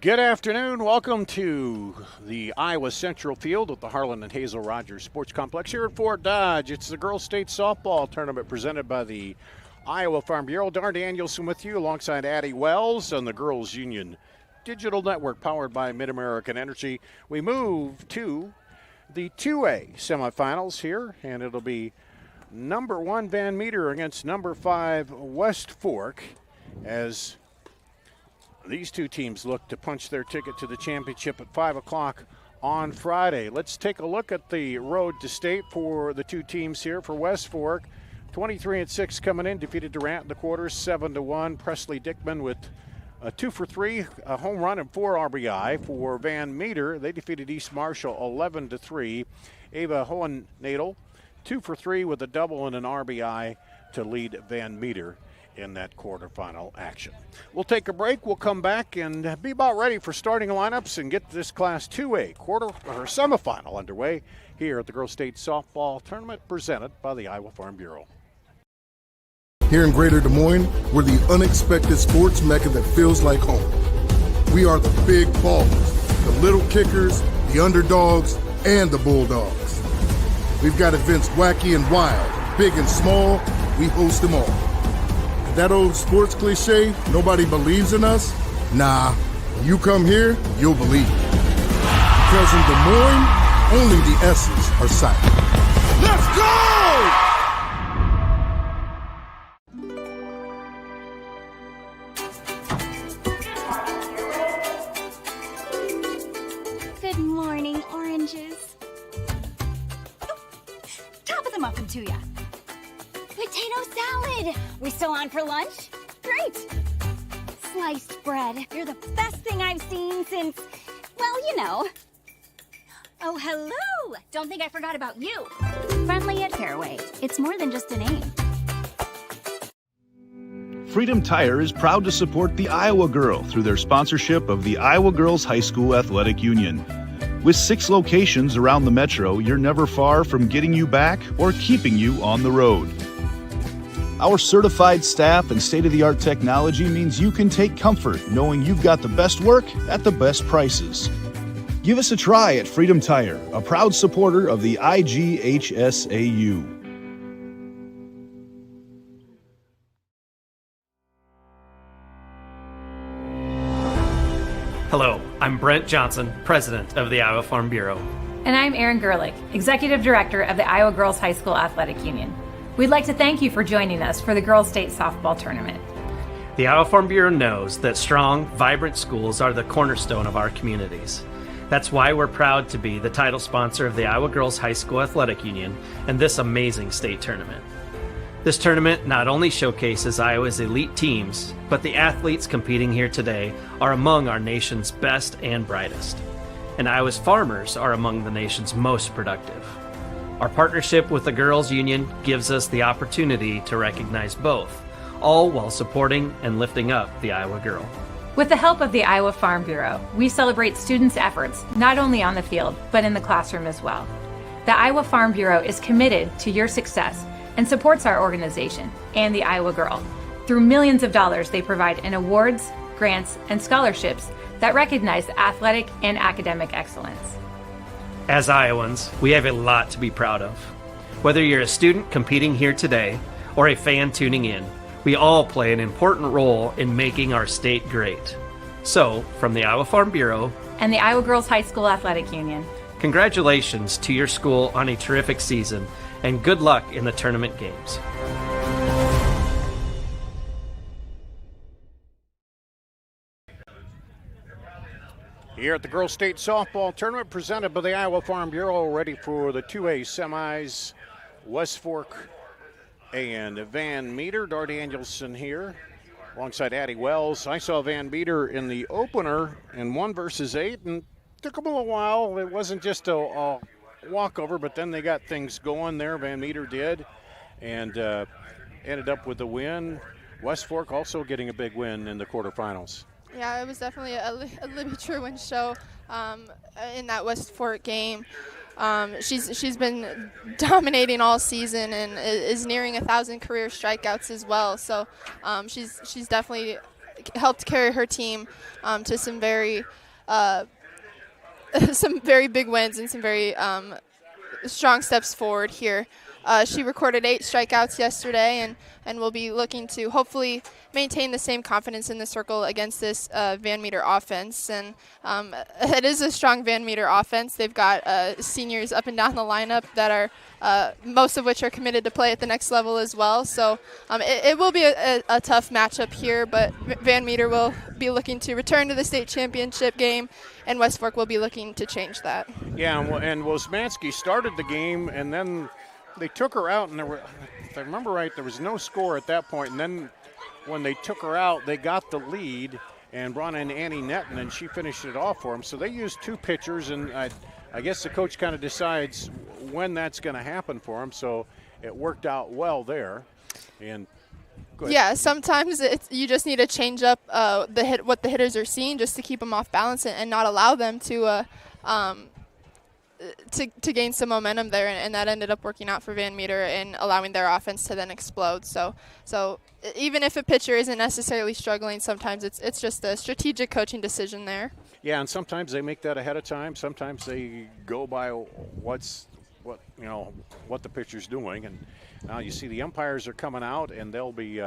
Good afternoon. Welcome to the Iowa Central Field at the Harlan and Hazel Rogers Sports Complex here at Fort Dodge. It's the Girls State Softball Tournament presented by the Iowa Farm Bureau. Dar Danielson with you alongside Addie Wells on the Girls Union Digital Network powered by Mid-American Energy. We move to the 2A semifinals here, and it'll be number 1 Van Meter against number 5 West Fork as these two teams look to punch their ticket to the championship at 5 o'clock on Friday. Let's take a look at the road to state for the two teams here. For West Fork, 23-6 coming in, defeated Durant in the quarters, 7-1. Presley Dickman with a 2 for 3, a home run and 4 RBI. For Van Meter, they defeated East Marshall 11-3. Ava Hohenadel, 2 for 3 with a double and an RBI to lead Van Meter in that quarterfinal action. We'll take a break. We'll come back and be about ready for starting lineups and get this Class 2A semifinal underway here at the Girls State Softball Tournament presented by the Iowa Farm Bureau. Here in Greater Des Moines, we're the unexpected sports mecca that feels like home. We are the big ballers, the little kickers, the underdogs, and the bulldogs. We've got events wacky and wild, big and small, we host them all. That old sports cliche, nobody believes in us? Nah, when you come here, you'll believe it. Because in Des Moines, only the S's are silent. Let's go! Good morning, oranges. Oh, top of the muffin to ya. Potato salad! We still on for lunch? Great! Sliced bread. You're the best thing I've seen since, well, you know. Oh, hello! Don't think I forgot about you. Friendly at Fairway. It's more than just a name. Freedom Tire is proud to support the Iowa Girl through their sponsorship of the Iowa Girls High School Athletic Union. With 6 locations around the metro, you're never far from getting you back or keeping you on the road. Our certified staff and state-of-the-art technology means you can take comfort knowing you've got the best work at the best prices. Give us a try at Freedom Tire, a proud supporter of the IGHSAU. Hello, I'm Brent Johnson, President of the Iowa Farm Bureau. And I'm Erin Gerlich, Executive Director of the Iowa Girls High School Athletic Union. We'd like to thank you for joining us for the Girls State Softball Tournament. The Iowa Farm Bureau knows that strong, vibrant schools are the cornerstone of our communities. That's why we're proud to be the title sponsor of the Iowa Girls High School Athletic Union and this amazing state tournament. This tournament not only showcases Iowa's elite teams, but the athletes competing here today are among our nation's best and brightest. And Iowa's farmers are among the nation's most productive. Our partnership with the Girls Union gives us the opportunity to recognize both, all while supporting and lifting up the Iowa Girl. With the help of the Iowa Farm Bureau, we celebrate students' efforts not only on the field, but in the classroom as well. The Iowa Farm Bureau is committed to your success and supports our organization and the Iowa Girl. Through millions of dollars they provide in awards, grants, and scholarships that recognize athletic and academic excellence. As Iowans, we have a lot to be proud of. Whether you're a student competing here today or a fan tuning in, we all play an important role in making our state great. So, from the Iowa Farm Bureau and the Iowa Girls High School Athletic Union, congratulations to your school on a terrific season and good luck in the tournament games. Here at the Girls State Softball Tournament presented by the Iowa Farm Bureau, ready for the 2A semis. West Fork and Van Meter. Dar Danielson here alongside Addie Wells. I saw Van Meter in the opener in 1 versus 8 and took them a little while. It wasn't just a walkover, but then they got things going there. Van Meter did and ended up with the win. West Fork also getting a big win in the quarterfinals. Yeah, it was definitely a Libby Truman show in that West Fork game. She's been dominating all season and is nearing 1,000 career strikeouts as well. So she's definitely helped carry her team to some very big wins and some very strong steps forward here. She recorded 8 strikeouts yesterday and will be looking to hopefully maintain the same confidence in the circle against this Van Meter offense. And it is a strong Van Meter offense. They've got seniors up and down the lineup that are most of which are committed to play at the next level as well. So it will be a tough matchup here, but Van Meter will be looking to return to the state championship game, and West Fork will be looking to change that. Yeah, and Wosmansky started the game, and then they took her out, and if I remember right, there was no score at that point. And then when they took her out, they got the lead and brought in Annie Netton, and she finished it off for them. So they used 2 pitchers, and I guess the coach kind of decides when that's going to happen for them. So it worked out well there. And go ahead. Yeah, sometimes you just need to change up what the hitters are seeing just to keep them off balance and not allow them to gain some momentum there, and that ended up working out for Van Meter and allowing their offense to then explode. So even if a pitcher isn't necessarily struggling, sometimes it's just a strategic coaching decision there. Yeah, and sometimes they make that ahead of time. Sometimes they go by what the pitcher's doing. And now you see the umpires are coming out, and they'll be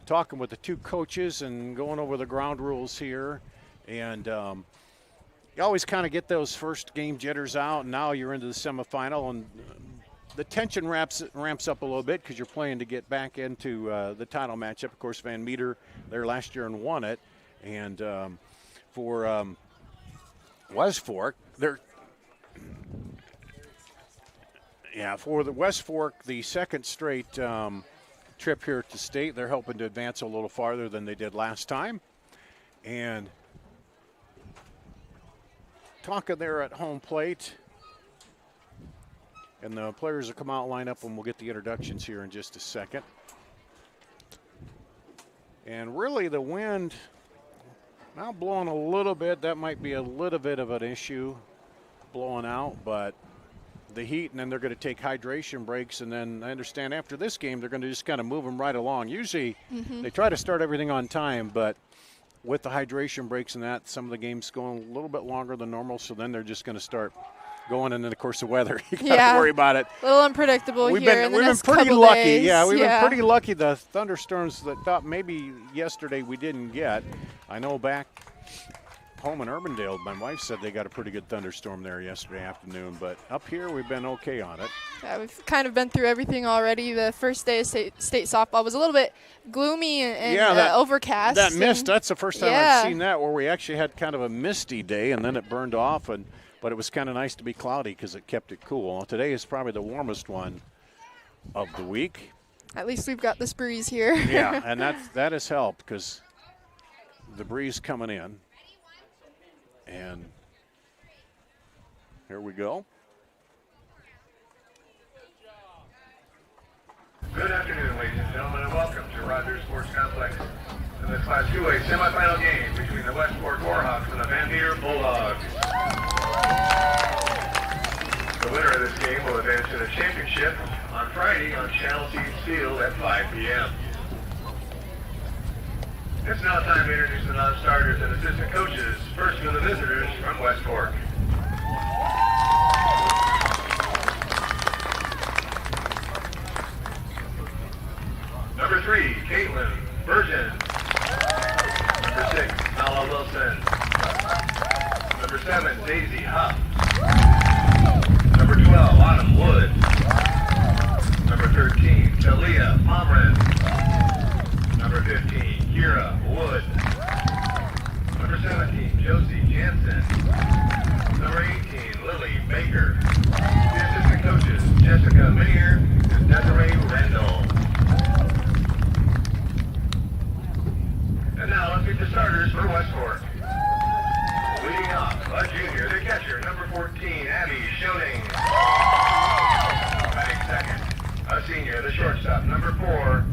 talking with the 2 coaches and going over the ground rules here. And you always kind of get those first game jitters out, and now you're into the semifinal, and the tension ramps up a little bit because you're playing to get back into the title matchup. Of course, Van Meter there last year and won it, and for West Fork, for the West Fork, the second straight trip here to state, they're hoping to advance a little farther than they did last time, and Tonka there at home plate. And the players will come out, line up, and we'll get the introductions here in just a second. And really the wind now blowing a little bit. That might be a little bit of an issue blowing out, but the heat, and then they're going to take hydration breaks. And then I understand after this game, they're going to just kind of move them right along. Usually they try to start everything on time, but with the hydration breaks and that, some of the games going a little bit longer than normal, so then they're just going to start going, and then of course the weather. You got to worry about it. A little unpredictable we've here. We've been pretty lucky. Days. Yeah, we've been pretty lucky. The thunderstorms that thought maybe yesterday we didn't get. I know back home in Urbandale, my wife said they got a pretty good thunderstorm there yesterday afternoon, but up here we've been okay on it. Yeah, we've kind of been through everything already. The first day of state softball was a little bit gloomy and overcast. That mist, that's the first time I've seen that, where we actually had kind of a misty day and then it burned off, but it was kind of nice to be cloudy because it kept it cool. Today is probably the warmest one of the week. At least we've got this breeze here. Yeah, and that has helped because the breeze coming in. And here we go. Good afternoon, ladies and gentlemen, and welcome to Rogers Sports Complex in the Class 2A semifinal game between the West Fork Warhawks and the Van Meter Bulldogs. The winner of this game will advance to the championship on Friday on Channel Seeds Field at 5 p.m. It's now time to introduce the non-starters and assistant coaches, first for the visitors from West Fork. Number 3, Caitlin Burgeon. Number 6, Nala Wilson. Number 7, Daisy Huff. Number 12, Autumn Wood. Number 13, Talia Pomeran. Number 15, Kira Wood. Number 17, Josie Jansen. Number 18, Lily Baker. The assistant coaches, Jessica Minier and Desiree Randall. And now let's meet the starters for West Fork. Leading off, a junior, the catcher, number 14, Abby Schoening. Batting second, a senior, the shortstop, number 4,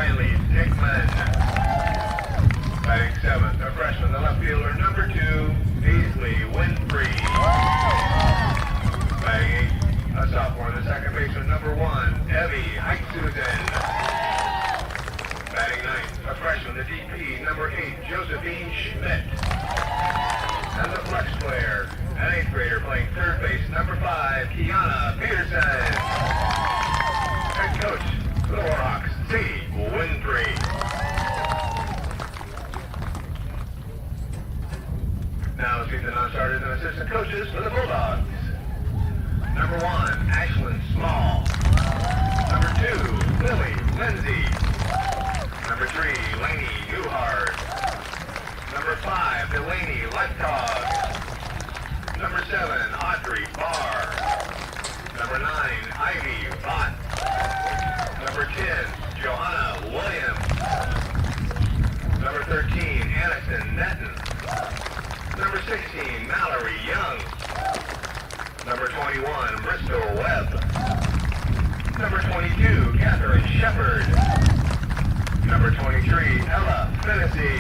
Riley Dickman. Batting seventh, a freshman, the left fielder, number 2, Paisley Winfrey. Batting eighth, a sophomore, the second baseman, number 1, IGHSAU. Batting ninth, a freshman, the DP, number 8, Josephine Schmidt. And the flex player, an 8th grader playing third base, number 5, Kiana Peterson. Head coach for the Warhawks, Sadie Winfrey. Now let's meet the non-starters and assistant coaches for the Bulldogs. Number 1, Ashlyn Small. Number 2, Lily Lindsay. Number 3, Lainey Newhart. Number 5, Delaney Leftog. Number 7, Audrey Barr. Number 9, Ivy Vaught. Number 10, Johanna Williams. Number 13, Aniston Netton. Number 16, Mallory Young. Number 21, Bristol Webb. Number 22, Catherine Shepard. Number 23, Ella Fennessy.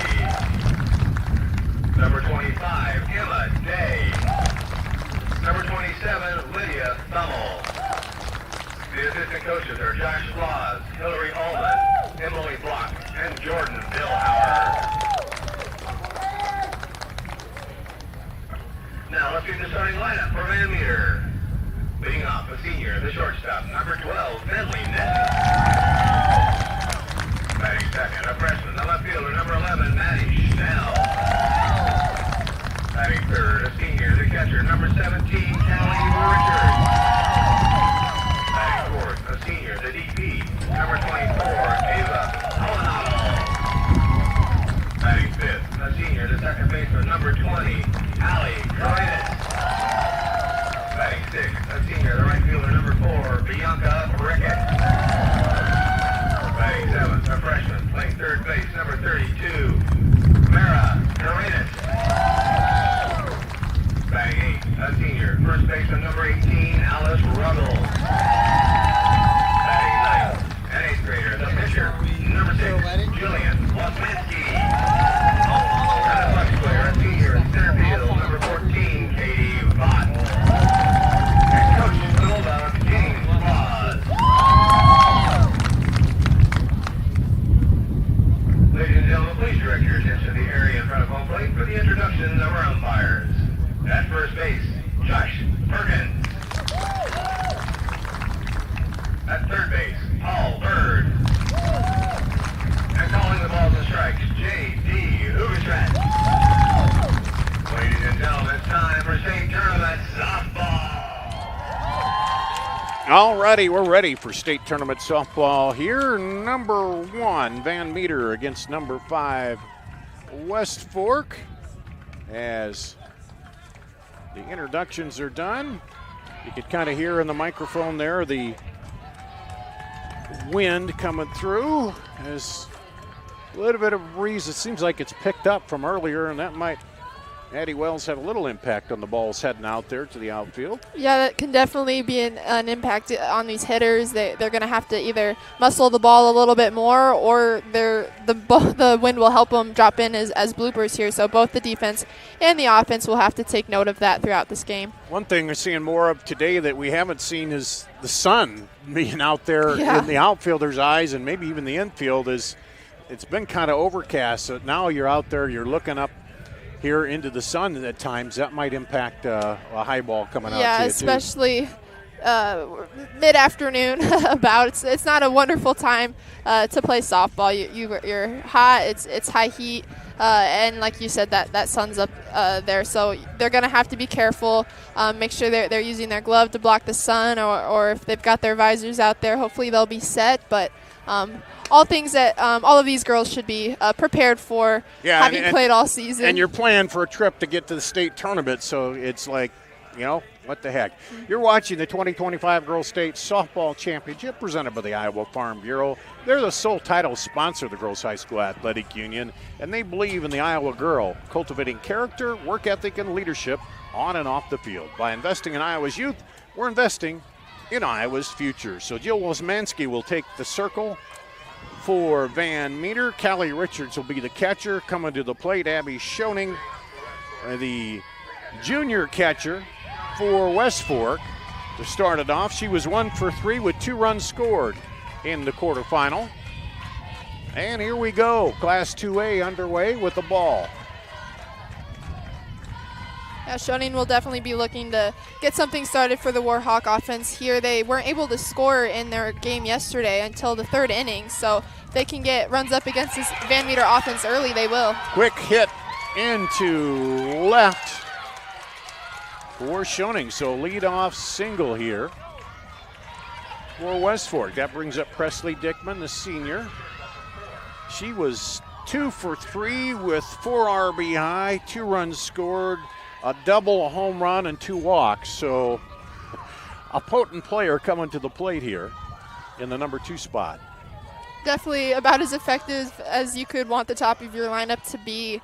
Number 25, Emma Day. Number 27, Lydia Thummel. The assistant coaches are Josh Flaws, Hillary Allman, Emily Block, and Jordan Billhauer. Now let's get the starting lineup for Van Meter. Leading off, a senior, the shortstop, number 12, Finley Netton. Batting second, a freshman, the left fielder, number 11, Maddie Schnell. Batting third, a senior, the catcher, number 17, Callie Richards. Batting fourth, a senior, the DP, number 24, Ava Alanado. Batting fifth, a senior, the second baseman, number 20, Allie Croydon. Batting sixth, a senior, the right fielder, number 4, Bianca Rickett. Batting seventh, a freshman, playing third base, number 32, Mara Carinas. Batting eighth, a senior, first baseman, number 18, Alice Ruggles. Batting ninth, an 8th grader, the pitcher, number 6, Julian Wasminski. And a flex player, a senior, in center field, number 14, Katie Vaught. And coach of the Bulldogs, James Claus. Ladies and gentlemen, please direct your attention to the area in front of home plate for the introduction of our umpires. At first base, Josh Perkins. At third base, Paul Bird. And calling the balls and strikes, J.D. Hugestrat. Ladies and gentlemen, it's time for state tournament softball. Alrighty, we're ready for state tournament softball here. Number 1, Van Meter against number 5, West Fork. As the introductions are done, you could kind of hear in the microphone there the wind coming through. There's a little bit of breeze. It seems like it's picked up from earlier, and that might, Addie Wells, have a little impact on the balls heading out there to the outfield. Yeah, that can definitely be an impact on these hitters. They're going to have to either muscle the ball a little bit more, or the wind will help them drop in as bloopers here. So both the defense and the offense will have to take note of that throughout this game. One thing we're seeing more of today that we haven't seen is the sun being out there in the outfielder's eyes, and maybe even the infield. It's been kind of overcast. So now you're out there, you're looking up here into the sun at times. That might impact a high ball coming out to you, especially mid-afternoon. It's not a wonderful time to play softball. You're hot, it's high heat, and like you said, that sun's up there, so they're going to have to be careful, make sure they're using their glove to block the sun, or if they've got their visors out there, hopefully they'll be set. But all things that all of these girls should be prepared for, having played all season. And you're planning for a trip to get to the state tournament, so it's like, what the heck. You're watching the 2025 Girls State Softball Championship presented by the Iowa Farm Bureau. They're the sole title sponsor of the Girls High School Athletic Union, and they believe in the Iowa girl, cultivating character, work ethic, and leadership on and off the field. By investing in Iowa's youth, we're investing in Iowa's future. So Jill Wozmansky will take the circle for Van Meter. Callie Richards will be the catcher. Coming to the plate, Abby Schoening, the junior catcher for West Fork. To start it off, she was 1 for 3 with 2 runs scored in the quarterfinal. And here we go, Class 2A underway with the ball. Yeah, Schoening will definitely be looking to get something started for the Warhawk offense here. They weren't able to score in their game yesterday until the 3rd inning, so if they can get runs up against this Van Meter offense early, they will. Quick hit into left for Schoening, so leadoff single here for West Fork. That brings up Presley Dickman, the senior. She was 2 for 3 with 4 RBI, 2 runs scored, a double, a home run, and 2 walks. So a potent player coming to the plate here in the number 2 spot. Definitely about as effective as you could want the top of your lineup to be.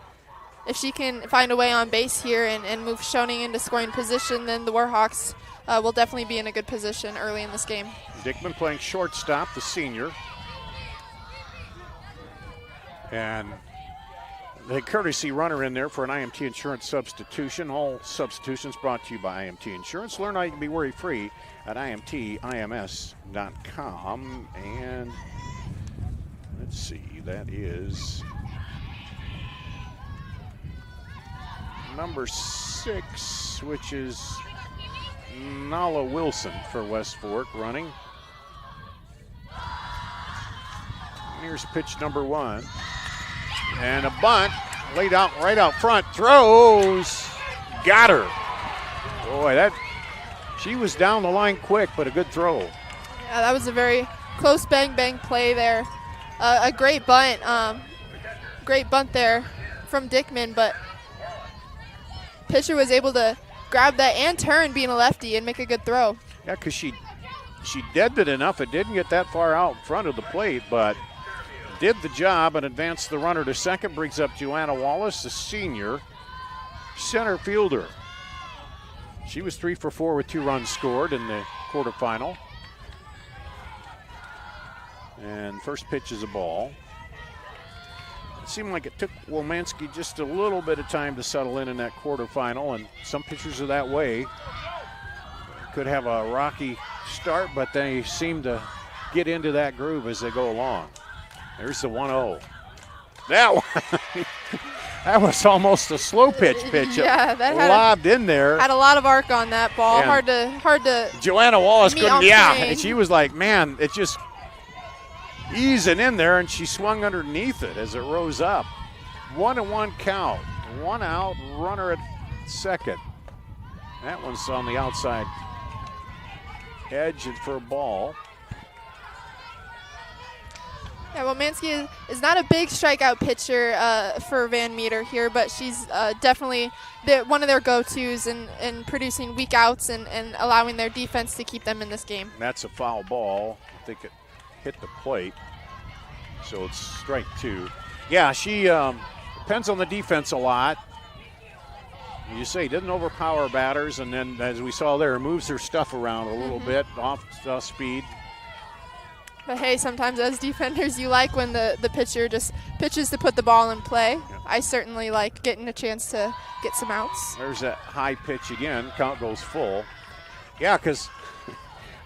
If she can find a way on base here and move Schoening into scoring position, then the Warhawks will definitely be in a good position early in this game. Dickman playing shortstop, the senior. And the courtesy runner in there for an IMT Insurance substitution. All substitutions brought to you by IMT Insurance. Learn how you can be worry-free at IMTIMS.com. And let's see, that is number 6, which is Nala Wilson for West Fork running. Here's pitch number 1. And a bunt laid out right out front. Throws. Got her. Boy, she was down the line quick, but a good throw. Yeah, that was a very close bang play there. A great bunt. Great bunt there from Dickman, but pitcher was able to grab that and turn, being a lefty, and make a good throw. Yeah, because she deaded it enough. It didn't get that far out in front of the plate, but did the job and advanced the runner to second. Brings up Joanna Wallace, the senior center fielder. She was 3 for 4 with 2 runs scored in the quarterfinal. And first pitch is a ball. It seemed like it took Womansky just a little bit of time to settle in that quarterfinal, and some pitchers are that way. Could have a rocky start, but they seem to get into that groove as they go along. There's the 1-0. That was almost a slow pitch. Yeah, that lobbed in there. Had a lot of arc on that ball. And hard to. Joanna Wallace couldn't. Yeah, frame. and she was like, man, it's just easing in there, and she swung underneath it as it rose up. 1-1 count. 1 out. Runner at second. That one's on the outside edge and for a ball. Yeah, Womansky is not a big strikeout pitcher for Van Meter here, but she's definitely one of their go-tos in producing weak outs and allowing their defense to keep them in this game. That's a foul ball. I think it hit the plate, so it's strike 2. Yeah, she depends on the defense a lot. You say doesn't overpower batters, and then as we saw there, moves her stuff around a little bit off speed. But hey, sometimes as defenders, you like when the pitcher just pitches to put the ball in play. Yeah. I certainly like getting a chance to get some outs. There's that high pitch again. Count goes full. Yeah, because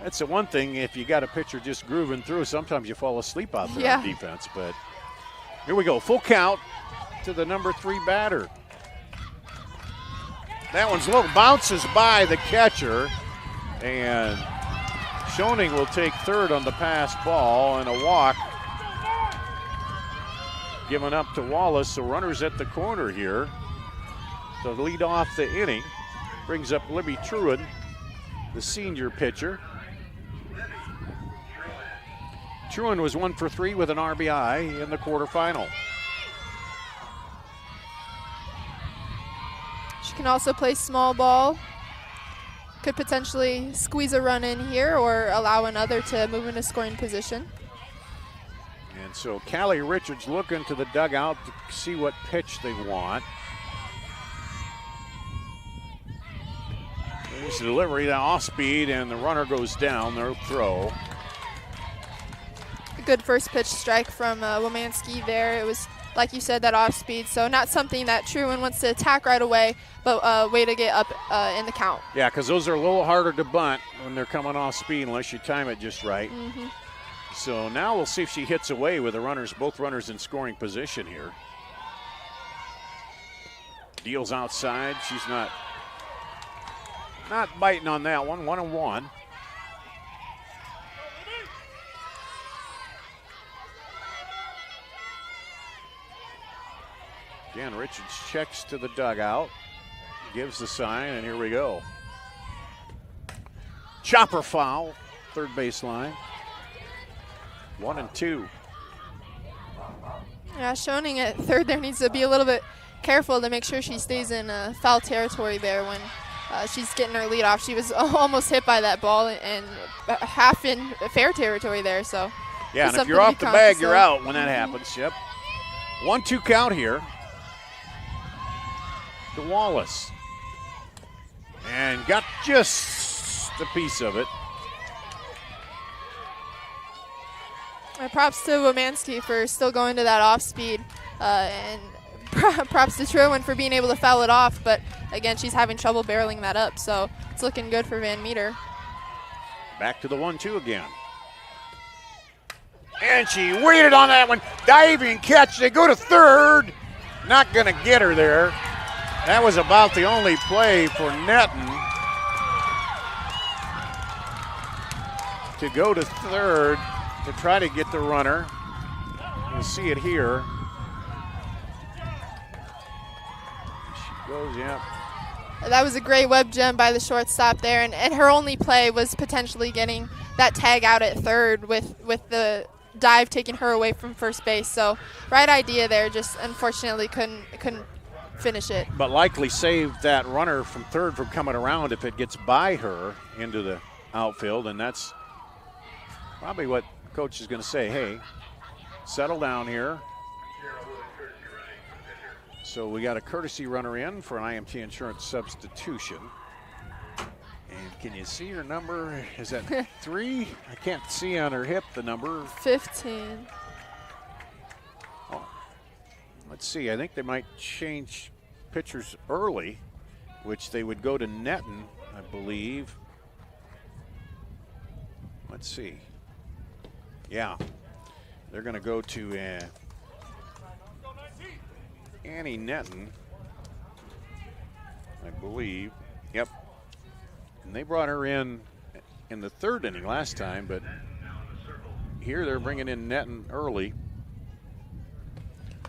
that's the one thing. If you got a pitcher just grooving through, sometimes you fall asleep out there on defense. But here we go. Full count to the number 3 batter. That one's low. Bounces by the catcher. And Schoening will take third on the pass ball, and a walk given up to Wallace. So runners at the corner here to lead off the inning. Brings up Libby Truin, the senior pitcher. Truin was 1 for 3 with an RBI in the quarterfinal. She can also play small ball. Could potentially squeeze a run in here or allow another to move into scoring position. And so Callie Richards looking to the dugout to see what pitch they want. There's the delivery, the off speed, and the runner goes down. Their throw. good first pitch strike from Womansky there. It was, like you said, that off speed. So not something that Truman wants to attack right away, but way to get up in the count. Yeah, because those are a little harder to bunt when they're coming off speed unless you time it just right. Mm-hmm. So now we'll see if she hits away with the runners, both runners in scoring position here. Deals outside. She's not biting on that one. 1-1. Again, Richards checks to the dugout, gives the sign, and here we go. Chopper foul, third baseline. 1-2. Yeah, Schoening at third there needs to be a little bit careful to make sure she stays in foul territory there when she's getting her lead off. She was almost hit by that ball and half in fair territory there. So yeah, and if you're off the bag, you're out when that happens. Yep. 1-2 count here to Wallace. And got just a piece of it. Props to Womansky for still going to that off speed, and props to Truman for being able to foul it off. But again, she's having trouble barreling that up, so it's looking good for Van Meter. Back to the 1-2 again. And she waited on that one. Diving catch. They go to third. Not going to get her there. That was about the only play for Netton to go to third to try to get the runner. You'll see it here. She goes, yeah. That was a great web gem by the shortstop there, and her only play was potentially getting that tag out at third with the dive taking her away from first base. So right idea there, just unfortunately couldn't finish it. But likely saved that runner from third from coming around if it gets by her into the outfield, and that's probably what coach is going to say. Hey, settle down here. So we got a courtesy runner in for an IMT insurance substitution. And can you see her number? Is that 3? I can't see on her hip the number. 15. Oh, let's see. I think they might change pitchers early, which they would go to Netton, I believe. Let's see. Yeah, they're going to go to Annie Netton, I believe. Yep. And they brought her in the third inning last time, but here they're bringing in Netton early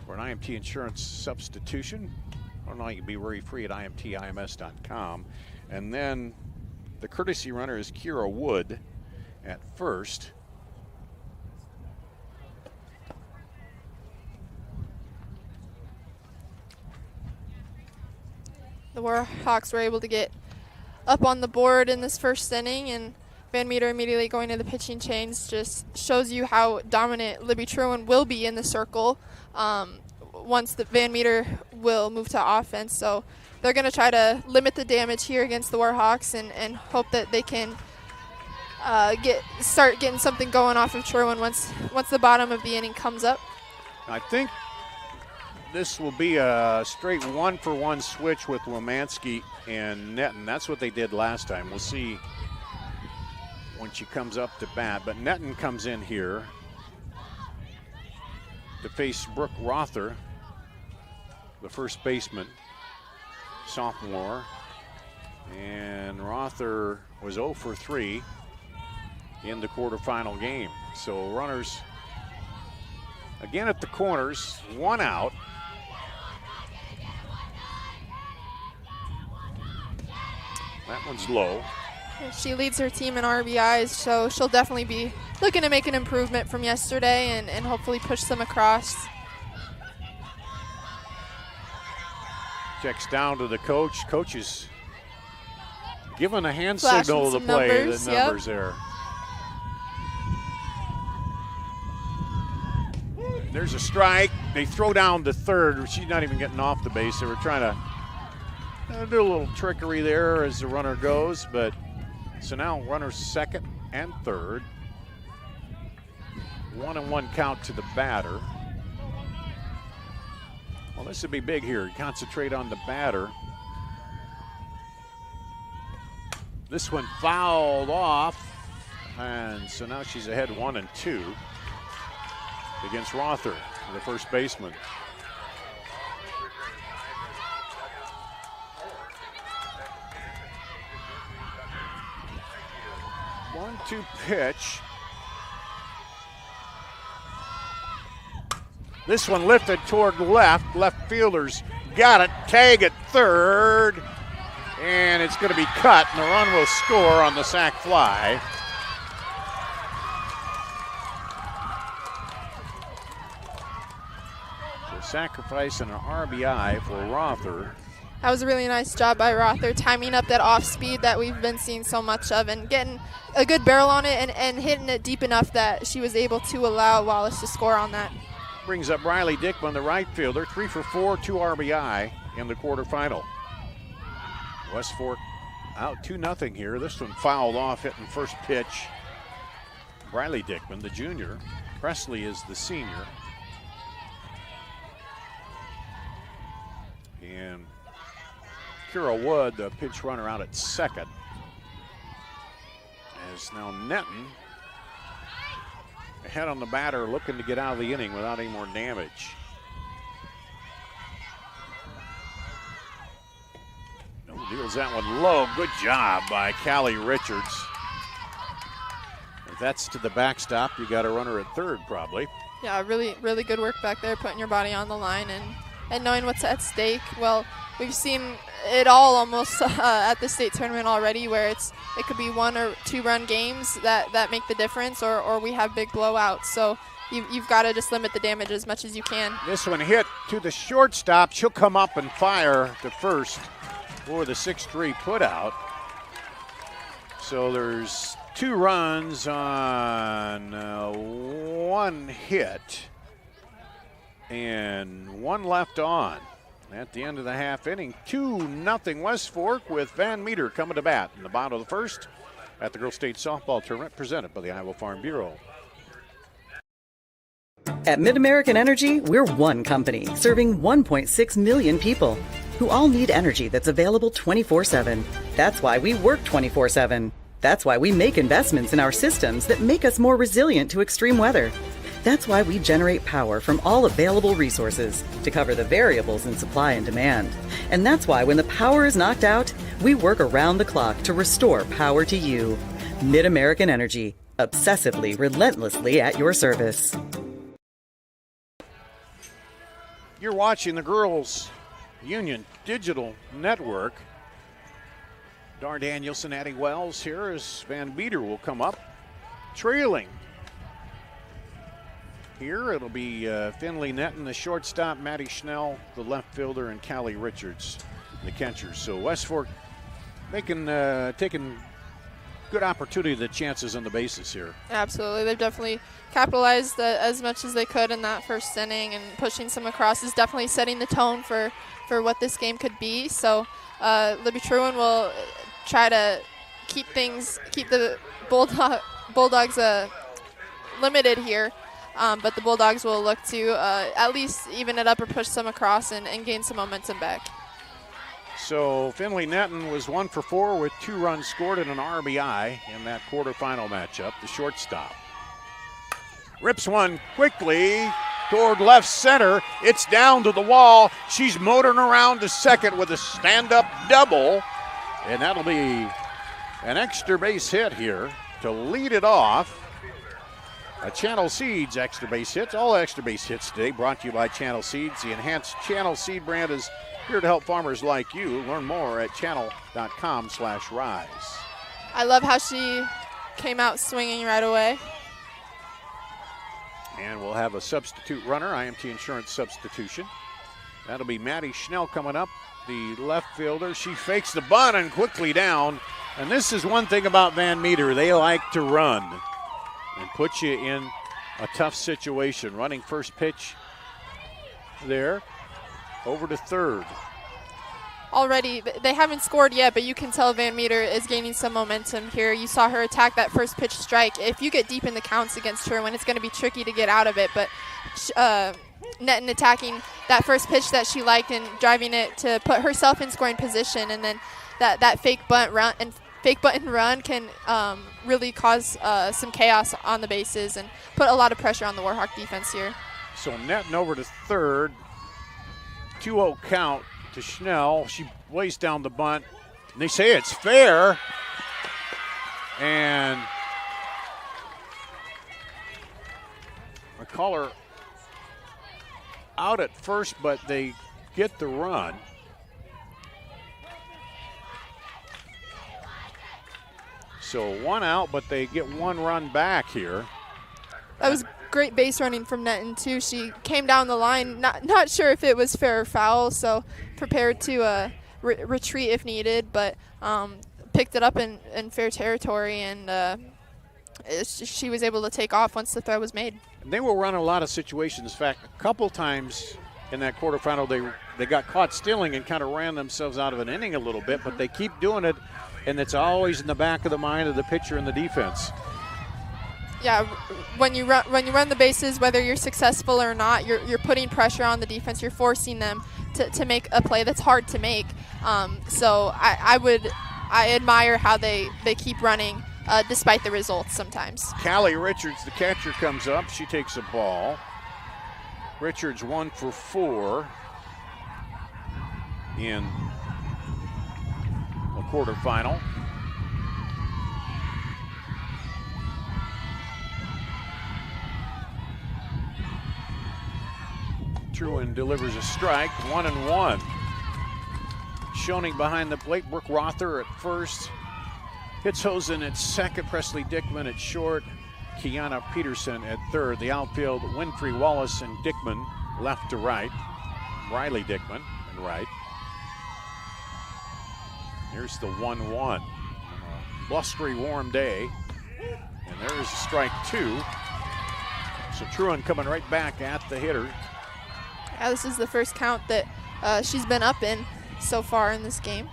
for an IMT insurance substitution. I don't know, you can be worry free at imtims.com. And then the courtesy runner is Kira Wood at first. The Warhawks were able to get up on the board in this first inning, and Van Meter immediately going to the pitching change just shows you how dominant Libby Truman will be in the circle once the Van Meter will move to offense. So they're going to try to limit the damage here against the Warhawks and hope that they can start getting something going off of Truman once the bottom of the inning comes up. I think this will be a straight 1-for-1 switch with Womansky and Netton. That's what they did last time. We'll see when she comes up to bat. But Netton comes in here to face Brooke Rother, the first baseman, sophomore. And Rother was 0 for 3 in the quarterfinal game. So runners again at the corners, 1 out. That one's low. She leads her team in RBIs, so she'll definitely be looking to make an improvement from yesterday and hopefully push them across. Checks down to the coach. Coach is giving a hand Flashing signal to some play numbers, the numbers there. There's a strike. They throw down to third. She's not even getting off the base. They were trying to do a little trickery there as the runner goes, but so now runners second and third. 1-1 count to the batter. Well, this would be big here. Concentrate on the batter. This one fouled off, and so now she's ahead 1-2 against Rother, the first baseman. One-two pitch. This one lifted toward left. Left fielders got it. Tag at third. And it's going to be cut, and the run will score on the sac fly. So sacrifice and an RBI for Rother. That was a really nice job by Rother, timing up that off speed that we've been seeing so much of and getting a good barrel on it and hitting it deep enough that she was able to allow Wallace to score on that. Brings up Riley Dickman, the right fielder, 3 for 4, 2 RBI in the quarterfinal. West Fork out 2-0 here. This one fouled off, hitting first pitch. Riley Dickman, the junior. Presley is the senior. And Kira Wood, the pinch runner, out at second. As now Netton ahead on the batter, looking to get out of the inning without any more damage. Deals that one low. Good job by Callie Richards. If that's to the backstop, you got a runner at third probably. Yeah, really, really good work back there, putting your body on the line and knowing what's at stake. Well, we've seen it all almost at the state tournament already, where it could be 1 or 2 run games that make the difference, or we have big blowouts. So you've got to just limit the damage as much as you can. This one hit to the shortstop. She'll come up and fire to first for the 6-3 putout. So there's 2 runs on 1 hit and 1 left on at the end of the half inning. 2-0 West Fork, with Van Meter coming to bat in the bottom of the first at the Girls State Softball Tournament presented by the Iowa Farm Bureau. At Mid-American Energy, we're one company serving 1.6 million people who all need energy that's available 24/7. That's why we work 24/7. That's why we make investments in our systems that make us more resilient to extreme weather. That's why we generate power from all available resources to cover the variables in supply and demand. And that's why when the power is knocked out, we work around the clock to restore power to you. Mid-American Energy, obsessively, relentlessly at your service. You're watching the Girls Union Digital Network. Dar Danielson, Addie Wells here as Van Meter will come up trailing. Here it'll be Finley Netton, the shortstop, Maddie Schnell, the left fielder, and Callie Richards, the catchers. So West Fork taking good opportunity of the chances on the bases here. Absolutely. They've definitely capitalized as much as they could in that first inning, and pushing some across is definitely setting the tone for what this game could be. So Libby Truin will try to keep the Bulldogs limited here. But the Bulldogs will look to at least even it up or push some across and gain some momentum back. So Finley Netton was 1 for 4 with 2 runs scored and an RBI in that quarterfinal matchup, the shortstop. Rips one quickly toward left center. It's down to the wall. She's motoring around to second with a stand-up double. And that'll be an extra base hit here to lead it off. A Channel Seeds extra base hits. All extra base hits today brought to you by Channel Seeds. The enhanced Channel Seed brand is here to help farmers like you. Learn more at channel.com/rise. I love how she came out swinging right away. And we'll have a substitute runner, IMT Insurance substitution. That'll be Maddie Schnell coming up, the left fielder. She fakes the bunt and quickly down. And this is one thing about Van Meter. They like to run and put you in a tough situation. Running first pitch there, over to third. already, they haven't scored yet, but you can tell Van Meter is gaining some momentum here. You saw her attack that first pitch strike. If you get deep in the counts against her, when it's going to be tricky to get out of it, but Netton attacking that first pitch that she liked and driving it to put herself in scoring position, and then that fake bunt run can really cause some chaos on the bases and put a lot of pressure on the Warhawk defense here. So Netton over to third. 2-0 count to Schnell. She lays down the bunt. And they say it's fair. And I call her out at first, but they get the run. So 1 out, but they get 1 run back here. That was great base running from Netton too. She came down the line, not sure if it was fair or foul, so prepared to retreat if needed, but picked it up in fair territory, and she was able to take off once the throw was made. And they will run a lot of situations. In fact, a couple times in that quarterfinal, they got caught stealing and kind of ran themselves out of an inning a little bit, but they keep doing it, and it's always in the back of the mind of the pitcher and the defense. Yeah, when you run the bases, whether you're successful or not, you're putting pressure on the defense. You're forcing them to make a play that's hard to make. So I admire how they keep running despite the results sometimes. Callie Richards, the catcher, comes up. She takes a ball. Richards 1 for 4 in the quarterfinal. Truan delivers a strike, 1-1. Schoening behind the plate, Brooke Rother at first. Hitzhosen at second, Presley Dickman at short, Kiana Peterson at third. The outfield, Winfrey Wallace and Dickman left to right. Riley Dickman and right. Here's the 1-1. Blustery, warm day. And there's strike 2. So Truan coming right back at the hitter. Yeah, this is the first count that she's been up in so far in this game.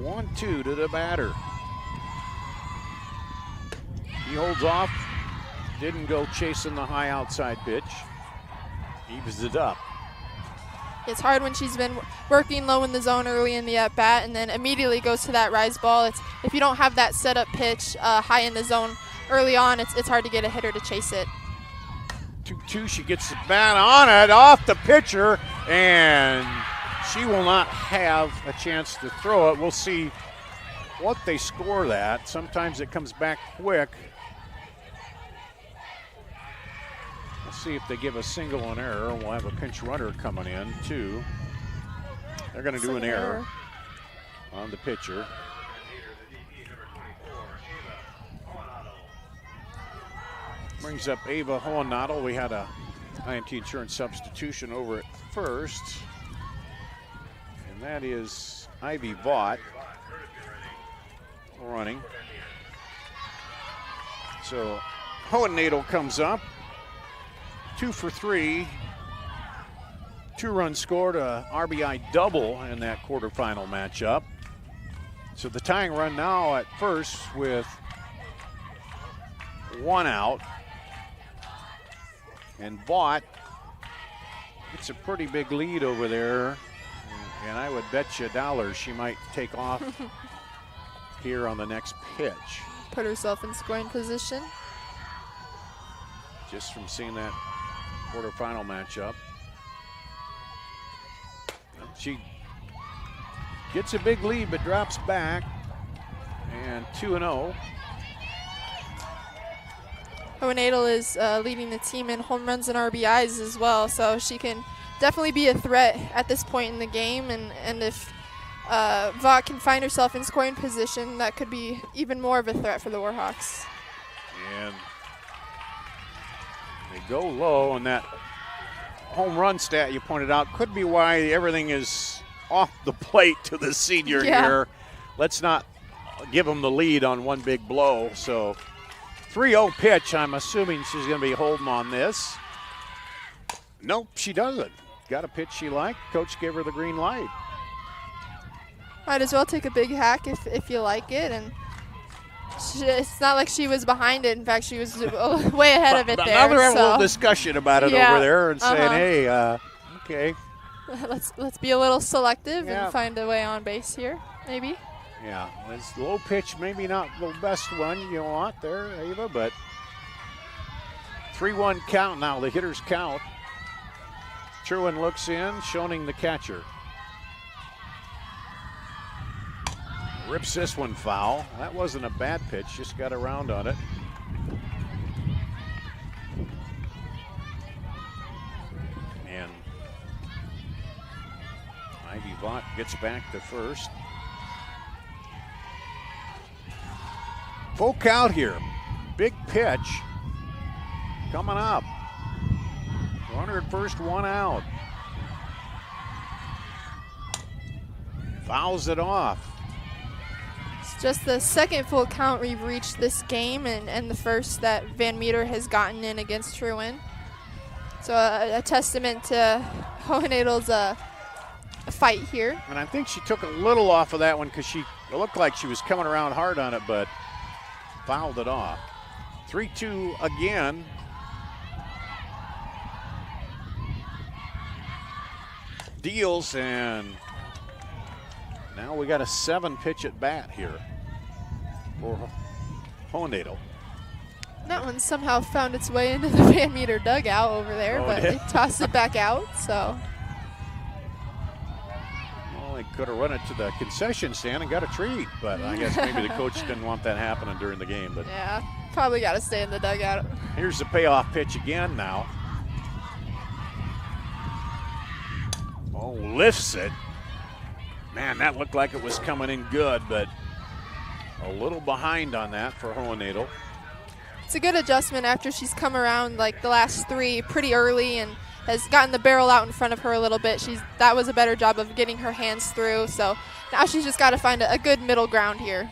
One, 2 to the batter. He holds off. Didn't go chasing the high outside pitch. Evens it up. It's hard when she's been working low in the zone early in the at-bat and then immediately goes to that rise ball. If you don't have that setup pitch high in the zone early on, it's hard to get a hitter to chase it. 2-2, she gets the bat on it, off the pitcher, and she will not have a chance to throw it. We'll see what they score that. Sometimes it comes back quick. See if they give a single an error. We'll have a pinch runner coming in too. They're going to do an error on the pitcher. Brings up Ava Hohenadel. We had a IMT insurance substitution over at first, and that is Ivy Vaught running. So Hohenadel comes up. 2 for 3, 2 runs scored, a RBI double in that quarterfinal matchup. So the tying run now at first with 1 out. And Vaught, it's a pretty big lead over there. And I would bet you $1 she might take off here on the next pitch. Put herself in scoring position. Just from seeing that quarterfinal matchup. She gets a big lead but drops back, and 2-0. Hohenadel is leading the team in home runs and RBIs as well, so she can definitely be a threat at this point in the game, and if Vaught can find herself in scoring position, that could be even more of a threat for the Warhawks. And they go low, and that home run stat you pointed out could be why everything is off the plate to the senior here. Let's not give them the lead on one big blow. So 3-0 pitch. I'm assuming she's going to be holding on this. Nope, she doesn't. Got a pitch she liked. Coach gave her the green light. Might as well take a big hack if you like it. And it's not like she was behind it. In fact, she was way ahead of it there. Now they're having a little discussion about it over there and saying, hey, okay. Let's be a little selective and find a way on base here, maybe. Yeah, it's low pitch, maybe not the best one you want there, Ava, but 3-1 count now, the hitters count. Truan looks in, showing the catcher. Rips this one foul. That wasn't a bad pitch, just got around on it. And Ivy Vaught gets back to first. Full count here. Big pitch coming up. Runner at first, one out. Fouls it off. It's just the second full count we've reached this game, and the first that Van Meter has gotten in against Truan. So a testament to Hohennadel's fight here. And I think she took a little off of that one because it looked like she was coming around hard on it, but fouled it off. 3-2 again. Deals, and now we got a 7-pitch at bat here for Hohenadel. That one somehow found its way into the Van Meter dugout over there, but they tossed it back out, so. Well, they could have run it to the concession stand and got a treat, but I guess maybe the coach didn't want that happening during the game. But yeah, probably got to stay in the dugout. Here's the payoff pitch again now. Oh, lifts it. Man, that looked like it was coming in good, but a little behind on that for Hohenadel. It's a good adjustment after she's come around like the last three pretty early and has gotten the barrel out in front of her a little bit. That was a better job of getting her hands through. So now she's just got to find a good middle ground here.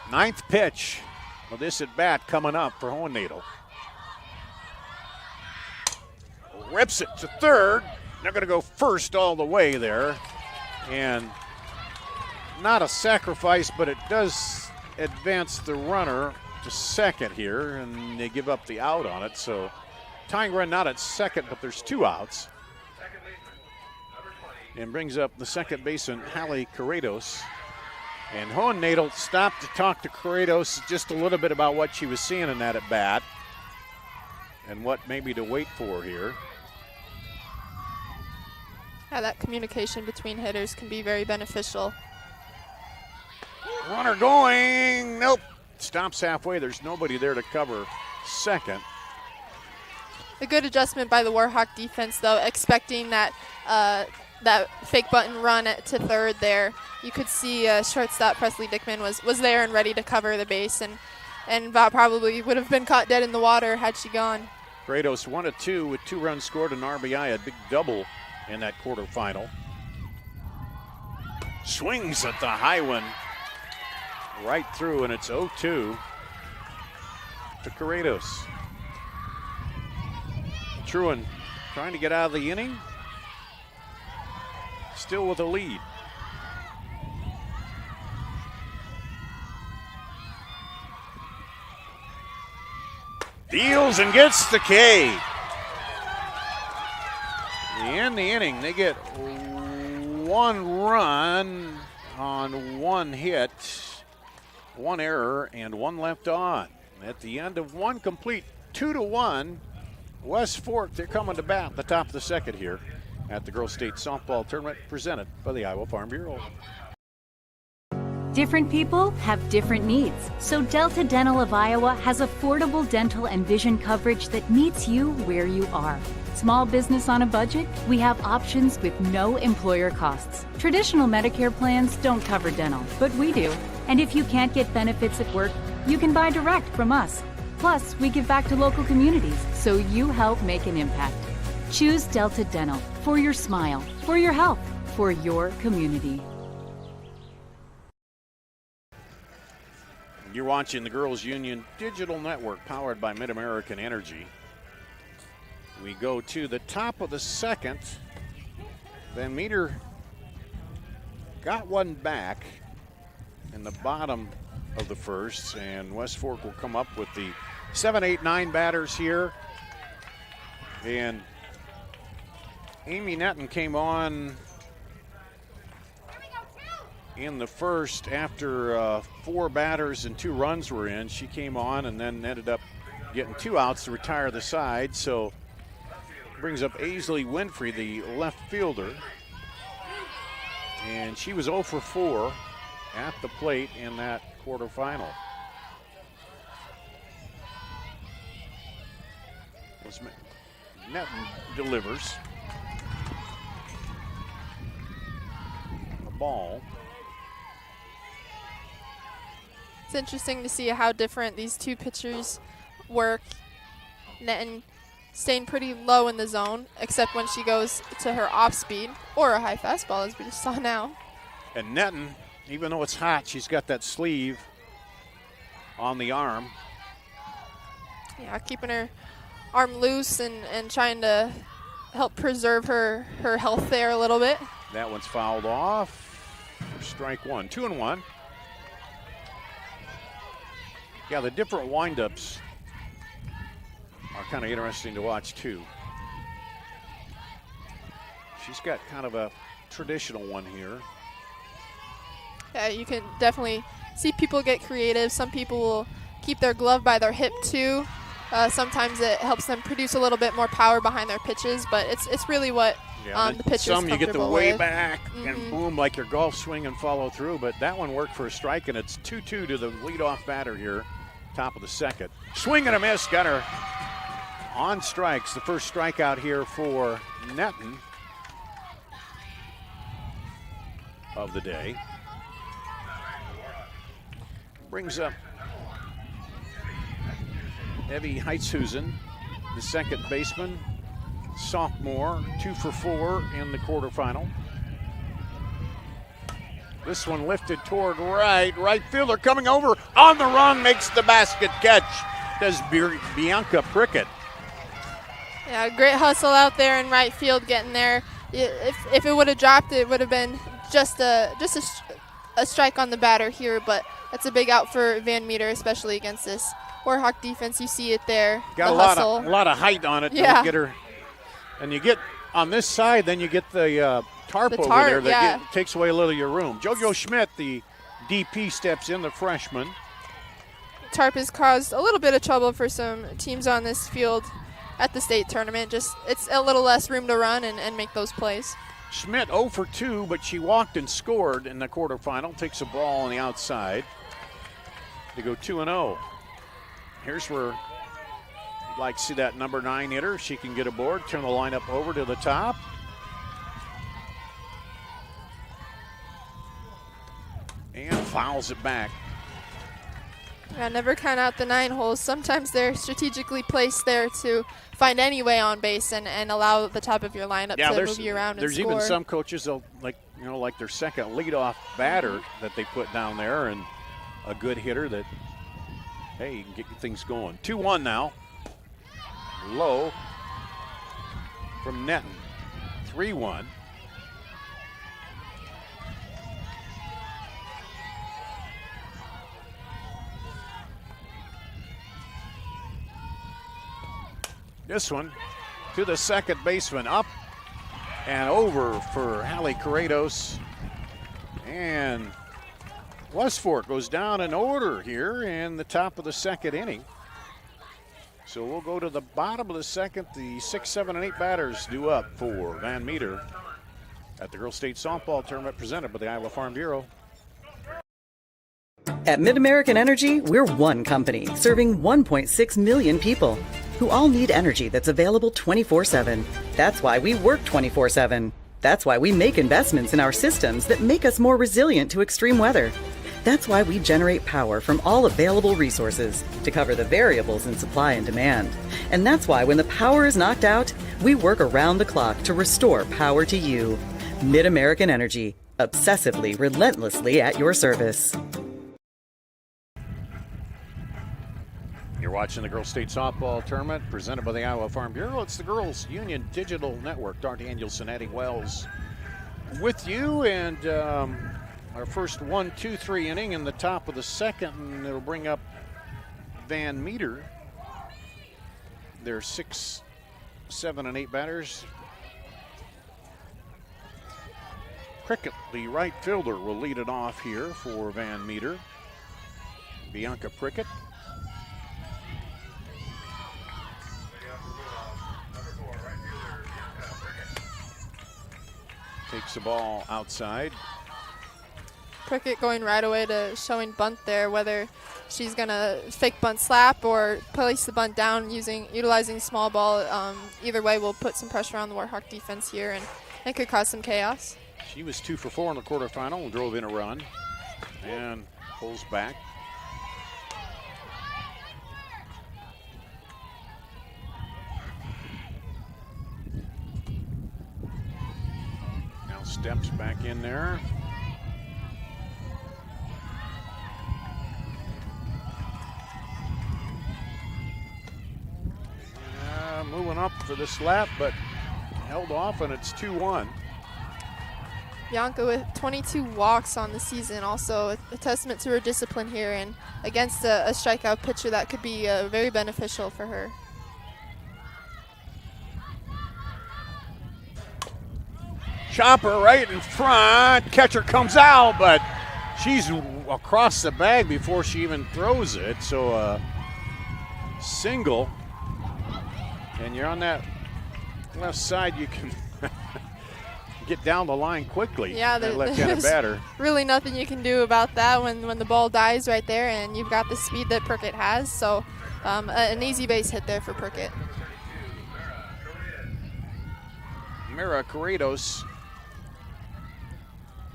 9th pitch of this at bat coming up for Hohenadel. Rips it to third. They're going to go first all the way there. And not a sacrifice, but it does advance the runner to second here, and they give up the out on it. So tying run not at second, but there's 2 outs. And brings up the second baseman, Hallie Corrados. And Hohenadel stopped to talk to Corrados just a little bit about what she was seeing in that at bat and what maybe to wait for here. Yeah, that communication between hitters can be very beneficial. Runner going, nope. Stops halfway, there's nobody there to cover second. A good adjustment by the Warhawk defense, though, expecting that that fake button run to third there. You could see shortstop Presley Dickman was there and ready to cover the base, and probably would have been caught dead in the water had she gone. Kratos 1 of 2 with 2 runs scored and RBI, a big double in that quarterfinal. Swings at the high one right through, and it's 0-2 to Corrados. Truan trying to get out of the inning, still with a lead. Deals and gets the K. In the inning, they get 1 run on 1 hit, 1 error, and 1 left on. At the end of 1 complete, 2-1, West Fork, they're coming to bat at the top of the second here at the Girls State Softball Tournament presented by the Iowa Farm Bureau. Different people have different needs, so Delta Dental of Iowa has affordable dental and vision coverage that meets you where you are. Small business on a budget? We have options with no employer costs. Traditional Medicare plans don't cover dental, but we do. And if you can't get benefits at work, you can buy direct from us. Plus, we give back to local communities, so you help make an impact. Choose Delta Dental for your smile, for your health, for your community. You're watching the Girls Union Digital Network powered by Mid-American Energy. We go to the top of the second. Van Meter got one back in the bottom of the first, and West Fork will come up with the 7, 8, 9 batters here. And Amy Netton came on in the first after 4 batters and 2 runs were in. She came on and then ended up getting 2 outs to retire the side. So brings up Aisley Winfrey, the left fielder. And she was 0 for 4 at the plate in that quarterfinal. Netton delivers the ball. It's interesting to see how different these two pitchers work. Netton staying pretty low in the zone, except when she goes to her off speed or a high fastball, as we just saw now. And Netton, even though it's hot, she's got that sleeve on the arm. Yeah, keeping her arm loose and trying to help preserve her health there a little bit. That one's fouled off for strike 1. 2-1. Yeah, the different windups are kind of interesting to watch too. She's got kind of a traditional one here. Yeah, you can definitely see people get creative. Some people will keep their glove by their hip too. Sometimes it helps them produce a little bit more power behind their pitches, but it's really what the pitcher's some you get the way with. back and boom, like your golf swing and follow through, but that one worked for a strike, and it's 2-2 to the leadoff batter here, top of the second. Swing and a miss, got her on strikes. The first strikeout here for Netton of the day. Brings up Evie Heitzhusen, the second baseman, sophomore, 2 for 4 in the quarterfinal. This one lifted toward right fielder coming over on the run, makes the basket catch. Does Bianca Prickett. Yeah, great hustle out there in right field, getting there. If it would have dropped, it would have been just a strike on the batter here, but that's a big out for Van Meter, especially against this Warhawk defense. You see it there. Got a lot of height on it. Yeah. Get her, and you get on this side, then you get the tarp over tarp, there that yeah. takes away a little of your room. JoJo Schmidt, the DP, steps in, the freshman. Tarp has caused a little bit of trouble for some teams on this field at the state tournament. Just it's a little less room to run and make those plays. Schmidt 0 for 2, but she walked and scored in the quarterfinal. Takes a ball on the outside to go 2-0. Here's where you'd like to see that number 9 hitter. She can get aboard, turn the lineup over to the top. And fouls it back. Yeah, never count out the 9 holes. Sometimes they're strategically placed there to find any way on base and allow the top of your lineup to move you around and there's score. even some coaches they'll like their second leadoff batter that they put down there, and a good hitter that, hey, you can get things going. 2-1 now. Low from Netton. 3-1. This one to the second baseman, up and over for Hallie Corrados. And West Fork goes down in order here in the top of the second inning. So we'll go to the bottom of the second. The 6, 7, and 8 batters due up for Van Meter at the Girls State Softball Tournament presented by the Iowa Farm Bureau. At Mid-American Energy, we're one company serving 1.6 million people who all need energy that's available 24/7. That's why we work 24/7. That's why we make investments in our systems that make us more resilient to extreme weather. That's why we generate power from all available resources to cover the variables in supply and demand. And that's why when the power is knocked out, we work around the clock to restore power to you. Mid-American Energy, obsessively, relentlessly at your service. You're watching the Girls State Softball Tournament presented by the Iowa Farm Bureau. It's the Girls Union Digital Network. Dart Danielson, Addie Wells with you. And our first 1-2-3 inning in the top of the second. And it'll bring up Van Meter. There's 6, 7, and 8 batters. Prickett, the right fielder, will lead it off here for Van Meter. Bianca Prickett. Takes the ball outside. Prickett going right away to showing bunt there, whether she's going to fake bunt slap or place the bunt down utilizing small ball. Either way will put some pressure on the Warhawk defense here, and it could cause some chaos. She was 2 for 4 in the quarterfinal and drove in a run and pulls back. Now steps back in there. Moving up for the slap, but held off, and it's 2-1. Bianca with 22 walks on the season, also a testament to her discipline here, and against a strikeout pitcher that could be very beneficial for her. Chopper right in front. Catcher comes out, but she's across the bag before she even throws it. So single, and you're on that left side. You can get down the line quickly. Yeah, that left-handed batter. Really nothing you can do about that when the ball dies right there, and you've got the speed that Prickett has. So an easy base hit there for Prickett. Mira Corridos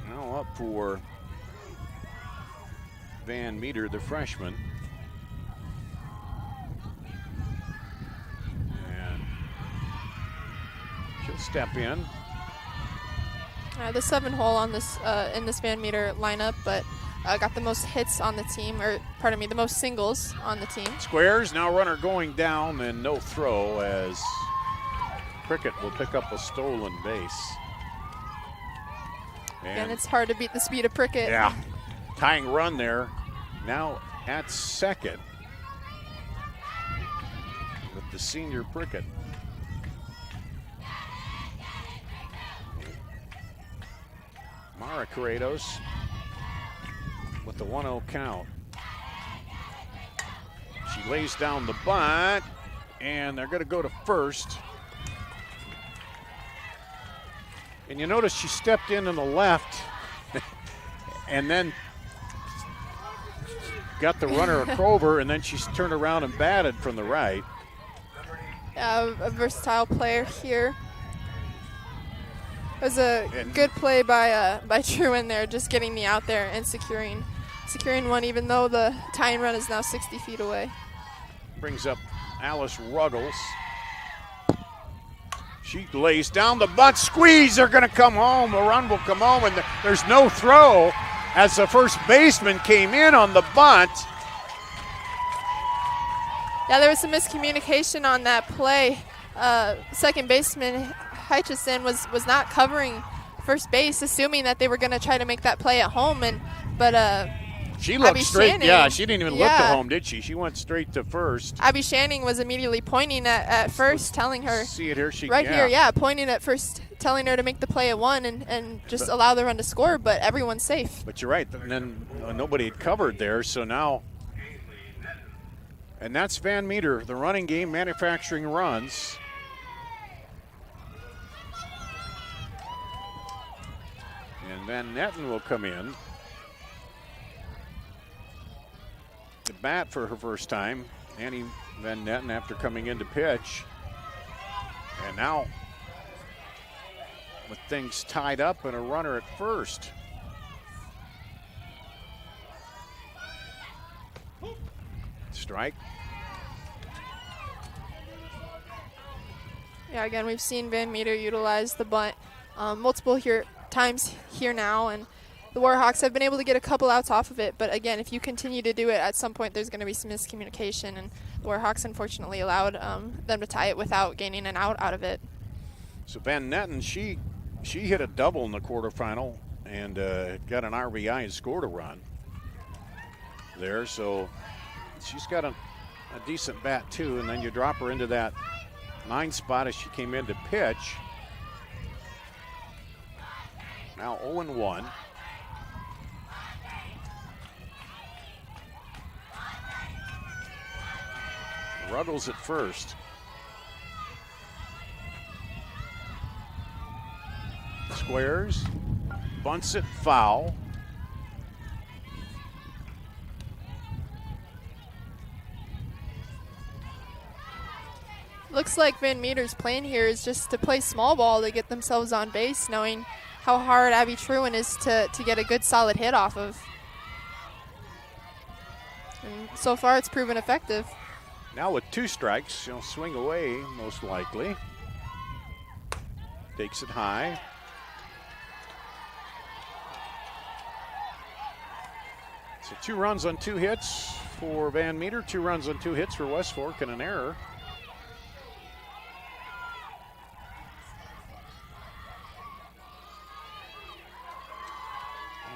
now up for Van Meter, the freshman. And she'll step in. The 7-hole on this in this Van Meter lineup, but got the most hits on the team, or pardon me, the most singles on the team. Squares, now runner going down and no throw as Prickett will pick up a stolen base. And it's hard to beat the speed of Prickett. Yeah, tying run there. Now at second with the senior Prickett. Mara Corridos with the 1-0 count. She lays down the bunt, and they're going to go to first. And you notice she stepped in on the left and then got the runner over, and then she's turned around and batted from the right. A versatile player here. It was a good play by Truman there, just getting me out there and securing one, even though the tying run is now 60 feet away. Brings up Alice Ruggles. She lays down the bunt, squeeze, they're going to come home. The run will come home, and there's no throw as the first baseman came in on the bunt. Yeah, there was some miscommunication on that play. Second baseman Hutchison was not covering first base, assuming that they were going to try to make that play at home, but she looked Abby straight. Shanning, yeah, she didn't even look to home, did she? She went straight to first. Abby Shanning was immediately pointing at first, telling her. See it here, here, pointing at first, telling her to make the play at one and just allow the run to score, but everyone's safe. But you're right, and then nobody had covered there, so now, and that's Van Meter, the running game, manufacturing runs. And Van Netten will come in to bat for her first time. Annie Van Netten after coming in to pitch. And now with things tied up and a runner at first. Strike. Yeah, again, we've seen Van Meter utilize the bunt multiple times here now, and the Warhawks have been able to get a couple outs off of it, but again, if you continue to do it, at some point there's going to be some miscommunication, and the Warhawks unfortunately allowed them to tie it without gaining an out of it. So Van Netten, she hit a double in the quarterfinal and got an RBI and scored a run there. So she's got a decent bat too, and then you drop her into that 9 spot as she came in to pitch. Now 0-1. Ruggles at first. Squares, bunts it foul. Looks like Van Meter's plan here is just to play small ball to get themselves on base, knowing how hard Abby Truin is to get a good solid hit off of. And so far it's proven effective. Now with 2 strikes, she'll swing away most likely. Takes it high. So 2 runs on 2 hits for Van Meter, 2 runs on 2 hits for West Fork, and an error.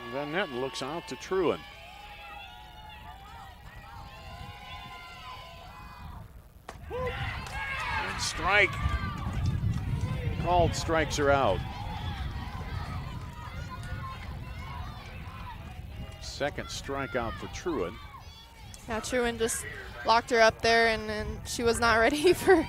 And Van Netten looks out to Truin. And strike. Called, strikes her out. Second strikeout for Truin. Now Truin just locked her up there, and she was not ready for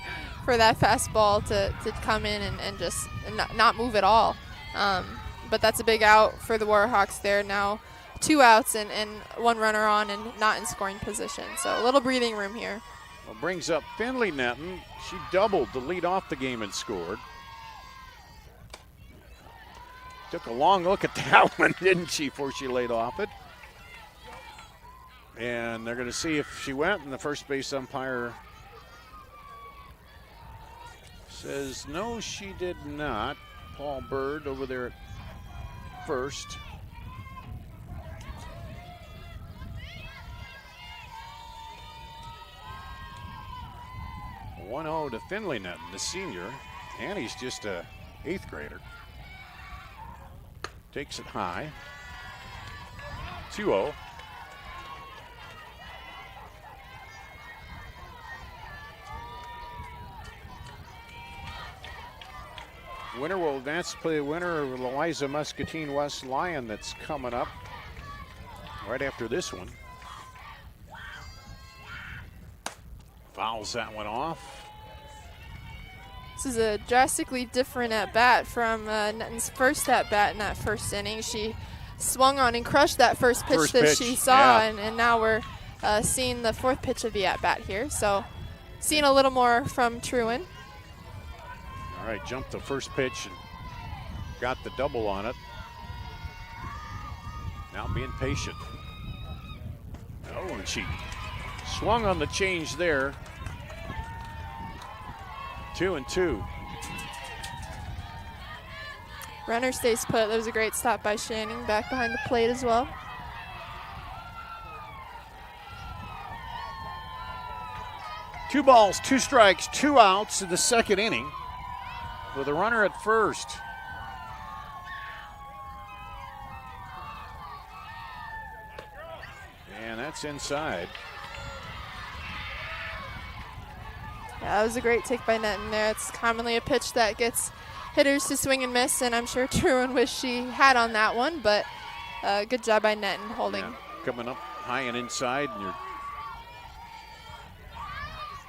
that fastball to come in and just not move at all. But that's a big out for the Warhawks there. Now 2 outs and 1 runner on and not in scoring position. So a little breathing room here. Well, brings up Finley Netten. She doubled to lead off the game and scored. Took a long look at that one, didn't she, before she laid off it. And they're going to see if she went, and the first base umpire says no, she did not. Paul Bird over there at first. 1-0 to Finley Netten, the senior. Annie's just a 8th grader. Takes it high. 2-0. Winner will advance to play the winner of Louisa Muscatine West Lion that's coming up right after this one. Fouls that one off. This is a drastically different at-bat from Netten's first at-bat in that first inning. She swung on and crushed that first pitch she saw, yeah. and now we're seeing the 4th pitch of the at-bat here. So seeing a little more from Truin. All right, jumped the first pitch and got the double on it. Now being patient. Oh, and she swung on the change there. 2-2. Runner stays put. That was a great stop by Shannon back behind the plate as well. Two balls, 2 strikes, 2 outs in the second inning with a runner at first. And that's inside. Yeah, that was a great take by Netten there. It's commonly a pitch that gets hitters to swing and miss, and I'm sure Truin wished she had on that one, but good job by Netten holding. Yeah, coming up high and inside, and you're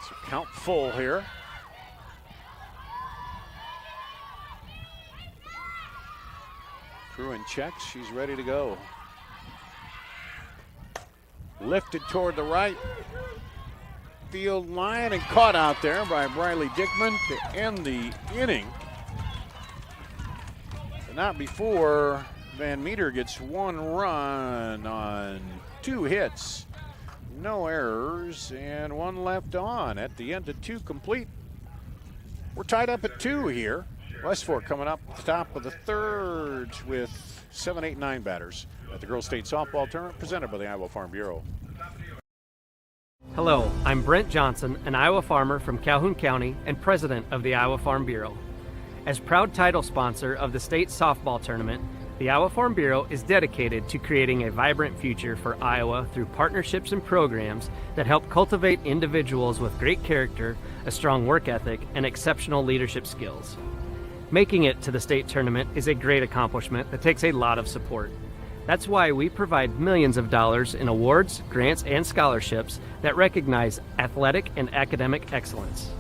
so count full here. Truin checks, she's ready to go. Lifted toward the right field line and caught out there by Briley Dickman to end the inning. But not before Van Meter gets 1 run on 2 hits. No errors and 1 left on at the end of 2 complete. We're tied up at 2 here. West Fork coming up the top of the third with 7, 8, 9 batters at the Girls State Softball Tournament presented by the Iowa Farm Bureau. Hello, I'm Brent Johnson, an Iowa farmer from Calhoun County and president of the Iowa Farm Bureau. As proud title sponsor of the state softball tournament, the Iowa Farm Bureau is dedicated to creating a vibrant future for Iowa through partnerships and programs that help cultivate individuals with great character, a strong work ethic, and exceptional leadership skills. Making it to the state tournament is a great accomplishment that takes a lot of support. That's why we provide millions of dollars in awards, grants, and scholarships that recognize athletic and academic excellence.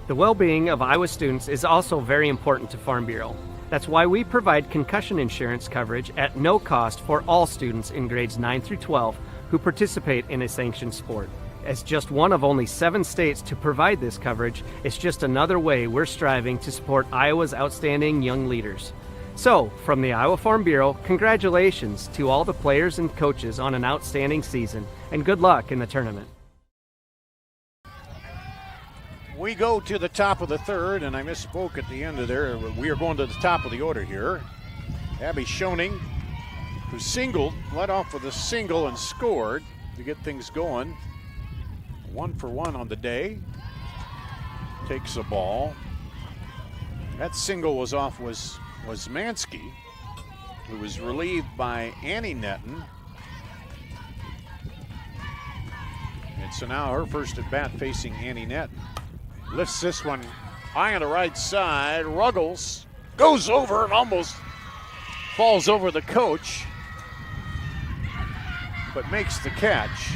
The well-being of Iowa students is also very important to Farm Bureau. That's why we provide concussion insurance coverage at no cost for all students in grades 9 through 12 who participate in a sanctioned sport. As just one of only 7 states to provide this coverage, it's just another way we're striving to support Iowa's outstanding young leaders. So, from the Iowa Farm Bureau, congratulations to all the players and coaches on an outstanding season, and good luck in the tournament. We go to the top of the third, and I misspoke at the end of there. We are going to the top of the order here. Abby Schoening, who singled, led off with a single and scored to get things going. 1 for 1 on the day. Takes a ball. That single was off was Mansky, who was relieved by Annie Netton. And so now her first at bat facing Annie Netton. Lifts this one high on the right side. Ruggles goes over and almost falls over the coach, but makes the catch.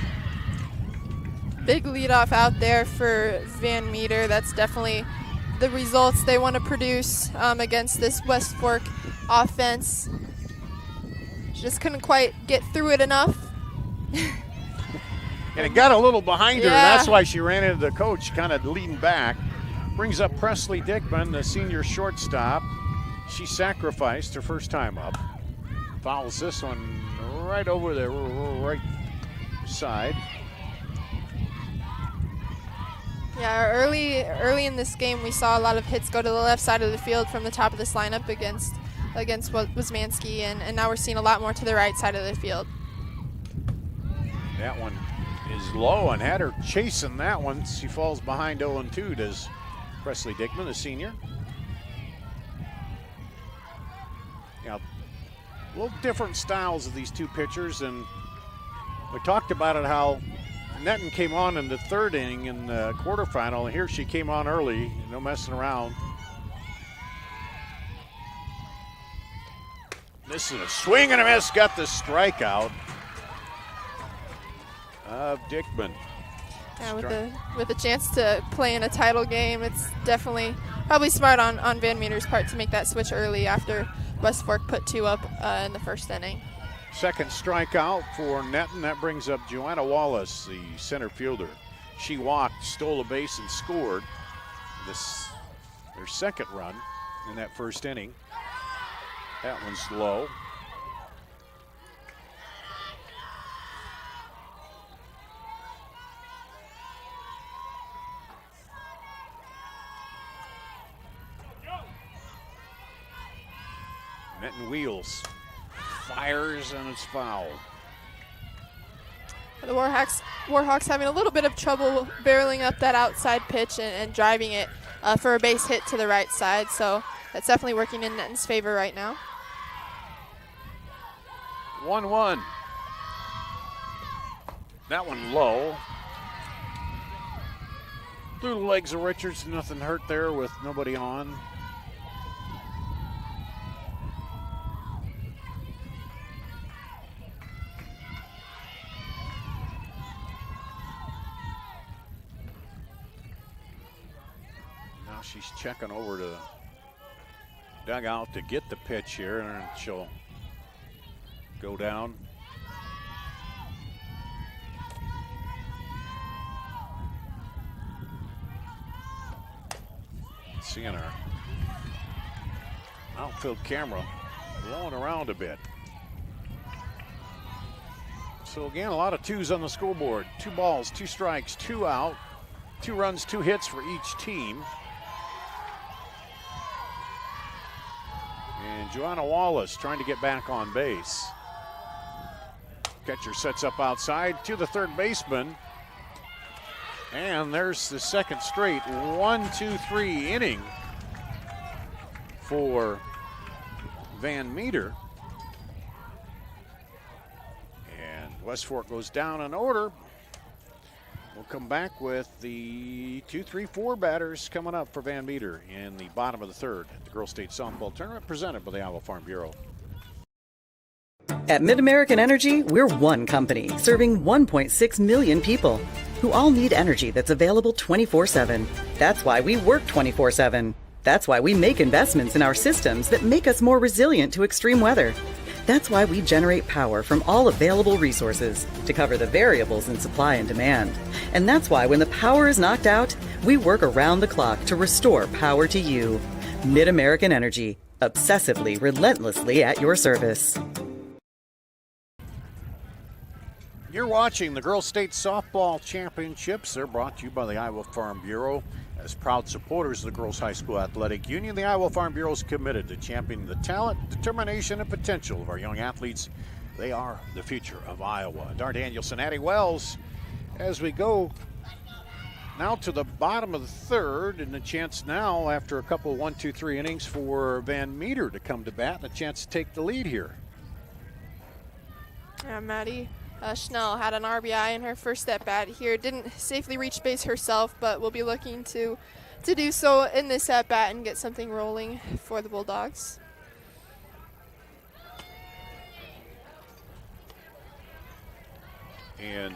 Big leadoff out there for Van Meter. That's definitely the results they want to produce against this West Fork offense. She just couldn't quite get through it enough. And it got a little behind her, and that's why she ran into the coach, kind of leading back. Brings up Presley Dickman, the senior shortstop. She sacrificed her first time up. Fouls this one right over the right side. Yeah, early in this game, we saw a lot of hits go to the left side of the field from the top of this lineup against what was Mansky, and now we're seeing a lot more to the right side of the field. That one is low, and had her chasing that one. She falls behind 0-2, does Presley Dickman, the senior. Yeah, a little different styles of these two pitchers, and we talked about it how Netton came on in the third inning in the quarterfinal, and here she came on early, no messing around. This is a swing and a miss, got the strikeout of Dickman. Yeah, with a chance to play in a title game, it's definitely probably smart on Van Meter's part to make that switch early after West Fork put 2 up in the first inning. Second strikeout for Netton. That brings up Joanna Wallace, the center fielder. She walked, stole a base, and scored their second run in that first inning. That one's low. Netton wheels, fires, and it's foul. The Warhawks having a little bit of trouble barreling up that outside pitch and driving it for a base hit to the right side, so that's definitely working in Netton's favor right now. 1-1. That one low. Through the legs of Richards, nothing hurt there with nobody on. Now she's checking over to the dugout to get the pitch here, and she'll go down. Seeing our outfield camera blowing around a bit. So again, a lot of 2s on the scoreboard. 2 balls, 2 strikes, 2 out, 2 runs, 2 hits for each team. And Joanna Wallace trying to get back on base. Catcher sets up outside to the third baseman. And there's the second straight 1-2-3 inning for Van Meter. And West Fork goes down in order. We'll come back with the 2-3-4 batters coming up for Van Meter in the bottom of the third at the Girls State Softball Tournament presented by the Iowa Farm Bureau. At MidAmerican Energy, we're one company serving 1.6 million people who all need energy that's available 24/7. That's why we work 24/7. That's why we make investments in our systems that make us more resilient to extreme weather. That's why we generate power from all available resources to cover the variables in supply and demand. And that's why when the power is knocked out, we work around the clock to restore power to you. MidAmerican Energy, obsessively, relentlessly at your service. You're watching the Girls State Softball Championships. They're brought to you by the Iowa Farm Bureau. As proud supporters of the Girls High School Athletic Union, the Iowa Farm Bureau is committed to championing the talent, determination, and potential of our young athletes. They are the future of Iowa. Dar Danielson, Addie Wells, as we go now to the bottom of the third, and a chance now after a couple 1-2-3 innings for Van Meter to come to bat and a chance to take the lead here. Yeah, Maddie Schnell had an RBI in her first at bat here. Didn't safely reach base herself, but will be looking to do so in this at bat and get something rolling for the Bulldogs. And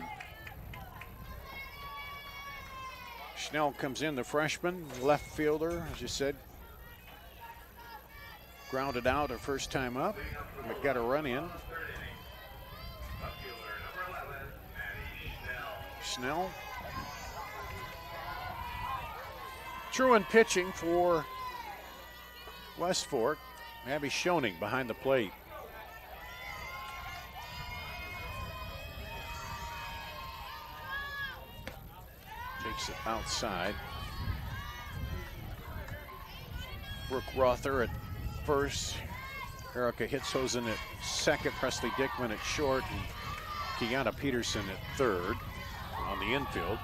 Schnell comes in, the freshman, left fielder, as you said. Grounded out her first time up, but got a run in. Schnell. Truan pitching for West Fork. Abby Schoening behind the plate. Takes it outside. Brooke Rother at first. Erica Hitzhosen at second. Presley Dickman at short. And Kiana Peterson at third on the infield.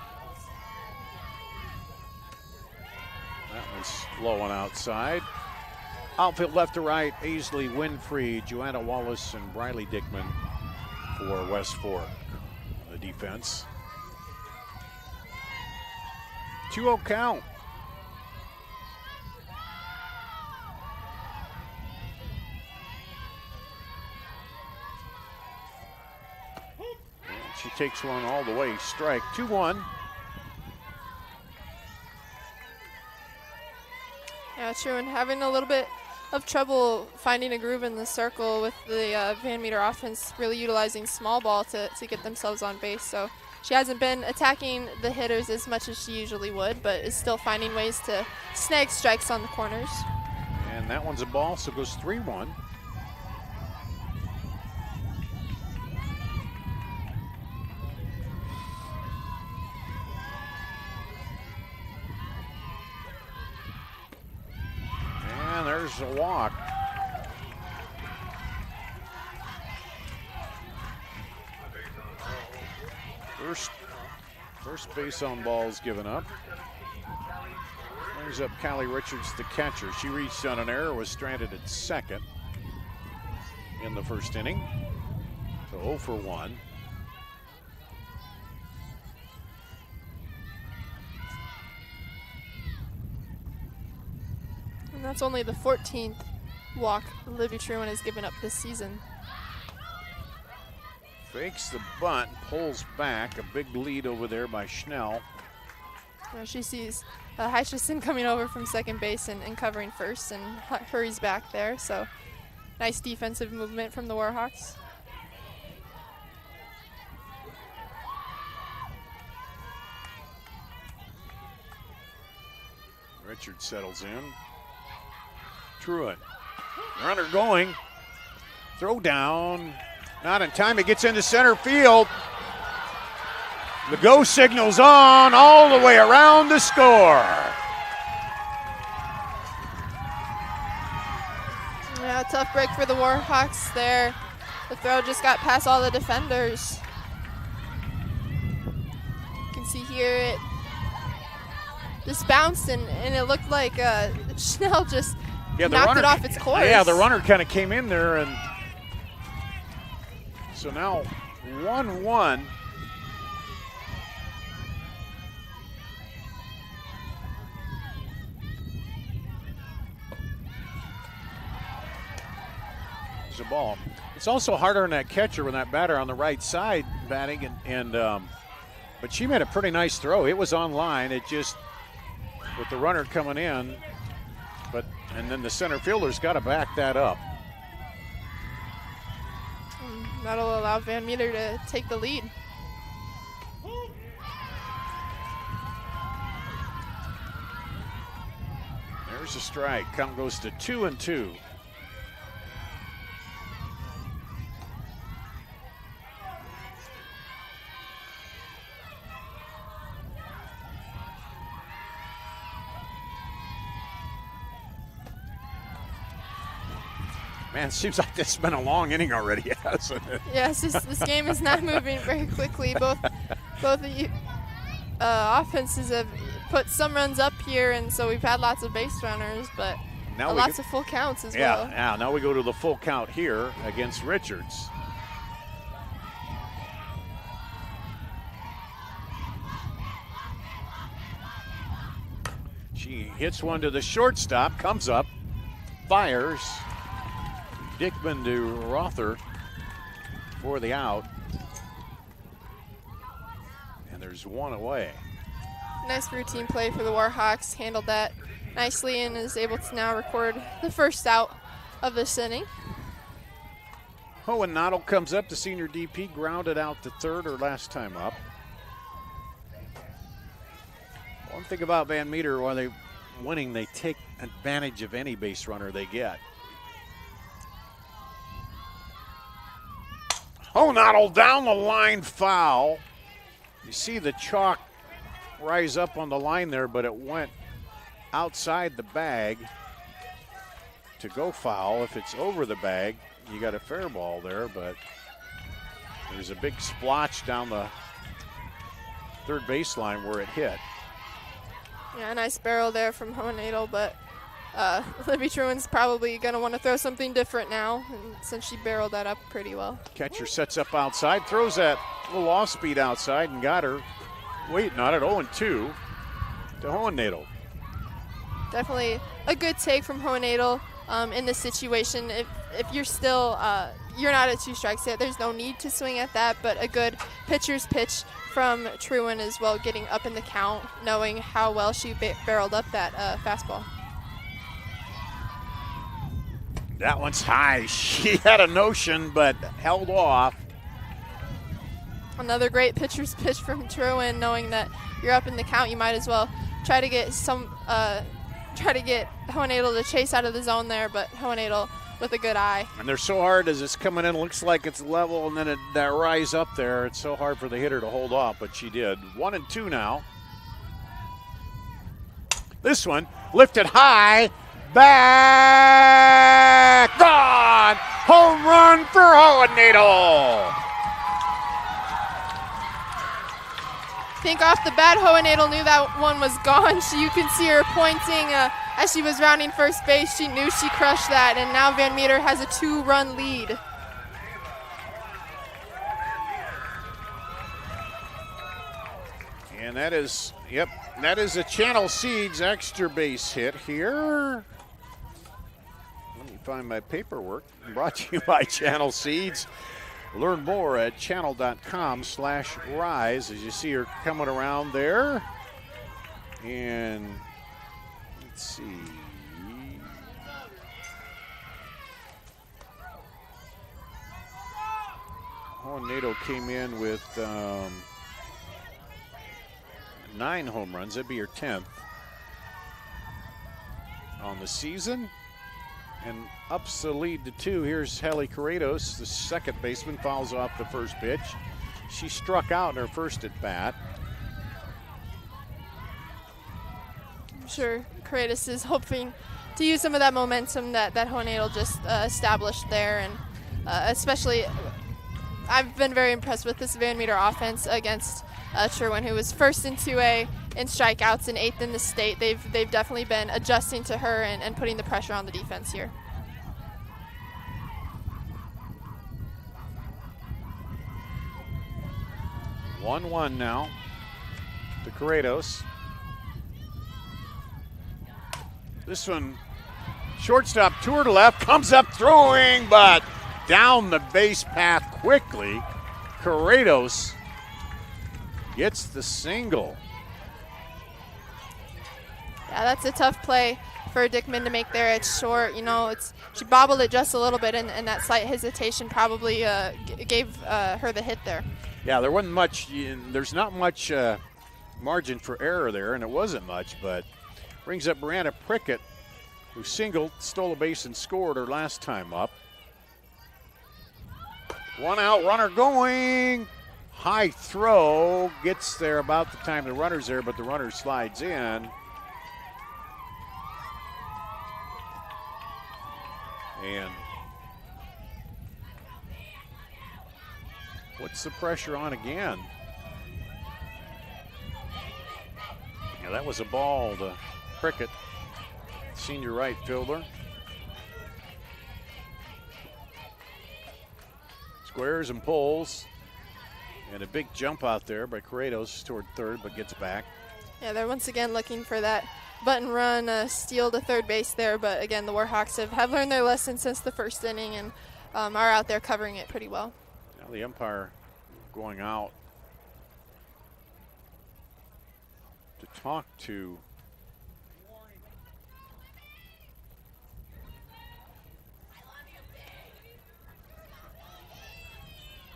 That one's low and outside. Outfield left to right, Aisley Winfrey, Joanna Wallace, and Briley Dickman for West Fork. The defense. 2-0 count. She takes one all the way, strike, 2-1. Yeah, true, and having a little bit of trouble finding a groove in the circle with the Van Meter offense really utilizing small ball to get themselves on base. So she hasn't been attacking the hitters as much as she usually would, but is still finding ways to snag strikes on the corners. And that one's a ball, so it goes 3-1. And there's a walk. First base on balls given up. Brings up Callie Richards, the catcher. She reached on an error, was stranded at second in the first inning. So 0 for 1. And that's only the 14th walk Libby Truan has given up this season. Fakes the bunt, pulls back. A big lead over there by Schnell. She sees Heischison coming over from second base and covering first and hurries back there. So nice defensive movement from the Warhawks. Richard settles in. Truan, runner going. Throw down. Not in time, it gets into center field. The go signal's on all the way around to score. Yeah, Now a tough break for the Warhawks there. The throw just got past all the defenders. You can see here it just bounced and it looked like Schnell just knocked it off its course. Yeah, the runner kind of came in there, and so now 1-1. There's a ball. It's also harder on that catcher when that batter on the right side batting, but she made a pretty nice throw. It was on line. It just, with the runner coming in, and then the center fielder's got to back that up. That'll allow Van Meter to take the lead. There's a strike. Count goes to 2-2. Man, it seems like this has been a long inning already, hasn't it? Yes, this game is not moving very quickly. Both offenses have put some runs up here, and so we've had lots of base runners, but lots of full counts as well. Yeah, now we go to the full count here against Richards. She hits one to the shortstop, comes up, fires. Dickman to Rother for the out. And there's one away. Nice routine play for the Warhawks. Handled that nicely and is able to now record the first out of this inning. Owen Noddle comes up. The senior DP grounded out to third her last time up. One thing about Van Meter, while they're winning, they take advantage of any base runner they get. Noddle down the line, foul. You see the chalk rise up on the line there, but it went outside the bag to go foul. If it's over the bag, you got a fair ball there, but there's a big splotch down the third baseline where it hit. Yeah, a nice barrel there from Hohenadel, but Libby Truan's probably going to want to throw something different now, since she barreled that up pretty well. Catcher sets up outside, throws that little off speed outside and got her waiting on it. 0-2 to Hohenadel. Definitely a good take from Hohenadel in this situation. If you're still, you're not at 2 strikes yet, there's no need to swing at that, but a good pitcher's pitch from Truan as well, getting up in the count, knowing how well she barreled up that fastball. That one's high. She had a notion, but held off. Another great pitcher's pitch from Truan, knowing that you're up in the count, you might as well try to get Hohenadel to chase out of the zone there, but Hohenadel with a good eye. And they're so hard as it's coming in, it looks like it's level, and then that rise up there, it's so hard for the hitter to hold off, but she did. 1-2 now. This one lifted high. Back, gone, home run for Hohenadel. I think off the bat, Hohenadel knew that one was gone. You can see her pointing as she was rounding first base. She knew she crushed that, and now Van Meter has a 2-run lead. And that is, that is a Channel Seeds extra base hit here. Let me find my paperwork. Brought to you by Channel Seeds. Learn more at channel.com/rise as you see her coming around there. And let's see. Hohenadel came in with 9 home runs. That'd be her 10th on the season. And ups the lead to 2. Here's Hallie Corrados, the second baseman, fouls off the first pitch. She struck out in her first at bat. I'm sure Corrados is hoping use some of that momentum that Honedel just established there, and especially I've been very impressed with this Van Meter offense against Sherwin, who was first in 2A in strikeouts and 8th in the state. They've definitely been adjusting to her and putting the pressure on the defense here. One now to Corrados. This one, shortstop to her left, comes up throwing, but down the base path quickly. Corrados gets the single. Yeah, that's a tough play for Dickman to make there. It's short, you know. She bobbled it just a little bit, and that slight hesitation probably gave her the hit there. Yeah, there wasn't much. There's not much margin for error there, and it wasn't much, but brings up Miranda Prickett, who singled, stole a base, and scored her last time up. One out, runner going. High throw, gets there about the time the runner's there, but the runner slides in. And what's the pressure on again? Yeah, that was a ball to Prickett, senior right fielder. Squares and pulls. And a big jump out there by Corrados toward third, but gets back. Yeah, they're once again looking for that button run, steal to third base there. But again, the Warhawks have learned their lesson since the first inning and are out there covering it pretty well. Now the umpire going out to talk to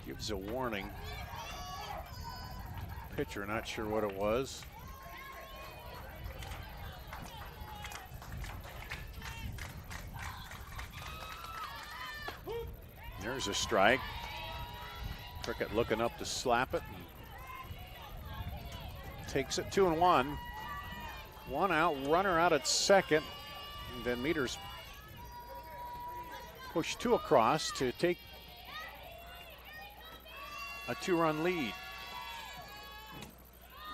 gives a warning. Pitcher, not sure what it was. There's a strike. Prickett looking up to slap it. And takes it 2-1. One out, runner out at second. And then Meters push two across to take a 2-run lead.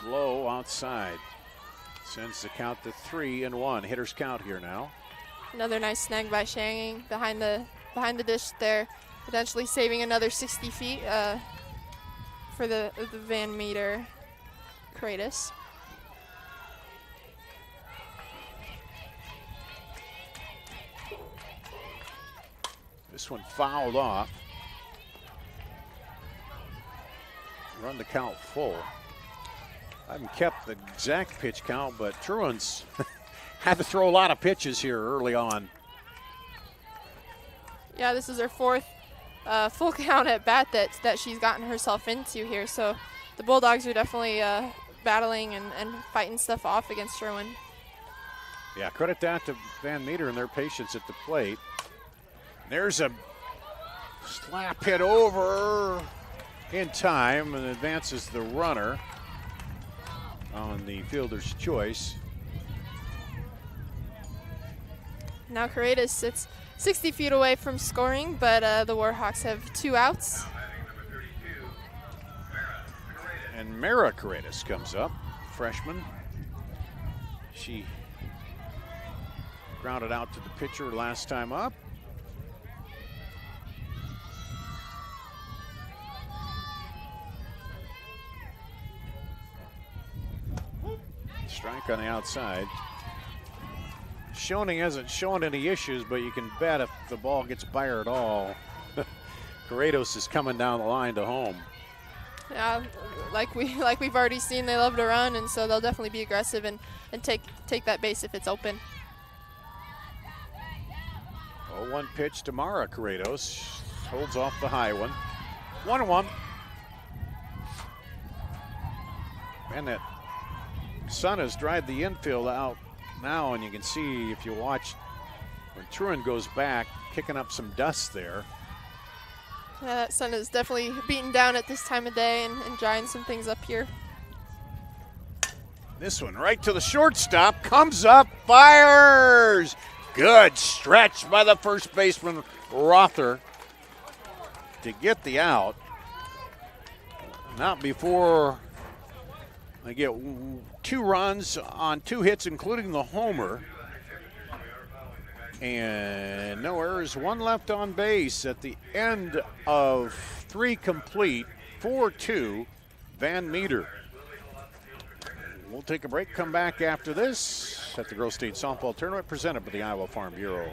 Low outside. Sends the count to 3-1. Hitters count here now. Another nice snag by Shanging behind the dish there, potentially saving another 60 feet for the Van Meter Corrados. This one fouled off. Run the count full. I haven't kept the exact pitch count, but Truan's had to throw a lot of pitches here early on. Yeah, this is her fourth full count at bat that she's gotten herself into here. So the Bulldogs are definitely battling and fighting stuff off against Sherwin. Yeah, credit that to Van Meter and their patience at the plate. There's a slap hit over in time and advances the runner on the fielder's choice. Now Corrados sits 60 feet away from scoring, but the Warhawks have 2 outs. And Mara Corrados comes up, freshman. She grounded out to the pitcher last time up. Strike on the outside. Schoening hasn't shown any issues, but you can bet if the ball gets by her at all, Corrados is coming down the line to home. Yeah, like we've already seen, they love to run, and so they'll definitely be aggressive and take that base if it's open. 0-1 pitch to Mara Corrados. Holds off the high one. 1-1. And that sun has dried the infield out now, and you can see if you watch when Truan goes back, kicking up some dust there. Yeah, that sun is definitely beaten down at this time of day and drying some things up here. This one right to the shortstop, comes up, fires! Good stretch by the first baseman, Rother, to get the out. Not before they get 2 runs on 2 hits, including the homer. And no errors, 1 left on base at the end of 3 complete, 4-2, Van Meter. We'll take a break, come back after this at the Girls State Softball Tournament presented by the Iowa Farm Bureau.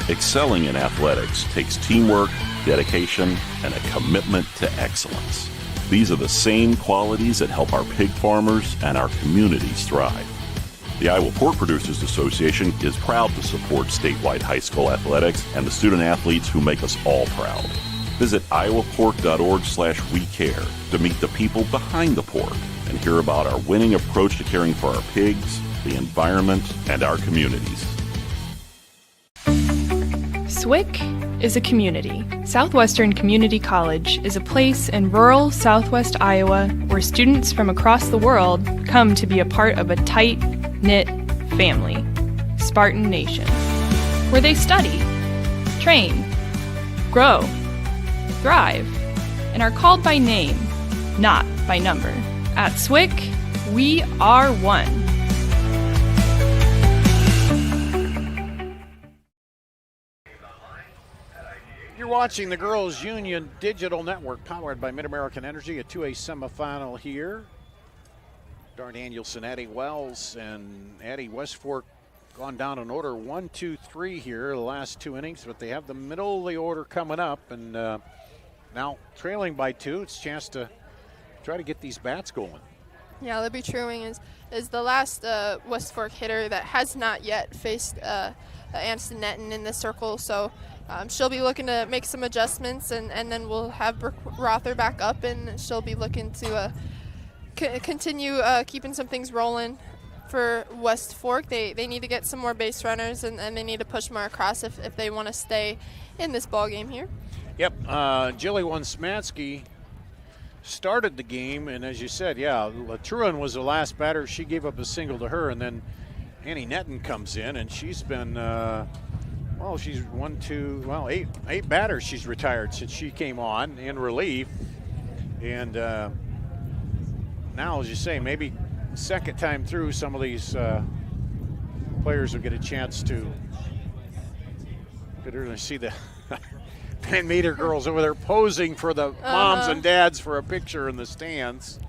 Excelling in athletics takes teamwork, dedication, and a commitment to excellence. These are the same qualities that help our pig farmers and our communities thrive. The Iowa Pork Producers Association is proud to support statewide high school athletics and the student athletes who make us all proud. Visit iowapork.org/WeCare to meet the people behind the pork and hear about our winning approach to caring for our pigs, the environment, and our communities. SWIC is a community. Southwestern Community College is a place in rural southwest Iowa where students from across the world come to be a part of a tight-knit family, Spartan Nation, where they study, train, grow, thrive, and are called by name, not by number. At SWIC, we are one. You're watching the Girls Union Digital Network powered by Mid-American Energy, a 2A semifinal here. Dar Danielson, Addie Wells, and Addie West Fork gone down in order 1, 2, 3 here the last 2 innings, but they have the middle of the order coming up, and now trailing by 2. It's a chance to try to get these bats going. Yeah, Libby Truing is the last West Fork hitter that has not yet faced Aniston Netton in this circle, so she'll be looking to make some adjustments, and then we'll have Brooke Rother back up, and she'll be looking to continue keeping some things rolling for West Fork. They need to get some more base runners, and they need to push more across if they want to stay in this ball game here. Yep, Jilly Wonsmansky started the game, and as you said, yeah, Truin was the last batter. She gave up a single to her, and then Annie Netton comes in, and she's been, she's 8 batters she's retired since she came on in relief. And now, as you say, maybe second time through, some of these players will get a chance to see the Van Meter girls over there posing for the moms and dads for a picture in the stands.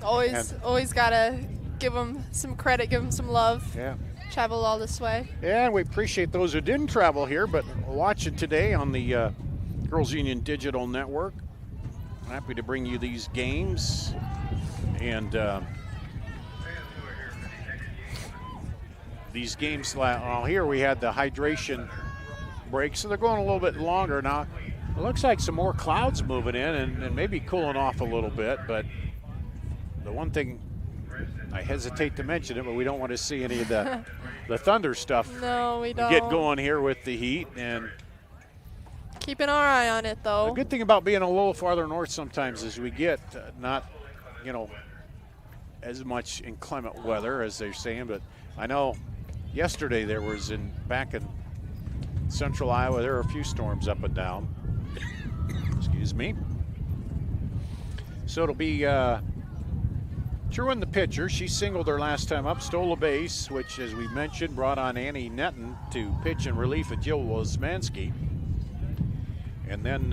Always gotta give them some credit, give them some love. Yeah. Travel all this way. Yeah, and we appreciate those who didn't travel here, but watching today on the Girls Union Digital Network. Happy to bring you these games. And these games, here we had the hydration break, so they're going a little bit longer now. It looks like some more clouds moving in and maybe cooling off a little bit, but the one thing, I hesitate to mention it, but we don't want to see any of the thunder stuff. No, we don't. Get going here with the heat, and keeping our eye on it, though. The good thing about being a little farther north sometimes is we get not, as much inclement weather as they're saying, but I know yesterday there was back in central Iowa, there were a few storms up and down. Excuse me. So it'll be Truin the pitcher. She singled her last time up, stole a base, which, as we mentioned, brought on Annie Netton to pitch in relief of Jill Wozmansky. And then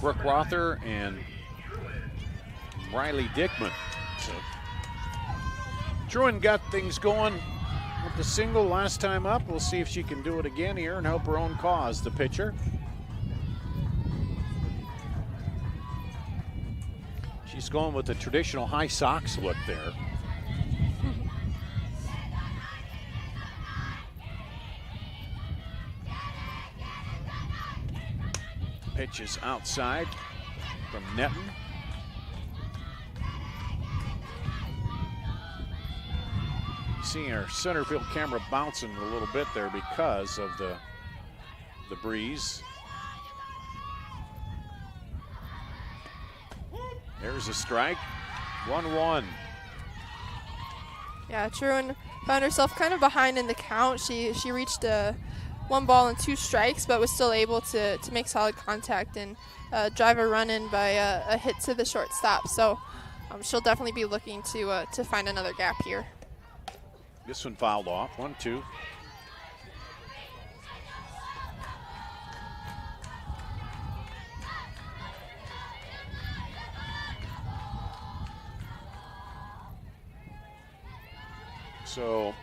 Brooke Rother and Riley Dickman. So Truin got things going with the single last time up. We'll see if she can do it again here and help her own cause, the pitcher. She's going with the traditional high socks look there. Pitch is outside from Netton. Seeing our center field camera bouncing a little bit there because of the breeze. There's a strike, 1-1. Yeah, Truan found herself kind of behind in the count. She reached 1 ball and 2 strikes, but was still able to make solid contact and drive a run in by a hit to the shortstop. So she'll definitely be looking to find another gap here. This one fouled off. 1-2. So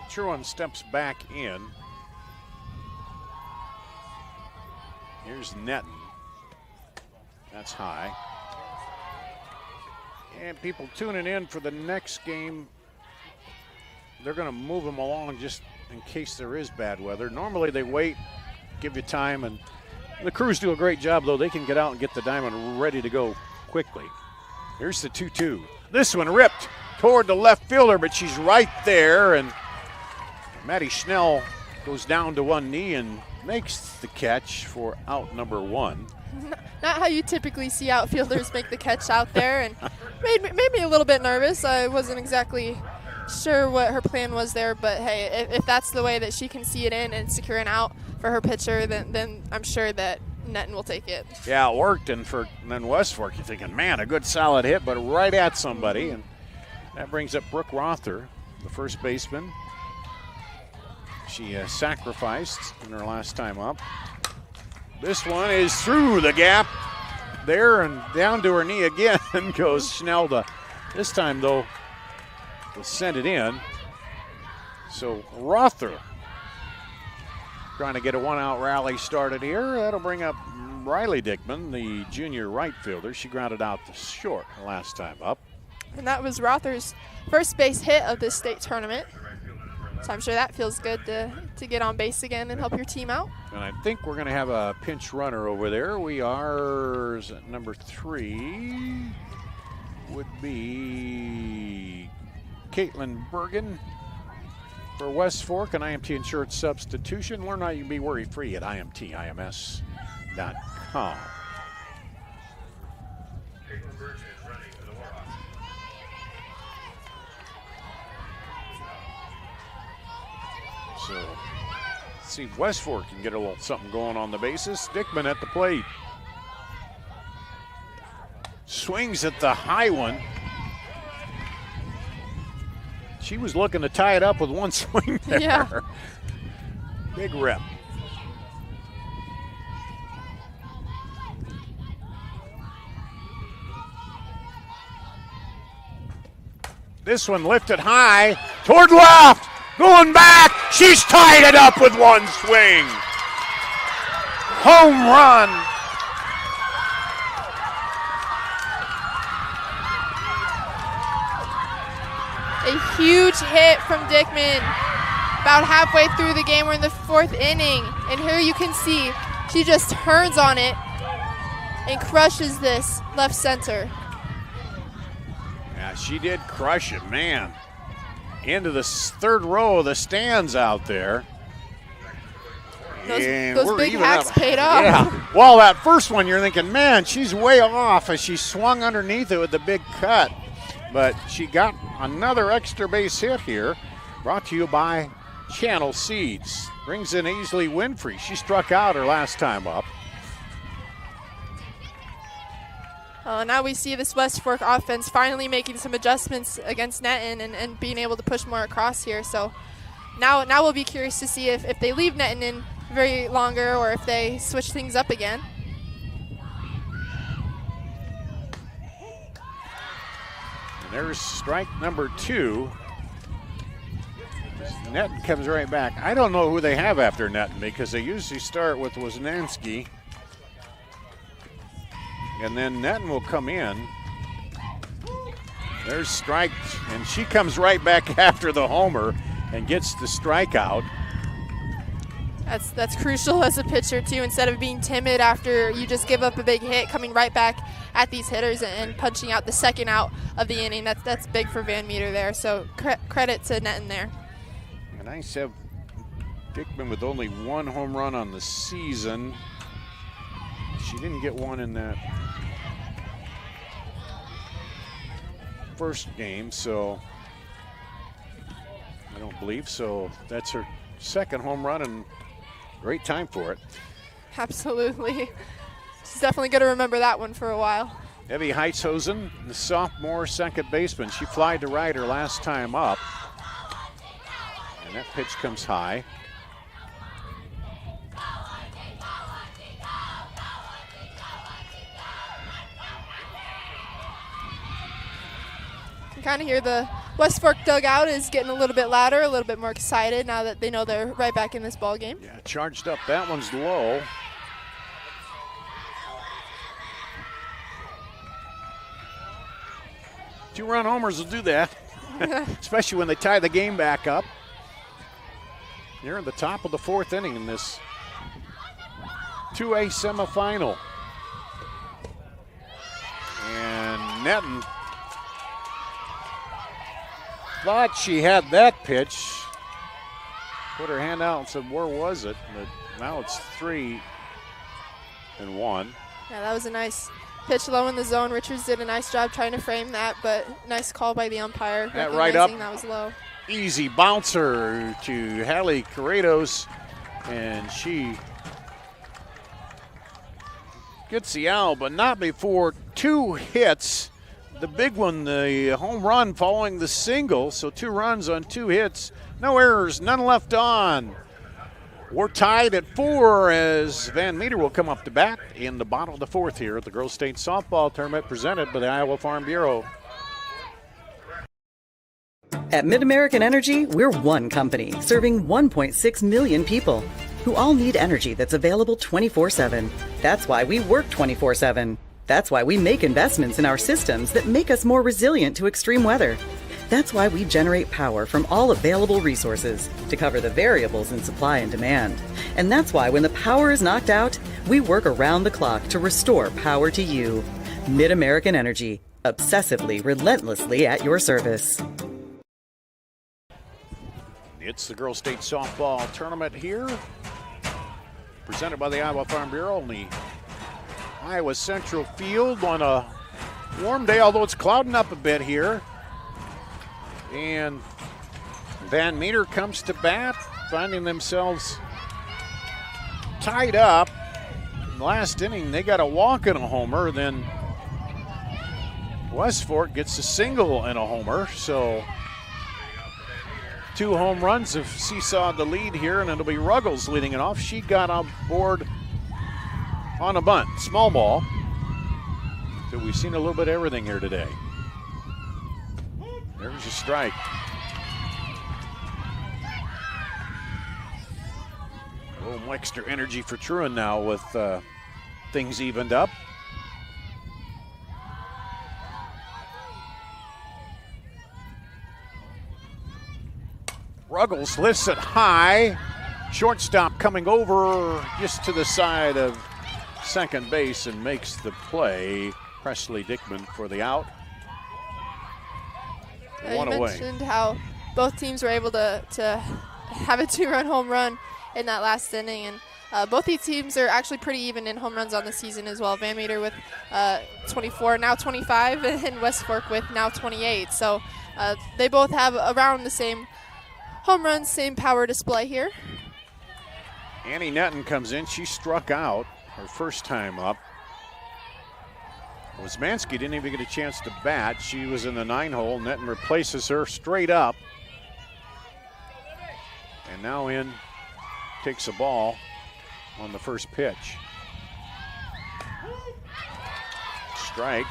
Truan steps back in. Here's Netton. That's high. And people tuning in for the next game, they're going to move them along just in case there is bad weather. Normally they wait, give you time, and the crews do a great job, though. They can get out and get the diamond ready to go quickly. Here's the 2-2. This one ripped toward the left fielder, but she's right there, and Maddie Schnell goes down to one knee and makes the catch for out number 1. Not how you typically see outfielders make the catch out there, and made me a little bit nervous. I wasn't exactly sure what her plan was there, but hey, if that's the way that she can see it in and secure an out for her pitcher, then I'm sure that Netton will take it. Yeah, it worked, and then West Fork, you're thinking, man, a good solid hit, but right at somebody, and that brings up Brooke Rother, the first baseman. She sacrificed in her last time up. This one is through the gap there and down to her knee again goes Schnell. This time, though, was sent it in. So Rother trying to get a one-out rally started here. That'll bring up Riley Dickman, the junior right fielder. She grounded out the short last time up. And that was Rother's first base hit of this state tournament. So I'm sure that feels good to get on base again and help your team out. And I think we're going to have a pinch runner over there. We are, number 3 would be Caitlin Bergen for West Fork, an IMT insurance substitution. Learn how you can be worry-free at imtims.com. So let's see if West Fork can get a little something going on the bases. Dickman at the plate. Swings at the high one. She was looking to tie it up with one swing there. Yeah. Big rep. This one lifted high toward left. Going back, she's tied it up with one swing. Home run. A huge hit from Dickman. About halfway through the game, we're in the 4th inning. And here you can see she just turns on it and crushes this left center. Yeah, she did crush it, man. Into the 3rd row of the stands out there. Those big hacks paid off. Yeah. Well, that first one you're thinking, man, she's way off as she swung underneath it with the big cut. But she got another extra base hit here, brought to you by Channel Seeds. Brings in Aisley Winfrey. She struck out her last time up. Now we see this West Fork offense finally making some adjustments against Netton and being able to push more across here. So now we'll be curious to see if they leave Netton in very longer or if they switch things up again. And there's strike number 2. Netton comes right back. I don't know who they have after Netton because they usually start with Wisnanski. And then Netton will come in. There's strike, and she comes right back after the homer and gets the strikeout. That's crucial as a pitcher too. Instead of being timid after you just give up a big hit, coming right back at these hitters and punching out the second out of the inning. That's big for Van Meter there. So credit to Netton there. And I have Dickman with only 1 home run on the season. She didn't get one in that first game, so I don't believe so. That's her second home run and great time for it. Absolutely. She's definitely going to remember that one for a while. IGHSAU, the sophomore second baseman. She flied to right her last time up. And that pitch comes high. You can kind of hear the West Fork dugout is getting a little bit louder, a little bit more excited now that they know they're right back in this ball game. Yeah, charged up. That one's low. Two-run homers will do that, especially when they tie the game back up. You're in the top of the fourth inning in this 2A semifinal. And Netton thought she had that pitch. Put her hand out and said, where was it? But now it's 3-1. Yeah, that was a nice pitch low in the zone. Richards did a nice job trying to frame that, but nice call by the umpire. That right up. That was low. Easy bouncer to Hallie Corrados, and she gets the out, but not before 2 hits. The big one, the home run following the single, so 2 runs on 2 hits. No errors, none left on. We're tied at 4 as Van Meter will come up to bat in the bottom of the 4th here at the Girls State Softball Tournament presented by the Iowa Farm Bureau. At Mid-American Energy, we're one company serving 1.6 million people who all need energy that's available 24/7. That's why we work 24/7. That's why we make investments in our systems that make us more resilient to extreme weather. That's why we generate power from all available resources to cover the variables in supply and demand. And that's why when the power is knocked out, we work around the clock to restore power to you. Mid-American Energy, obsessively, relentlessly at your service. It's the Girls State Softball Tournament here, presented by the Iowa Farm Bureau on the Iowa Central Field on a warm day, although it's clouding up a bit here. And Van Meter comes to bat, finding themselves tied up. In the last inning, they got a walk and a homer. Then West Fork gets a single and a homer. So 2 home runs have seesawed the lead here, and it'll be Ruggles leading it off. She got on board on a bunt, small ball. So we've seen a little bit of everything here today. There's a strike. A little extra energy for Truan now with things evened up. Ruggles lifts it high. Shortstop coming over just to the side of second base and makes the play. Presley Dickman for the out. You mentioned how both teams were able to have a 2-run home run in that last inning, and both these teams are actually pretty even in home runs on the season as well. Van Meter with 24, now 25, and West Fork with now 28. So they both have around the same home runs, same power display here. Annie Netton comes in. She struck out her first time up. Wozmansky didn't even get a chance to bat. She was in the 9-hole. Netton replaces her straight up. And now in takes a ball on the first pitch. Strike.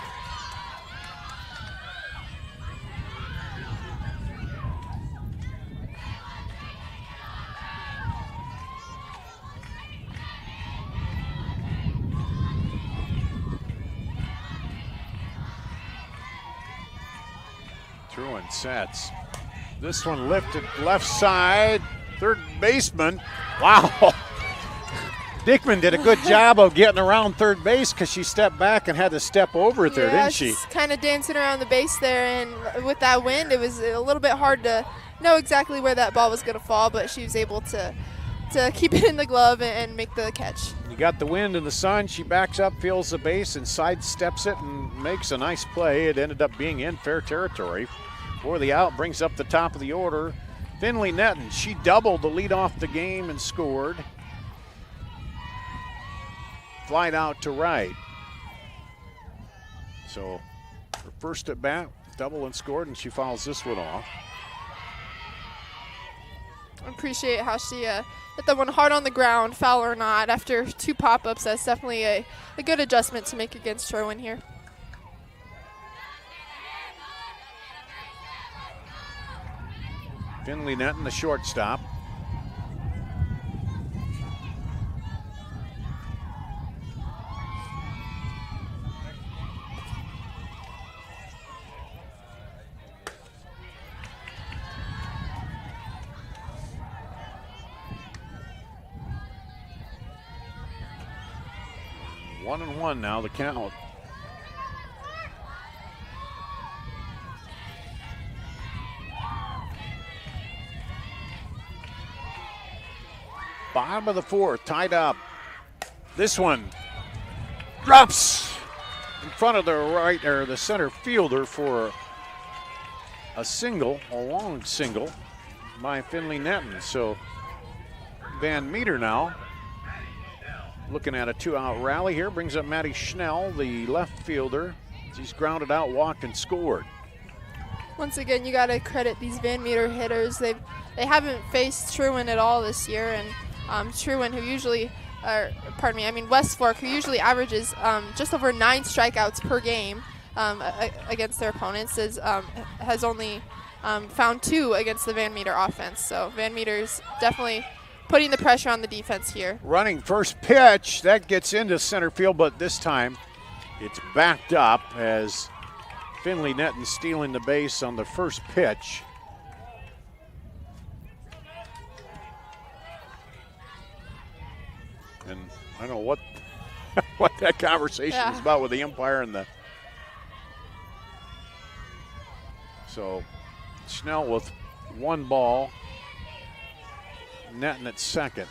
Truan sets. This one lifted left side. Third baseman. Wow. Dickman did a good job of getting around third base because she stepped back and had to step over it there, didn't she? She's kind of dancing around the base there, and with that wind, it was a little bit hard to know exactly where that ball was going to fall, but she was able to keep it in the glove and make the catch. You got the wind and the sun. She backs up, feels the base, and sidesteps it and makes a nice play. It ended up being in fair territory for the out. Brings up the top of the order. Finley Netton, she doubled the lead off the game and scored. Flight out to right. So her first at bat, double and scored, and she fouls this one off. I appreciate how she hit that one hard on the ground, foul or not, after 2 pop-ups. That's definitely a good adjustment to make against Sherwin here. Finley Netton, the shortstop. One and one now, the count. Bottom of the 4th, tied up. This one drops in front of the right or the center fielder for a single, a long single by Finley Netton. So Van Meter now looking at a 2-out rally here, brings up Maddie Schnell, the left fielder. She's grounded out, walked, and scored. Once again, you got to credit these Van Meter hitters. They haven't faced Sherwin at all this year, and Sherwin, who usually, West Fork, who usually averages just over 9 strikeouts per game against their opponents, has only found 2 against the Van Meter offense. So Van Meter's definitely putting the pressure on the defense here. Running first pitch, that gets into center field, but this time it's backed up as Finley Netton stealing the base on the first pitch. And I don't know what what that conversation is about with the umpire and the. So Schnell with 1 ball. Netton at second.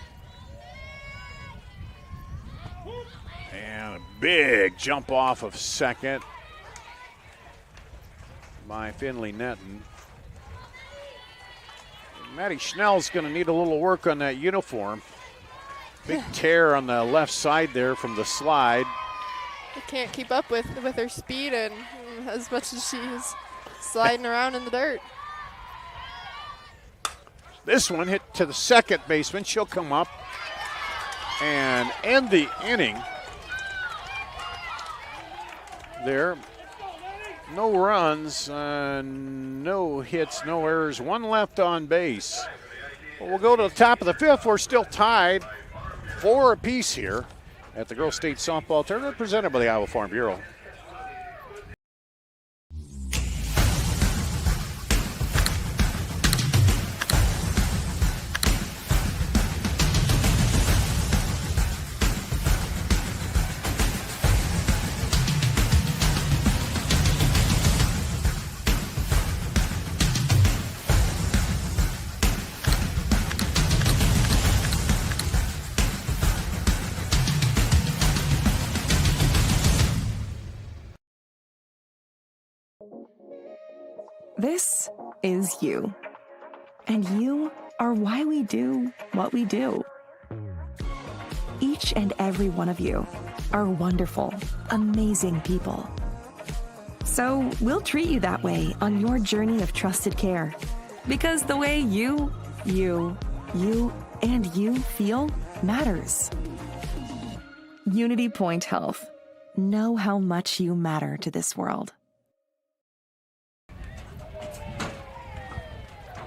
And a big jump off of second by Finley Netton. Maddie Schnell's going to need a little work on that uniform. Big tear on the left side there from the slide. I can't keep up with her speed and as much as she's sliding around in the dirt. This one hit to the second baseman. She'll come up and end the inning there. No runs, no hits, no errors, 1 left on base. Well, we'll go to the top of the 5th. We're still tied 4 apiece here at the Girls State Softball Tournament presented by the Iowa Farm Bureau. This is you. And you are why we do what we do. Each and every one of you are wonderful, amazing people. So we'll treat you that way on your journey of trusted care. Because the way you feel matters. Unity Point Health. Know how much you matter to this world.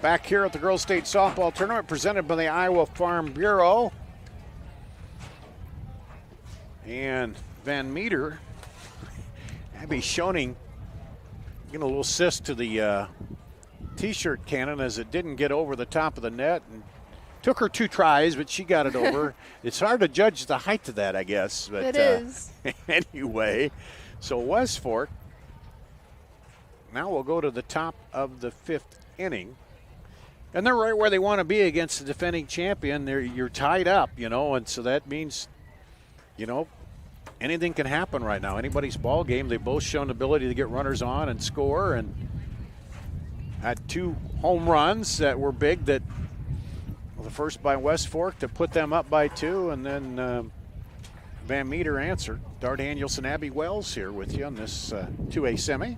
Back here at the Girls State Softball Tournament presented by the Iowa Farm Bureau. And Van Meter, Abby Schoening, getting a little assist to the T-shirt cannon as it didn't get over the top of the net. And took her 2 tries, but she got it over. It's hard to judge the height of that, I guess. But, it is. Anyway, so West Fork. Now we'll go to the top of the 5th inning. And they're right where they want to be against the defending champion. You're tied up, and so that means, anything can happen right now. Anybody's ball game. They've both shown the ability to get runners on and score. And had 2 home runs that were big, that the first by West Fork to put them up by 2, and then Van Meter answered. Dart Danielson, Abby Wells here with you on this 2A semi.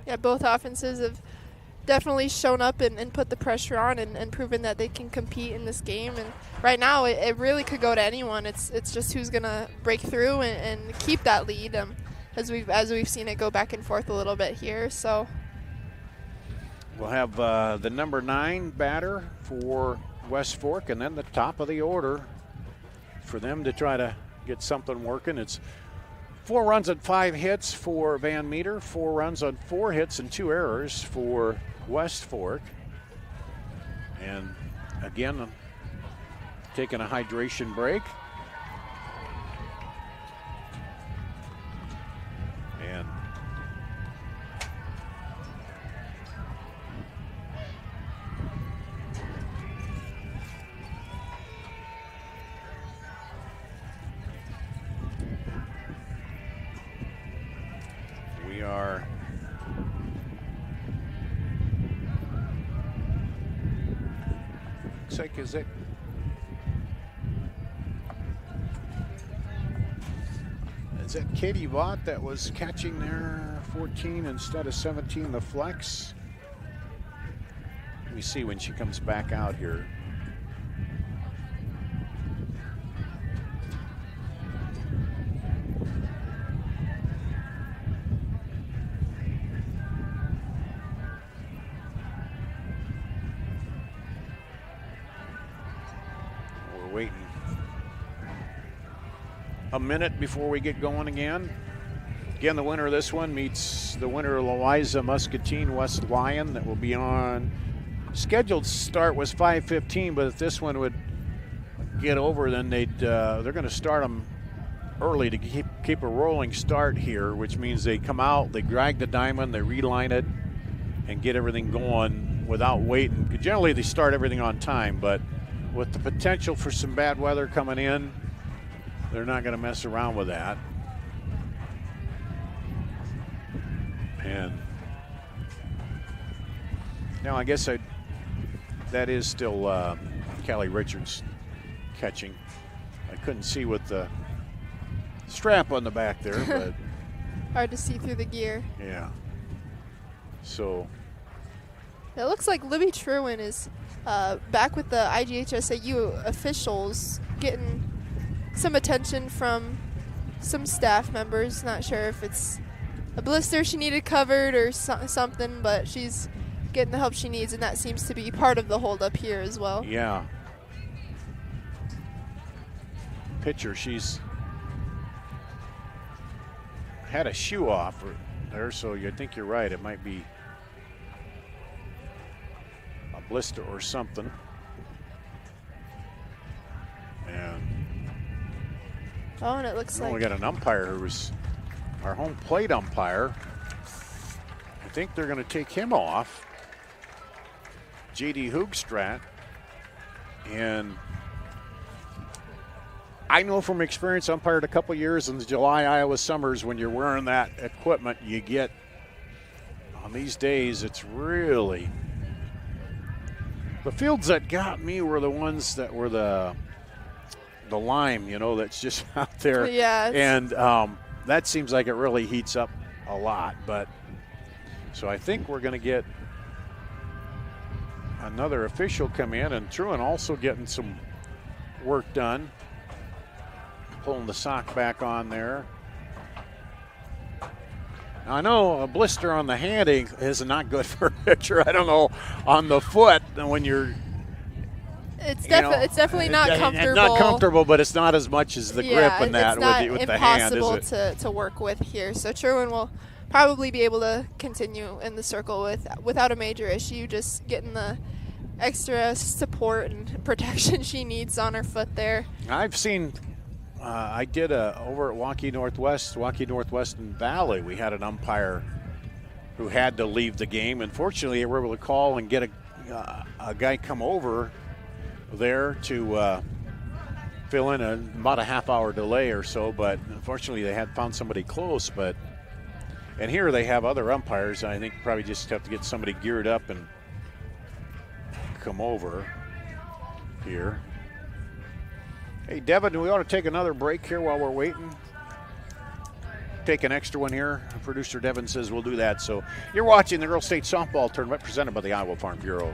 Yeah, both offenses have definitely shown up and put the pressure on and proven that they can compete in this game. And right now, it really could go to anyone. It's just who's gonna break through and keep that lead, as we've seen it go back and forth a little bit here. So we'll have the number 9 batter for West Fork, and then the top of the order for them to try to get something working. It's 4 runs and 5 hits for Van Meter, 4 runs on 4 hits and 2 errors for West Fork. And again, taking a hydration break. And we are looks like is that Katie Vaught that was catching there, 14 instead of 17, the flex? Let me see when she comes back out here. We're waiting a minute before we get going again. Again, the winner of this one meets the winner of Louisa Muscatine West Lyon. That will be on. Scheduled start was 5:15, but if this one would get over, then they're going to start them early to keep a rolling start here, which means they come out, they drag the diamond, they reline it, and get everything going without waiting. Generally, they start everything on time, but with the potential for some bad weather coming in, they're not going to mess around with that. And now I guess that is still Callie Richards catching. I couldn't see with the strap on the back there, but hard to see through the gear. Yeah. So it looks like Libby Truin is back with the IGHSAU officials, getting some attention from some staff members. Not sure if it's a blister she needed covered or something, but she's getting the help she needs, and that seems to be part of the holdup here as well. Yeah. Pitcher, she's had a shoe off there, so I think you're right. It might be a blister or something. And it looks like we got an umpire who was our home plate umpire. I think they're going to take him off. J.D. Hoogstraat. And I know from experience, umpired a couple years in the July Iowa summers, when you're wearing that equipment, you get, on these days, it's really, the fields that got me were the ones that were the lime, that's just out there. Yeah. And that seems like it really heats up a lot. But so I think we're going to get another official come in, and Truin also getting some work done. Pulling the sock back on there. Now, I know a blister on the hand is not good for a pitcher. I don't know on the foot when you're. It's definitely not comfortable. Not comfortable, but it's not as much as the grip and that with the hand, is it? It's impossible to work with here. So Truin will probably be able to continue in the circle without a major issue, just getting the extra support and protection she needs on her foot there. I've seen, I did over at Waukee Northwest and Valley, we had an umpire who had to leave the game. Unfortunately, they were able to call and get a guy come over there to fill in about a half-hour delay or so, but unfortunately they had found somebody close. But And here they have other umpires. I think probably just have to get somebody geared up and come over here. Hey, Devin, we ought to take another break here while we're waiting. Take an extra one here. Producer Devin says we'll do that. So you're watching the Girls State Softball Tournament presented by the Iowa Farm Bureau.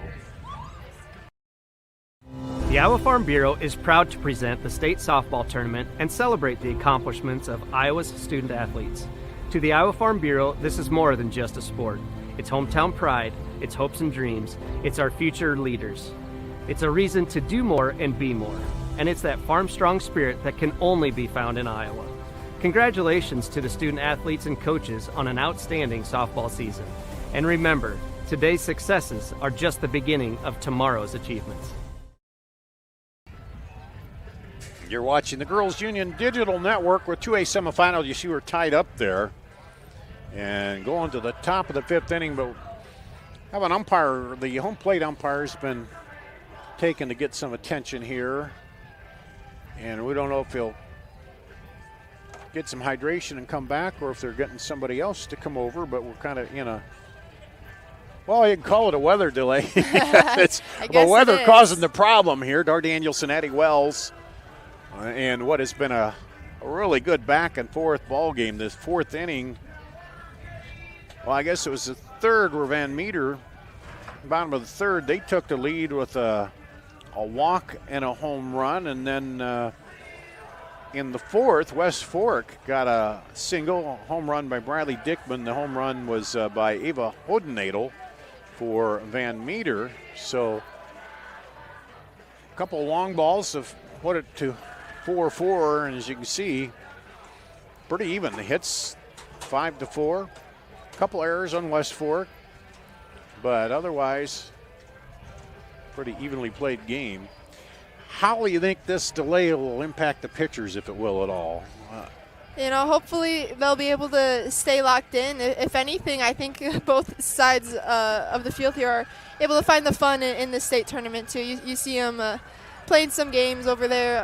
The Iowa Farm Bureau is proud to present the state softball tournament and celebrate the accomplishments of Iowa's student athletes. To the Iowa Farm Bureau, this is more than just a sport. It's hometown pride, it's hopes and dreams, it's our future leaders. It's a reason to do more and be more. And it's that farm-strong spirit that can only be found in Iowa. Congratulations to the student athletes and coaches on an outstanding softball season. And remember, today's successes are just the beginning of tomorrow's achievements. You're watching the Girls Union Digital Network with 2A semifinal. You see we're tied up there. And going to the top of the 5th inning, but have an umpire, the home plate umpire's been taken to get some attention here. And we don't know if he'll get some hydration and come back or if they're getting somebody else to come over, but we're kind of in a, well, you can call it a weather delay. It's the weather causing the problem here. Dardanielson, Addie Wells, and what has been a really good back and forth ball game. This 4th inning, well, I guess it was the 3rd where Van Meter, bottom of the 3rd, they took the lead with a walk and a home run, and then in the 4th, West Fork got a single home run by Bradley Dickman. The home run was by Ava Hodenadel for Van Meter. So a couple of long balls have put it to 4-4, and as you can see, pretty even. The hits 5-4. A couple errors on West Fork, but otherwise pretty evenly played game. How do you think this delay will impact the pitchers, if it will at all? You know, hopefully they'll be able to stay locked in. If anything, I think both sides of the field here are able to find the fun in the state tournament too. You see them playing some games over there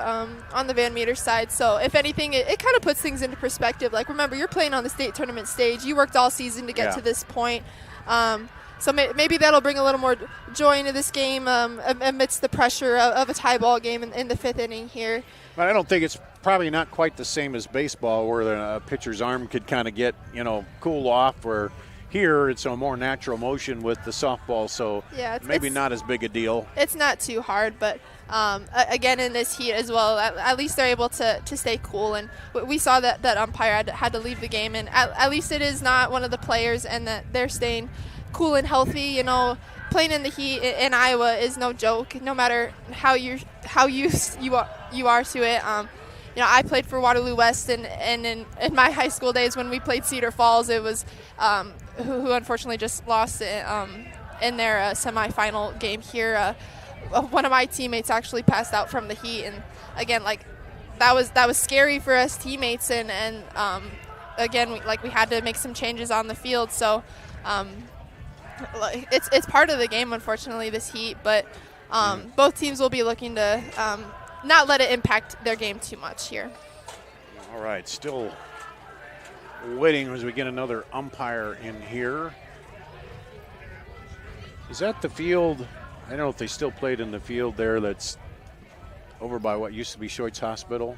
on the Van Meter side. So if anything, it kind of puts things into perspective. Like, remember, you're playing on the state tournament stage. You worked all season to get to this point. So maybe that'll bring a little more joy into this game amidst the pressure of a tie ball game in the 5th inning here. But I don't think it's probably not quite the same as baseball, where the pitcher's arm could kind of get, cool off, where here it's a more natural motion with the softball, so maybe not as big a deal. It's not too hard, but again, in this heat as well, at least they're able to stay cool. And we saw that umpire had to leave the game, and at least it is not one of the players, and that they're staying cool and healthy. Playing in the heat in Iowa is no joke, no matter how used you are to it. I played for Waterloo West, and in my high school days when we played Cedar Falls, it was who unfortunately just lost in their semifinal game here. One of my teammates actually passed out from the heat, and again, that was scary for us teammates, and again, we had to make some changes on the field. So it's part of the game, unfortunately, this heat, but both teams will be looking to not let it impact their game too much here. All right, still waiting as we get another umpire in here. Is that the field? I don't know if they still played in the field there that's over by what used to be Schoitz Hospital.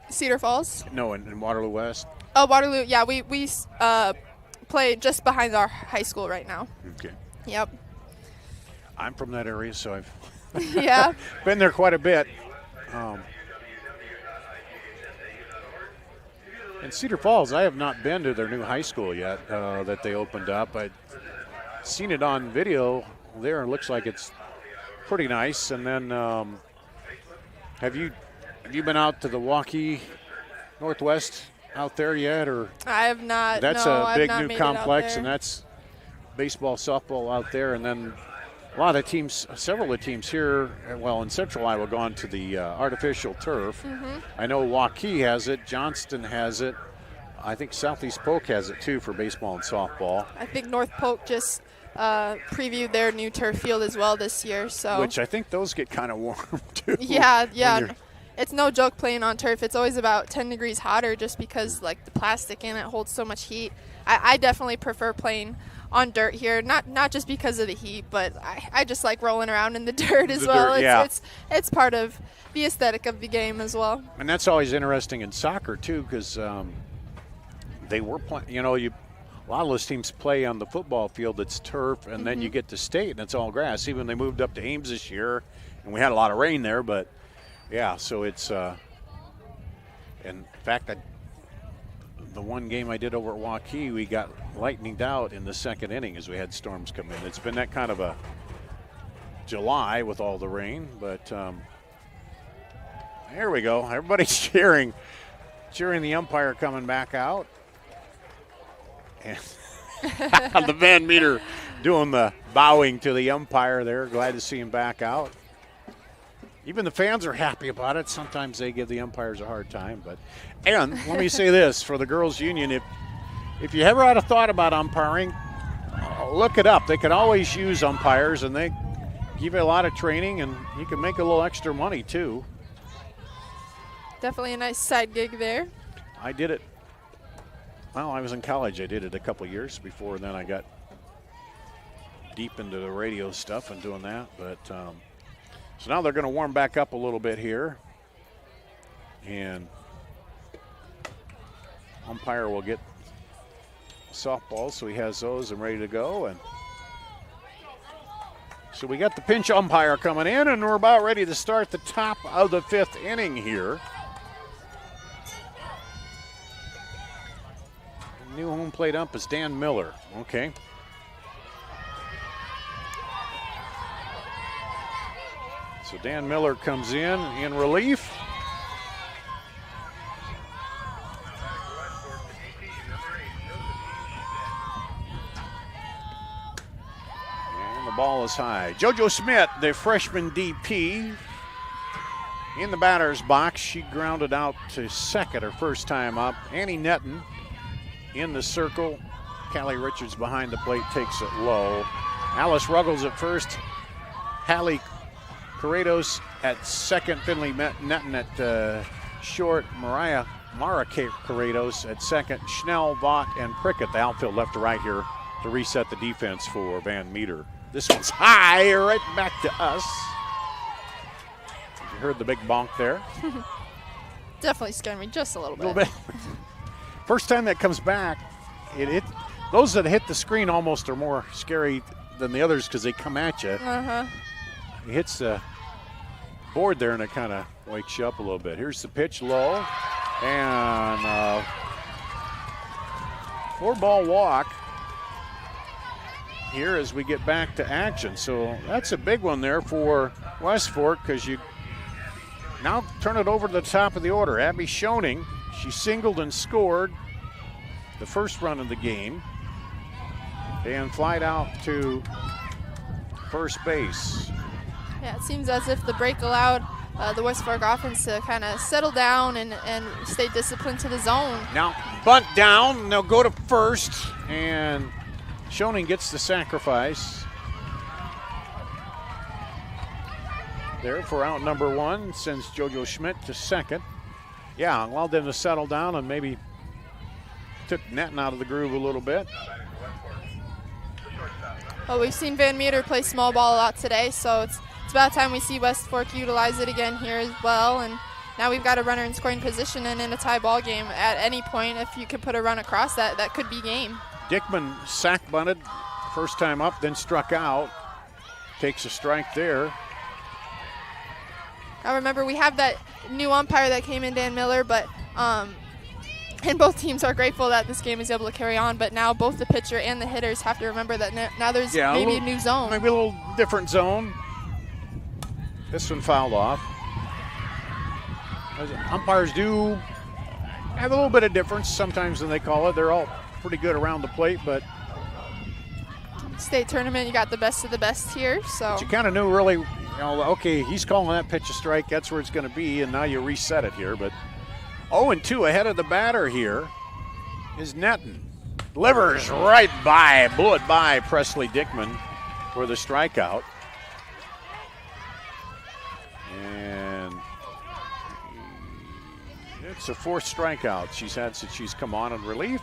Cedar Falls? No, in Waterloo West. Oh, Waterloo, yeah, we play just behind our high school right now. Okay. Yep. I'm from that area, so I've been there quite a bit. And Cedar Falls, I have not been to their new high school yet that they opened up. I've seen it on video there, and it looks like it's pretty nice. And then have you been out to the Waukee Northwest out there yet? Or I have not. That's no, a big I've not new made complex, it out and that's baseball, softball out there. And then a lot of the teams, several of the teams here, well, in Central Iowa, gone to the artificial turf. Mm-hmm. I know Waukee has it, Johnston has it. I think Southeast Polk has it too for baseball and softball. I think North Polk just previewed their new turf field as well this year. So which I think those get kind of warm too. Yeah. it's no joke playing on turf. It's always about 10 degrees hotter just because like the plastic in it holds so much heat. I definitely prefer playing on dirt here, not just because of the heat, but I just like rolling around in the dirt as well. It's part of the aesthetic of the game as well. And that's always interesting in soccer too, because they were playing. A lot of those teams play on the football field that's turf, and then you get to state and it's all grass. Even they moved up to Ames this year, and we had a lot of rain there, but yeah, so it's in fact, the one game I did over at Waukee, we got lightninged out in the second inning as we had storms come in. It's been that kind of a July with all the rain, but there we go. Everybody's cheering the umpire coming back out. And the Van Meter doing the bowing to the umpire there. Glad to see him back out. Even the fans are happy about it. Sometimes they give the umpires a hard time. And let me say this, for the girls' union, if you ever had a thought about umpiring, look it up. They can always use umpires, and they give you a lot of training, and you can make a little extra money too. Definitely a nice side gig there. I did it. Well, I was in college. I did it a couple years before. Then I got deep into the radio stuff and doing that. But so now they're going to warm back up a little bit here. And umpire will get softballs, so he has those and ready to go. And so we got the pinch umpire coming in, and we're about ready to start the top of the 5th inning here. New home plate ump is Dan Miller. Okay. So Dan Miller comes in relief. And the ball is high. JoJo Schmidt, the freshman DP, in the batter's box. She grounded out to second her first time up. Annie Netton in the circle. Callie Richards behind the plate takes it low. Alice Ruggles at first. Hallie Corrados at second. Finley Netton at short. Mara Corrados at second. Schnell, Vaught, and Prickett, the outfield left to right here to reset the defense for Van Meter. This one's high, right back to us. You heard the big bonk there. Definitely scared me just a little bit. First time that comes back, those that hit the screen almost are more scary than the others because they come at you. It hits the board there, and it kind of wakes you up a little bit. Here's the pitch low, and 4-ball walk here as we get back to action. So that's a big one there for West Fork, because you now turn it over to the top of the order. Abby Schoening, she singled and scored the first run of the game and flied out to first base. Yeah, it seems as if the break allowed the West Fork offense to kind of settle down and stay disciplined to the zone. Now bunt down, they'll go to first, and Schoening gets the sacrifice there for out number 1, sends JoJo Schmidt to second. Yeah, allowed them to settle down and maybe took Netton out of the groove a little bit. Well, we've seen Van Meter play small ball a lot today, so it's about time we see West Fork utilize it again here as well. And now we've got a runner in scoring position, and in a tie ball game, at any point, if you could put a run across that could be game. Dickman sack bunted first time up, then struck out. Takes a strike there. I remember we have that new umpire that came in, Dan Miller, but and both teams are grateful that this game is able to carry on, but now both the pitcher and the hitters have to remember that now there's maybe a new zone. Maybe a little different zone. This one fouled off. Umpires do have a little bit of difference sometimes when they call it. They're all pretty good around the plate, but state tournament, you got the best of the best here. So but you kind of knew really, okay, he's calling that pitch a strike. That's where it's going to be, and now you reset it here. But 0-2 ahead of the batter here is Netton. Delivers right by, blew it by Presley Dickman for the strikeout. And It's the 4th strikeout she's had since she's come on in relief.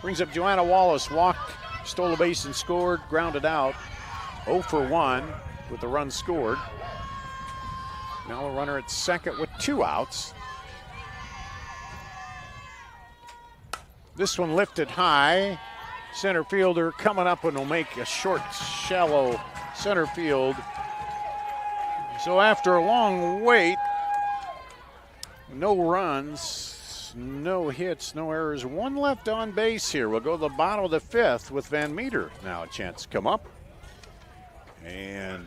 Brings up Joanna Wallace, walked, stole a base and scored, grounded out. 0 for 1 with the run scored. Now a runner at second with 2 outs. This one lifted high. Center fielder coming up and will make a short, shallow center field. So after a long wait, no runs, no hits, no errors, 1 left on base here. We'll go to the bottom of the 5th with Van Meter now a chance to come up. And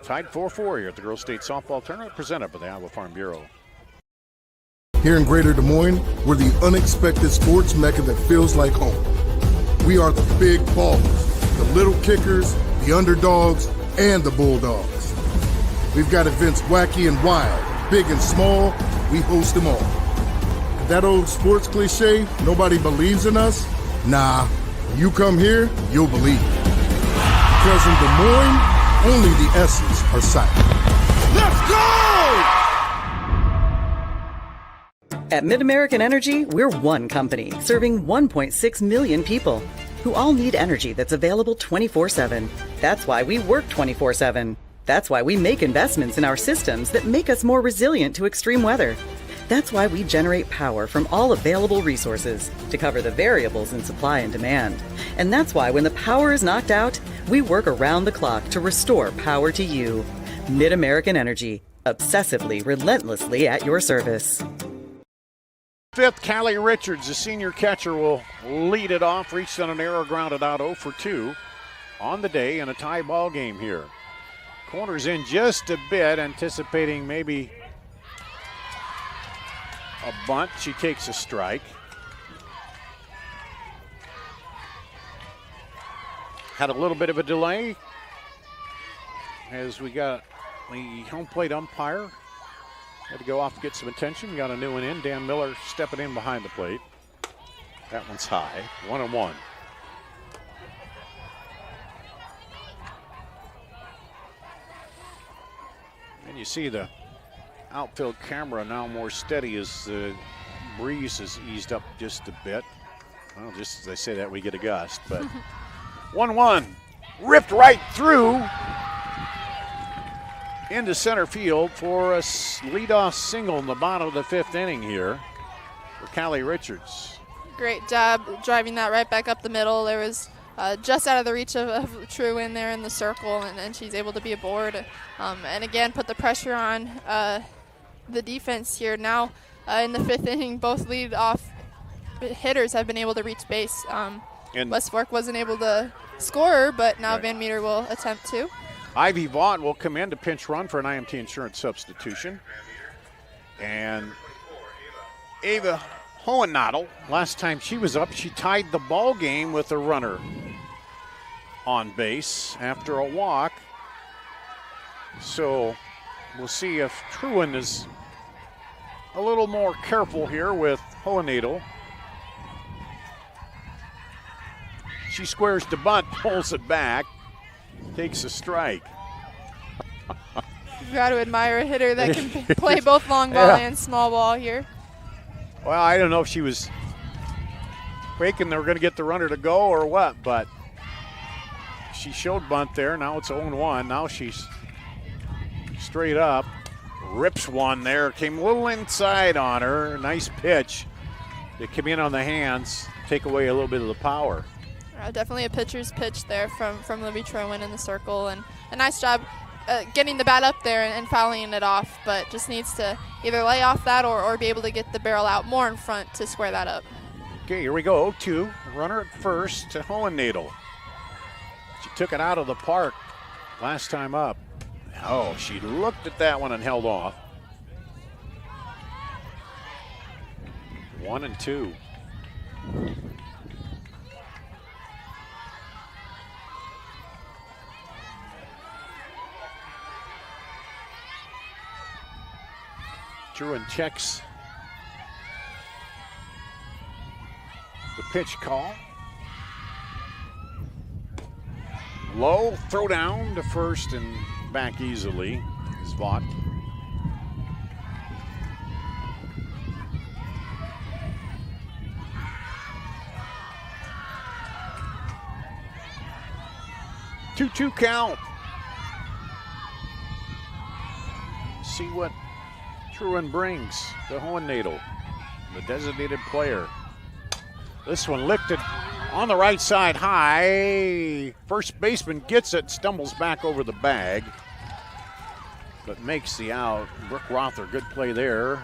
tied 4-4 here at the Girls State Softball Tournament presented by the Iowa Farm Bureau. Here in Greater Des Moines, we're the unexpected sports mecca that feels like home. We are the big ballers, the little kickers, the underdogs, and the bulldogs. We've got events wacky and wild, big and small, we host them all. That old sports cliche, nobody believes in us? Nah, you come here, you'll believe it. Because in Des Moines, only the S's are silent. Let's go! At MidAmerican Energy, we're one company serving 1.6 million people who all need energy that's available 24/7. That's why we work 24/7. That's why we make investments in our systems that make us more resilient to extreme weather. That's why we generate power from all available resources to cover the variables in supply and demand. And that's why when the power is knocked out, we work around the clock to restore power to you. MidAmerican Energy, obsessively, relentlessly at your service. 5th, Callie Richards, the senior catcher, will lead it off. Reached on an error, grounded out 0 for 2 on the day in a tie ball game here. Corners in just a bit, anticipating maybe a bunt. She takes a strike. Had a little bit of a delay as we got the home plate umpire. Had to go off to get some attention. Got a new one in. Dan Miller stepping in behind the plate. That one's high. 1-1. And you see the outfield camera now more steady as the breeze has eased up just a bit. Well, just as I say that, we get a gust. But 1-1. Ripped right through into center field for a leadoff single in the bottom of the 5th inning here for Callie Richards. Great job driving that right back up the middle. There was just out of the reach of True in there in the circle, and she's able to be aboard. And again, put the pressure on the defense here. Now in the 5th inning, both leadoff hitters have been able to reach base. West Fork wasn't able to score, but now Van Meter will attempt to. Ivy Vaught will come in to pinch run for an IMT insurance substitution. And Ava Hohenadel, last time she was up, she tied the ball game with a runner on base after a walk. So we'll see if Truen is a little more careful here with Hohenadel. She squares to bunt, pulls it back. Takes a strike. You've got to admire a hitter that can play both long ball and small ball here. Well, I don't know if she was thinking they were going to get the runner to go or what, but she showed bunt there. Now it's 0-1. Now she's straight up. Rips one there. Came a little inside on her. Nice pitch. They came in on the hands, take away a little bit of the power. Definitely a pitcher's pitch there from Libby Trowin in the circle, and a nice job getting the bat up there and fouling it off, but just needs to either lay off that or be able to get the barrel out more in front to square that up. Okay, here we go, 0-2. Runner at first to Hohenadel. She took it out of the park last time up. Oh, she looked at that one and held off. 1-2. Truen checks the pitch call. Low, throw down to first and back easily is Vaught. 2-2 count. See what Truan brings. The Hohenadel, the designated player. This one lifted on the right side high. First baseman gets it, stumbles back over the bag, but makes the out. Brooke Rother, good play there.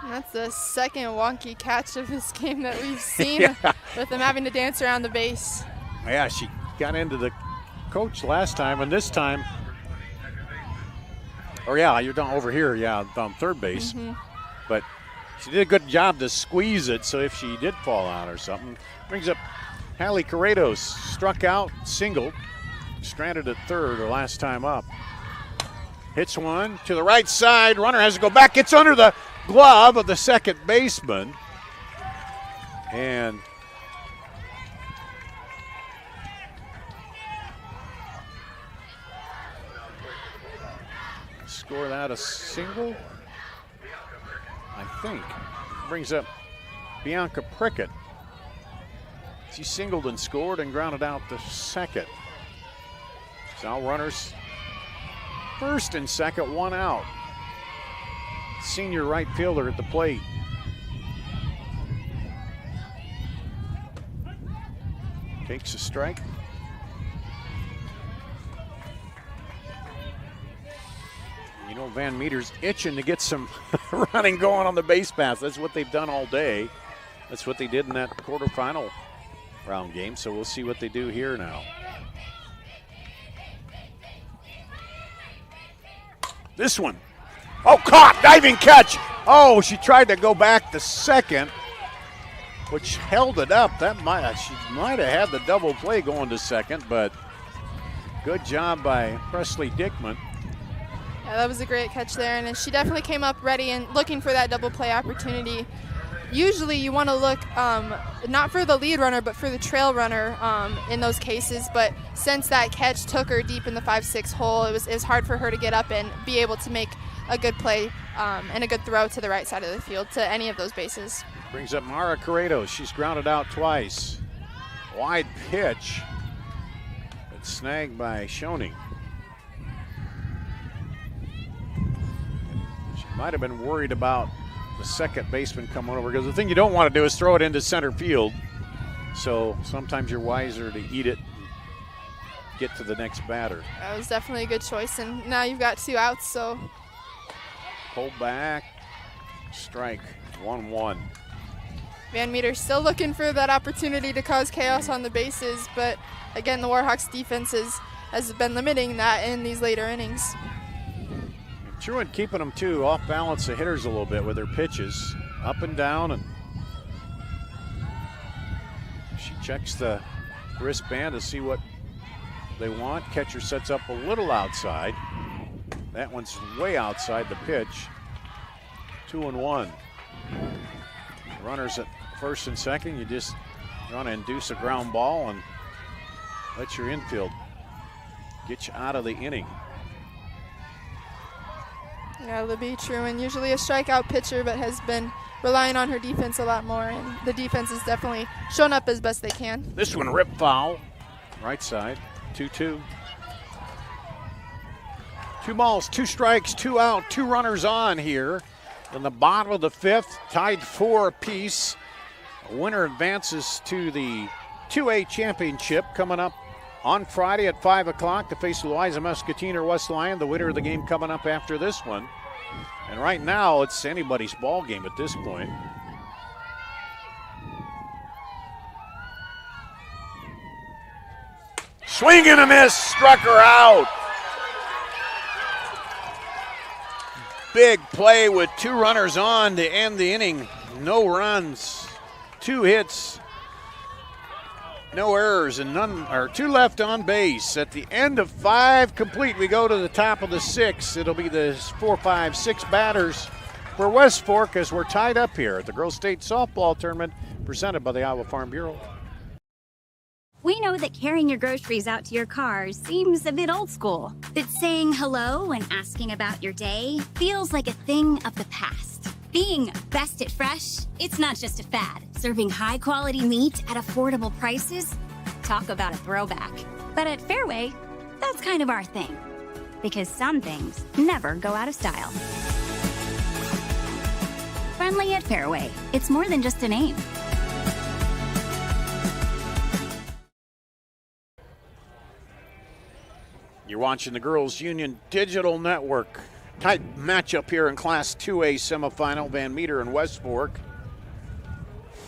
That's the second wonky catch of this game that we've seen with them having to dance around the base. Yeah, she got into the coach last time, and this time, you're down over here, on third base. But she did a good job to squeeze it, so if she did fall out or something. Brings up Hallie Corrados, struck out, singled, stranded at third her last time up. Hits one to the right side, runner has to go back, gets under the glove of the second baseman. And score that a single, I think. Brings up Bianca Prickett. She singled and scored and grounded out the second. So runners first and second, one out. Senior right fielder at the plate. Takes a strike. You know, Van Meter's itching to get some running going on the base paths. That's what they've done all day. That's what they did in that quarterfinal round game. So we'll see what they do here now. This one. Oh, caught, diving catch. Oh, she tried to go back to second, which held it up. She might have had the double play going to second, but good job by Presley Dickman. Yeah, that was a great catch there, and she definitely came up ready and looking for that double play opportunity. Usually you want to look not for the lead runner, but for the trail runner in those cases. But since that catch took her deep in the 5-6 hole, it was hard for her to get up and be able to make a good play and a good throw to the right side of the field to any of those bases. Brings up Mara Corrados. She's grounded out twice. Wide pitch. It's snagged by Schoening. She might have been worried about the second baseman coming over, because the thing you don't want to do is throw it into center field. So sometimes you're wiser to eat it and get to the next batter. That was definitely a good choice, and now you've got 2 outs, so. Pull back, strike, 1-1. Van Meter still looking for that opportunity to cause chaos on the bases, but again, the Warhawks defense has been limiting that in these later innings. Truan keeping them too off balance the hitters a little bit with her pitches, up and down, and she checks the wristband to see what they want. Catcher sets up a little outside. That one's way outside the pitch. 2-1. Runners at first and second. You just want to induce a ground ball and let your infield get you out of the inning. Yeah, Libby Truman, usually a strikeout pitcher, but has been relying on her defense a lot more, and the defense has definitely shown up as best they can. This one ripped foul, right side, 2-2. 2 balls, 2 strikes, 2 out, 2 runners on here. In the bottom of the 5th, tied 4 apiece. A winner advances to the 2A championship coming up on Friday at 5 o'clock to face Louisa Muscatine or West Lyon. The winner of the game coming up after this one. And right now, it's anybody's ball game at this point. Swing and a miss, struck her out. Big play with 2 runners on to end the inning. No runs, 2 hits, no errors, and 2 left on base. At the end of 5 complete, we go to the top of the 6th. It'll be the 4, 5, 6 batters for West Fork as we're tied up here at the Girls State Softball Tournament presented by the Iowa Farm Bureau. We know that carrying your groceries out to your car seems a bit old school. That saying hello and asking about your day feels like a thing of the past. Being best at fresh, it's not just a fad. Serving high-quality meat at affordable prices, talk about a throwback. But at Fairway, that's kind of our thing. Because some things never go out of style. Friendly at Fairway. It's more than just a name. You're watching the Girls Union Digital Network. Tight matchup here in Class 2A semifinal. Van Meter and West Fork.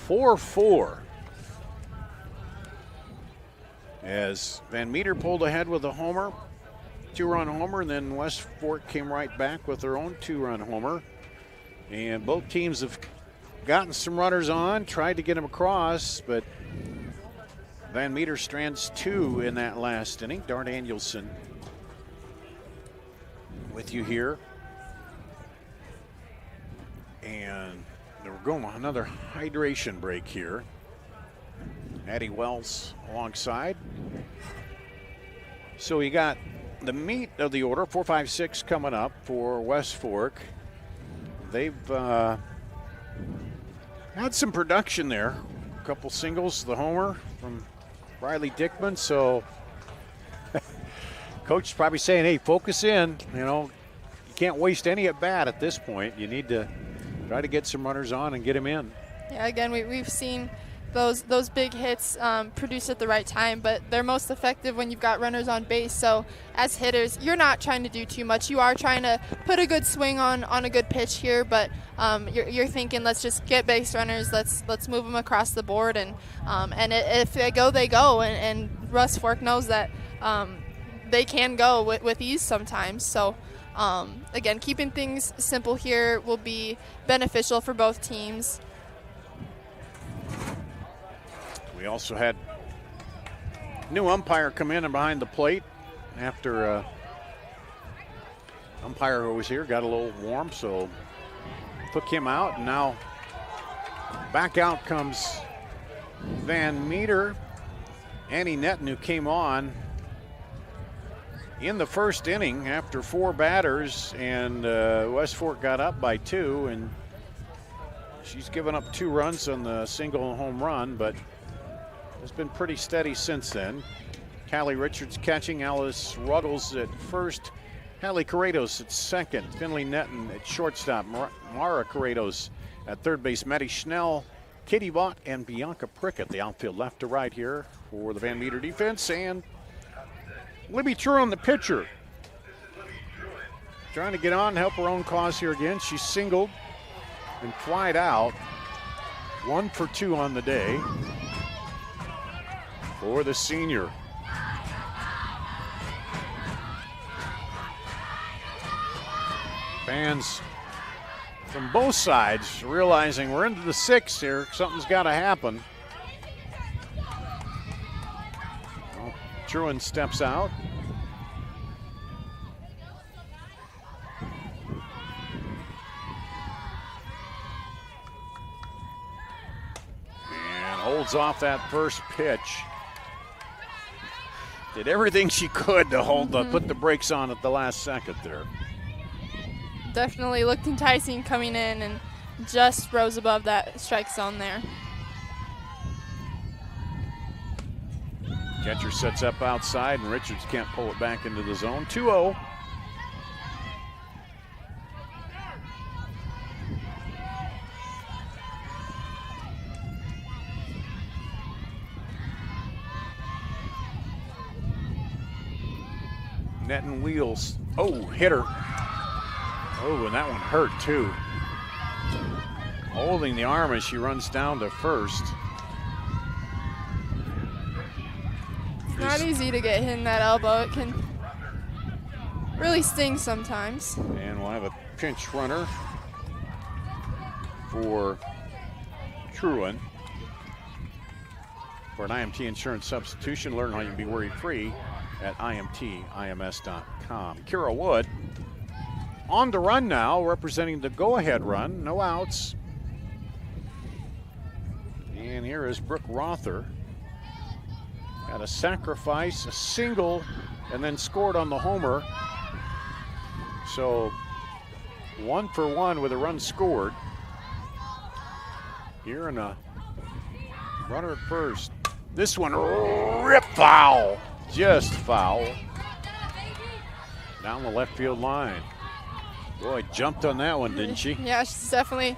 4-4. As Van Meter pulled ahead with a homer, 2-run homer, and then West Fork came right back with their own 2-run homer. And both teams have gotten some runners on, tried to get them across, but Van Meter strands 2 in that last inning. Dart Danielson with you here. And we're going on another hydration break here. Addie Wells alongside. So you got the meat of the order, 4, 5, 6 coming up for West Fork. They've had some production there. A couple singles, the homer from Riley Dickman. So coach is probably saying, hey, focus in. You know, you can't waste any at bat at this point. You need to try to get some runners on and get them in. Yeah, again, we've seen those big hits produced at the right time, but they're most effective when you've got runners on base. So as hitters, you're not trying to do too much. You are trying to put a good swing on a good pitch here, but you're thinking, let's just get base runners. Let's move them across the board, and if they go, they go. And West Fork knows that they can go with ease sometimes. So again, keeping things simple here will be beneficial for both teams. We also had new umpire come in and behind the plate after umpire who was here got a little warm, so took him out, and now back out comes Van Meter. Annie Netton, who came on in the first inning after 4 batters, and West Fork got up by 2, and she's given up 2 runs on the single home run, but has been pretty steady since then. Callie Richards catching, Alice Ruggles at first, Hallie Corrados at second, Finley Netton at shortstop, Mara Corrados at third base, Maddie Schnell, Katie Vaught, and Bianca Prickett, the outfield left to right here for the Van Meter defense, and Libby Truon, the pitcher, trying to get on and help her own cause here again. She singled and flied out, 1 for 2 on the day for the senior. Fans from both sides realizing we're into the 6th here, something's got to happen. Well, Truon steps out. And holds off that first pitch. Did everything she could to put the brakes on at the last second there. Definitely looked enticing coming in and just rose above that strike zone there. Catcher sets up outside, and Richards can't pull it back into the zone. 2-0. Netton wheels. Oh, hit her. Oh, and that one hurt too. Holding the arm as she runs down to first. It's not easy to get hit in that elbow. It can really sting sometimes. And we'll have a pinch runner for Truon for an IMT insurance substitution. Learn how you can be worry-free at imtims.com. Kira Wood on the run now, representing the go-ahead run. No outs. And here is Brooke Rother. Got a sacrifice, a single, and then scored on the homer. So 1 for 1 with a run scored. Here and a runner at first. This one, rip foul. Just foul. Down the left field line. Boy, jumped on that one, didn't she? Yeah, she's definitely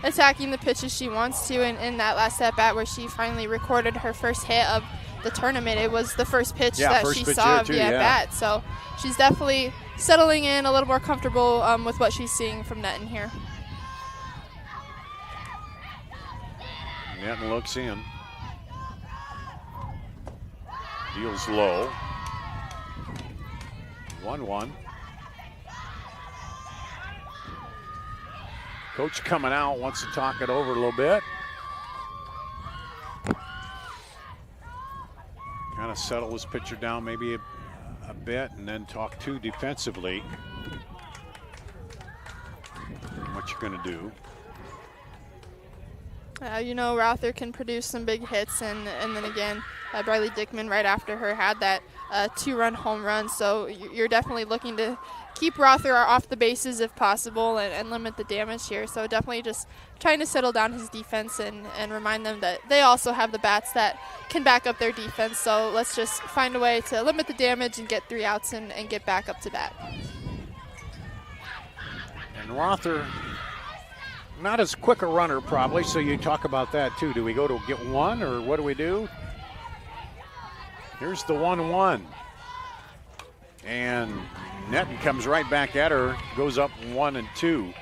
attacking the pitches she wants to. And in that last at-bat where she finally recorded her first hit of the tournament, it was the first pitch that she saw of the at-bat. So she's definitely settling in, a little more comfortable with what she's seeing from Netton here. Netton looks in. Deals low. 1-1. Coach coming out, wants to talk it over a little bit. Kind of settle his pitcher down maybe a bit and then talk to defensively. What you're going to do. You know, Rother can produce some big hits, and then again, Briley Dickman right after her had that 2-run home run. So you're definitely looking to keep Rother off the bases if possible and limit the damage here. So definitely just trying to settle down his defense and remind them that they also have the bats that can back up their defense. So let's just find a way to limit the damage and get 3 outs and get back up to bat. And Rother, not as quick a runner probably, so you talk about that too. Do we go to get 1 or what do we do? Here's the 1-1. And Netton comes right back at her, goes up 1-2.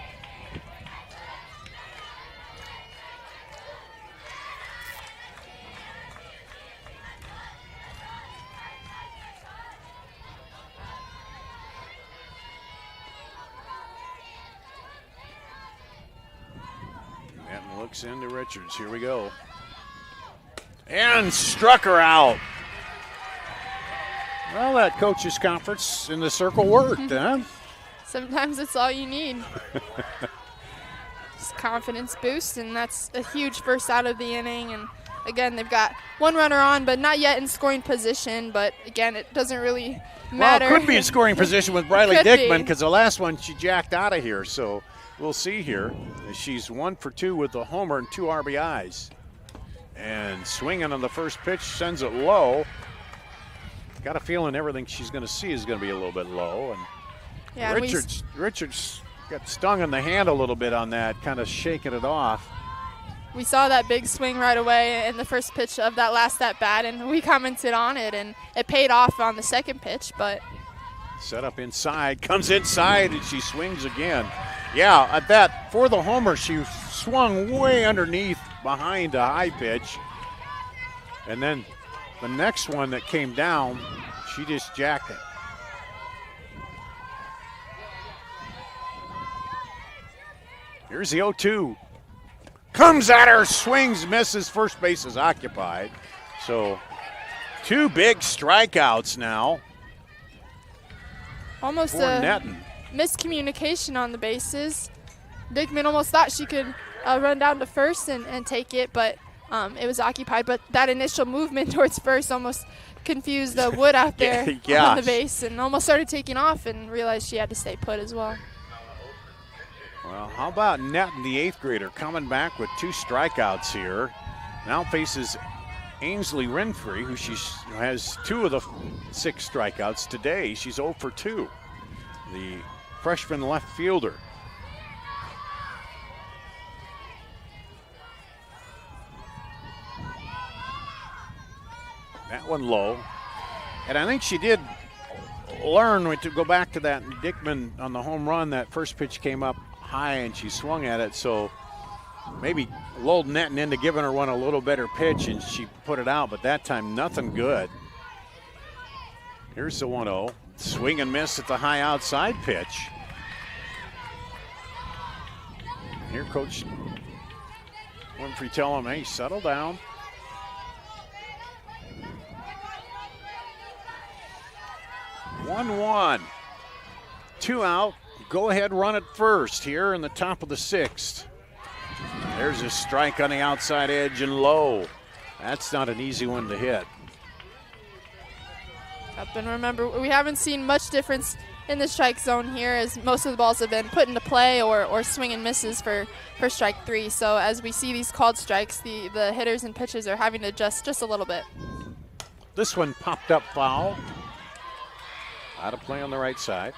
Netton looks into Richards. Here we go. And struck her out. Well, that coaches conference in the circle worked, huh? Sometimes it's all you need. Just confidence boost, and that's a huge first out of the inning. And again, they've got 1 runner on, but not yet in scoring position. But again, it doesn't really matter. Well, it could be in scoring position with Briley Dickman because the last one she jacked out of here. So we'll see here. She's 1 for 2 with the homer and 2 RBIs. And swinging on the first pitch, sends it low. Got a feeling everything she's going to see is going to be a little bit low. And yeah, Richards got stung in the hand a little bit on that, kind of shaking it off. We saw that big swing right away in the first pitch of that last at-bat, and we commented on it, and it paid off on the second pitch. But set up inside, comes inside, and she swings again. Yeah, at that, for the homer, she swung way underneath behind a high pitch. And then the next one that came down, she just jacked it. Here's the 0-2. Comes at her, swings, misses, first base is occupied. So 2 big strikeouts now. Almost a miscommunication on the bases. Dickman almost thought she could run down to first and take it, but it was occupied. But that initial movement towards first almost confused the Wood out there on the base and almost started taking off and realized she had to stay put as well. Well, how about Netton, the 8th grader, coming back with 2 strikeouts here. Now faces Ainsley Renfrey, who has 2 of the 6 strikeouts today. She's 0 for 2, the freshman left fielder. That one low. And I think she did learn to go back to that Dickman on the home run. That first pitch came up high and she swung at it, so maybe lulled Netton into giving her one a little better pitch and she put it out, but that time nothing good. Here's the 1-0. Swing and miss at the high outside pitch. Here Coach Winfrey tell him, hey, settle down. One, 2 out. Go ahead, run it first here in the top of the 6th. There's a strike on the outside edge and low. That's not an easy one to hit. And remember, we haven't seen much difference in the strike zone here, as most of the balls have been put into play or swing and misses for strike 3. So as we see these called strikes, the hitters and pitchers are having to adjust just a little bit. This one popped up foul. Out of play on the right side.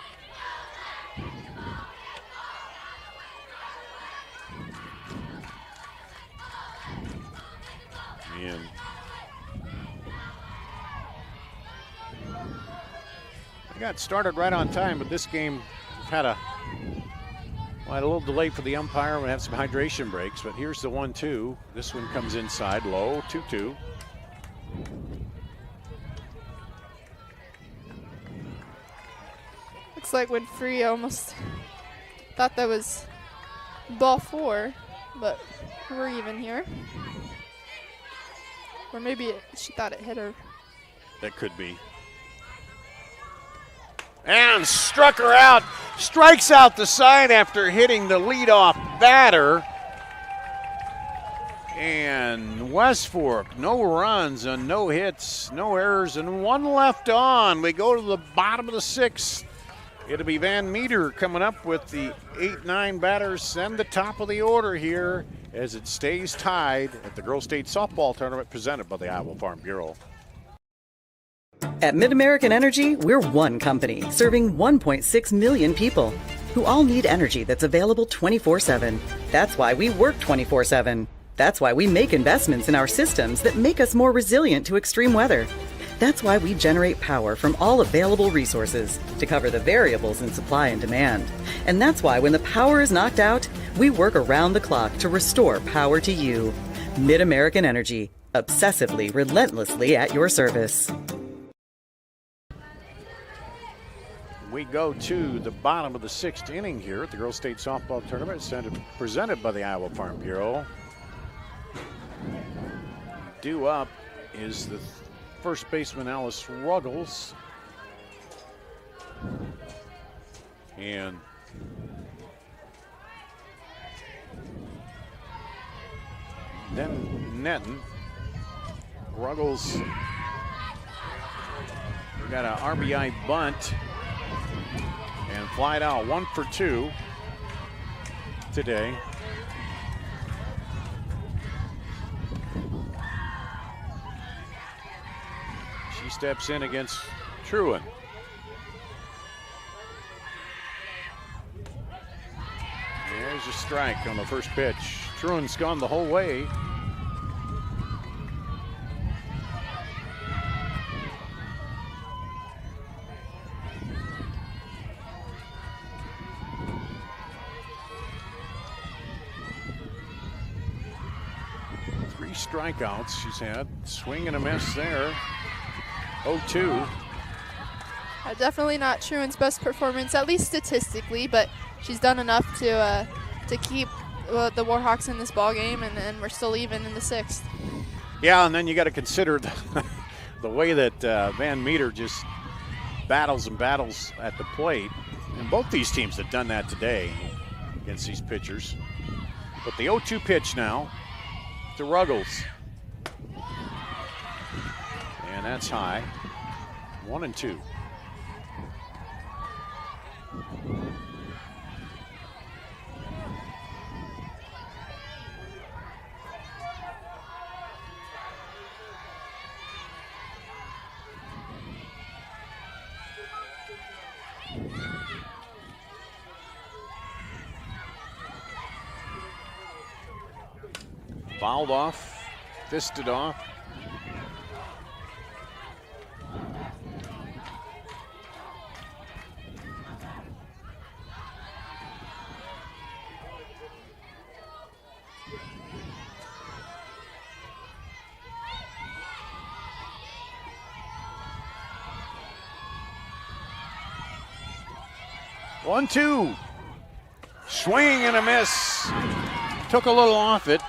And we got started right on time, but this game had a little delay for the umpire. We have some hydration breaks, but here's the 1-2. This one comes inside low, 2-2. Looks like Winfrey almost thought that was ball 4, but we're even here. Or maybe she thought it hit her. That could be. And struck her out. Strikes out the side after hitting the leadoff batter. And West Fork, no runs and no hits, no errors, and 1 left on. We go to the bottom of the 6th. It'll be Van Meter coming up with the 8-9 batters and the top of the order here as it stays tied at the Girls State Softball Tournament presented by the Iowa Farm Bureau. At MidAmerican Energy, we're one company serving 1.6 million people who all need energy that's available 24/7. That's why we work 24/7. That's why we make investments in our systems that make us more resilient to extreme weather. That's why we generate power from all available resources to cover the variables in supply and demand. And that's why when the power is knocked out, we work around the clock to restore power to you. MidAmerican Energy, obsessively, relentlessly at your service. We go to the bottom of the 6th inning here at the Girls State Softball Tournament presented by the Iowa Farm Bureau. Due up is the first baseman Alice Ruggles. And then Netton. Ruggles got an RBI bunt and flied out 1 for 2 today. She steps in against Truan. There's a strike on the first pitch. Truan's gone the whole way. Strikeouts she's had. Swing and a miss there. 0-2. Definitely not Truan's best performance, at least statistically, but she's done enough to keep the Warhawks in this ball game, and we're still even in the 6th. Yeah, and then you got to consider the way that Van Meter just battles and battles at the plate, and both these teams have done that today against these pitchers. But the 0-2 pitch now to Ruggles. And that's high. 1-2. Fouled off, fisted off. One, two. Swing and a miss. Took a little off it.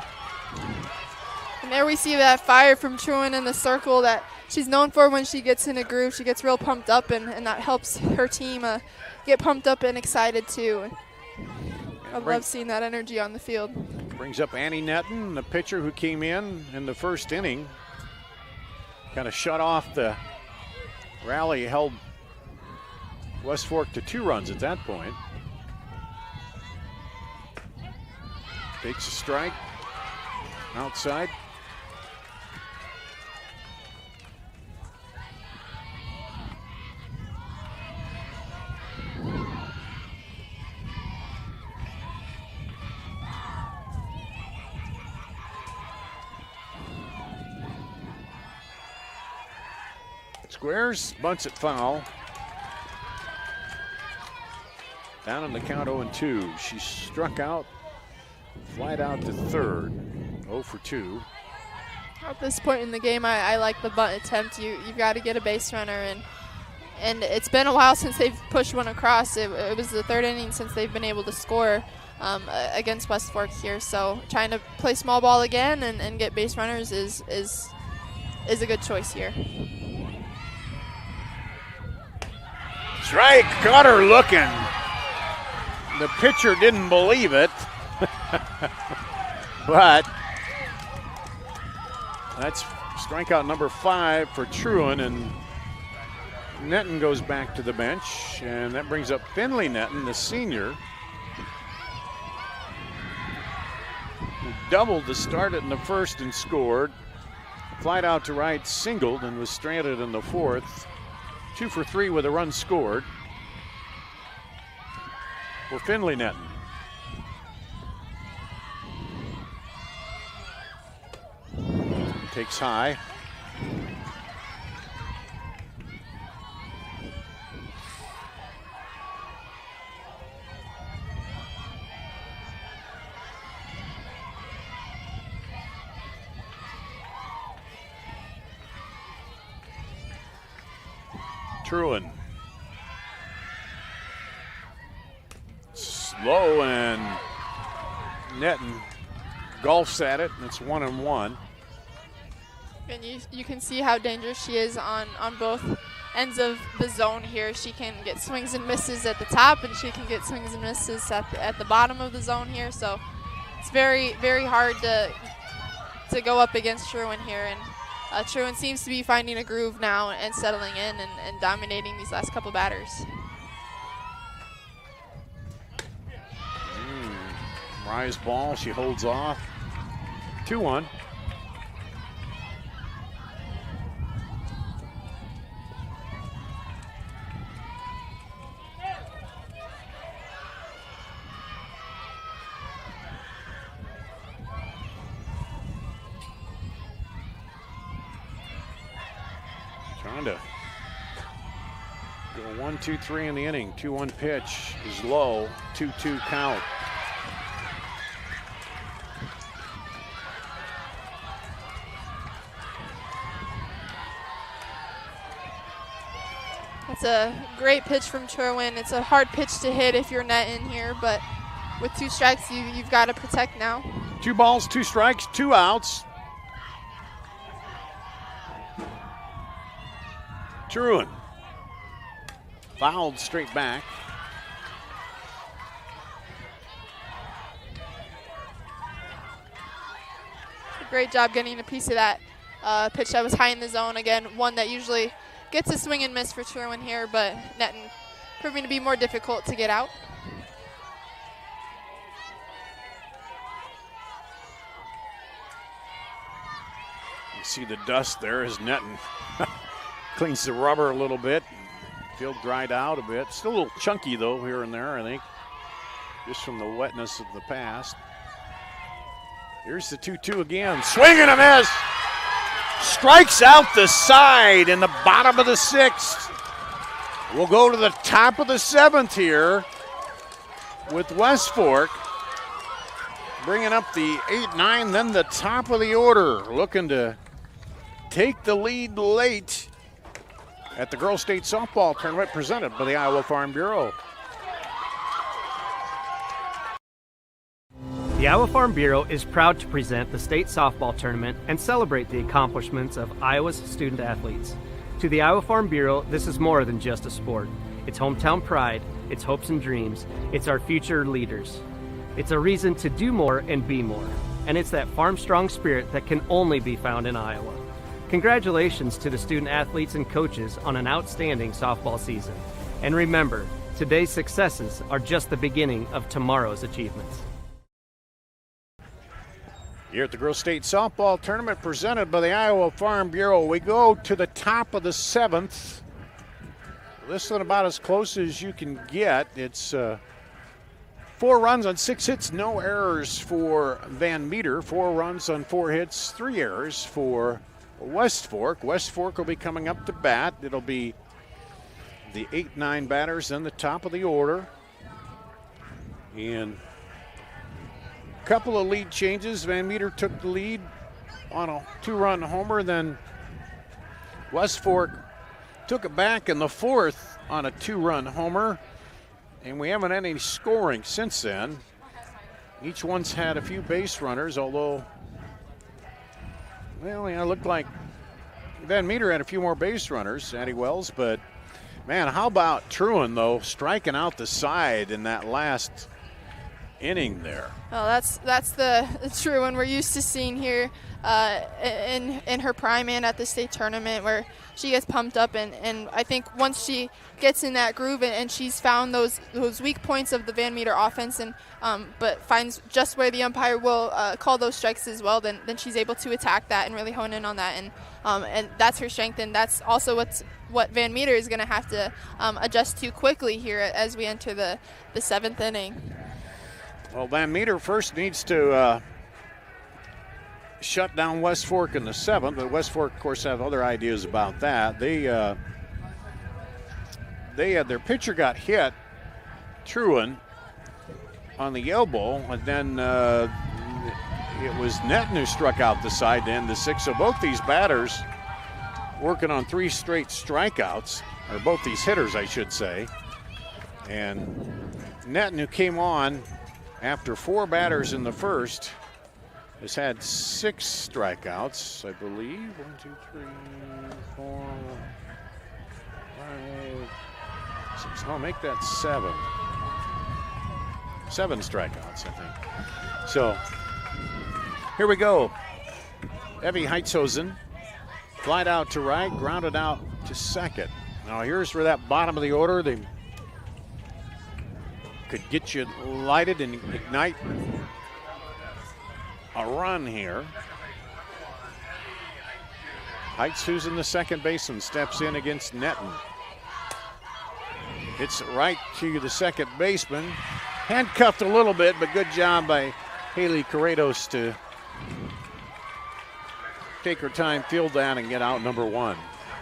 And there we see that fire from Truan in the circle that she's known for when she gets in a groove. She gets real pumped up, and that helps her team get pumped up and excited too. I love seeing that energy on the field. Brings up Annie Netton, the pitcher who came in the first inning. Kind of shut off the rally held West Fork to 2 runs at that point. Takes a strike. Outside. Squares, bunts it foul. Down in the count 0-2. She struck out, flied out to third. 0 for 2. At this point in the game, I like the bunt attempt. You've got to get a base runner, and it's been a while since they've pushed one across. It was the 3rd inning since they've been able to score against West Fork here. So trying to play small ball again and get base runners is a good choice here. Strike, got her looking. The pitcher didn't believe it. But that's strikeout number 5 for Truan, and Netton goes back to the bench, and that brings up Finley Netton, the senior, who doubled to start it in the 1st and scored. Flied out to right, singled, and was stranded in the 4th. 2 for 3 with a run scored for Finley Netton. Takes high. Truan. Slow, and Netton golfs at it, and it's 1-1. And you can see how dangerous she is on both ends of the zone here. She can get swings and misses at the top, and she can get swings and misses at the bottom of the zone here. So it's very, very hard to go up against Truan here. And Truan seems to be finding a groove now and settling in and dominating these last couple batters. Rise ball, she holds off. 2-1. Trying to go 1-2-3 in the inning. 2-1 pitch is low. 2-2 count. It's a great pitch from Truan. It's a hard pitch to hit if you're Netton here, but with 2 strikes, you've got to protect now. 2 balls, 2 strikes, 2 outs. Truan fouled straight back. Great job getting a piece of that pitch that was high in the zone. Again, one that usually gets a swing and miss for Truan here, but Netton proving to be more difficult to get out. You see the dust there as Netton cleans the rubber a little bit. Field dried out a bit. Still a little chunky though here and there, I think, just from the wetness of the past. Here's the 2-2 again. Swing and a miss. Strikes out the side in the bottom of the 6th. We'll go to the top of the 7th here with West Fork bringing up the 8-9, then the top of the order, looking to take the lead late at the Girls State Softball Tournament presented by the Iowa Farm Bureau. The Iowa Farm Bureau is proud to present the state softball tournament and celebrate the accomplishments of Iowa's student athletes. To the Iowa Farm Bureau, this is more than just a sport. It's hometown pride, it's hopes and dreams, it's our future leaders. It's a reason to do more and be more. And it's that farm strong spirit that can only be found in Iowa. Congratulations to the student athletes and coaches on an outstanding softball season. And remember, today's successes are just the beginning of tomorrow's achievements. Here at the Girls State Softball Tournament presented by the Iowa Farm Bureau, we go to the top of the 7th. This is about as close as you can get. It's 4 runs on 6 hits, no errors for Van Meter. 4 runs on 4 hits, 3 errors for West Fork. West Fork will be coming up to bat. It'll be the 8-9 batters in the top of the order. And a couple of lead changes. Van Meter took the lead on a 2-run homer. Then West Fork took it back in the 4th on a 2-run homer. And we haven't had any scoring since then. Each one's had a few base runners, although, well, yeah, it looked like Van Meter had a few more base runners, Addie Wells, but man, how about Truan, though, striking out the side in that last inning there? Well, that's the Truan we're used to seeing here in her prime and at the state tournament, where she gets pumped up, and I think once she gets in that groove and she's found those weak points of the Van Meter offense, and but finds just where the umpire will call those strikes as well, then she's able to attack that and really hone in on that, and that's her strength, and that's also what Van Meter is going to have to adjust to quickly here as we enter the 7th inning. Well, Van Meter first needs to shut down West Fork in the 7th, but West Fork, of course, have other ideas about that. They had their pitcher got hit, Truan, on the elbow, and then it was Netton who struck out the side to end the 6th. So both these batters working on 3 straight strikeouts, or both these hitters, I should say. And Netton, who came on after 4 batters in the first, has had 6 strikeouts, I believe. 1, 2, 3, 4, 5, 6. I'll make that 7. 7 strikeouts, I think. So here we go. IGHSAU flied out to right, grounded out to second. Now here's where that bottom of the order, they could get you lighted and ignite a run here. IGHSAU, the second baseman, steps in against Netton. It's right to the second baseman. Handcuffed a little bit, but good job by Haley Corrados to take her time, field that, and get out number 1.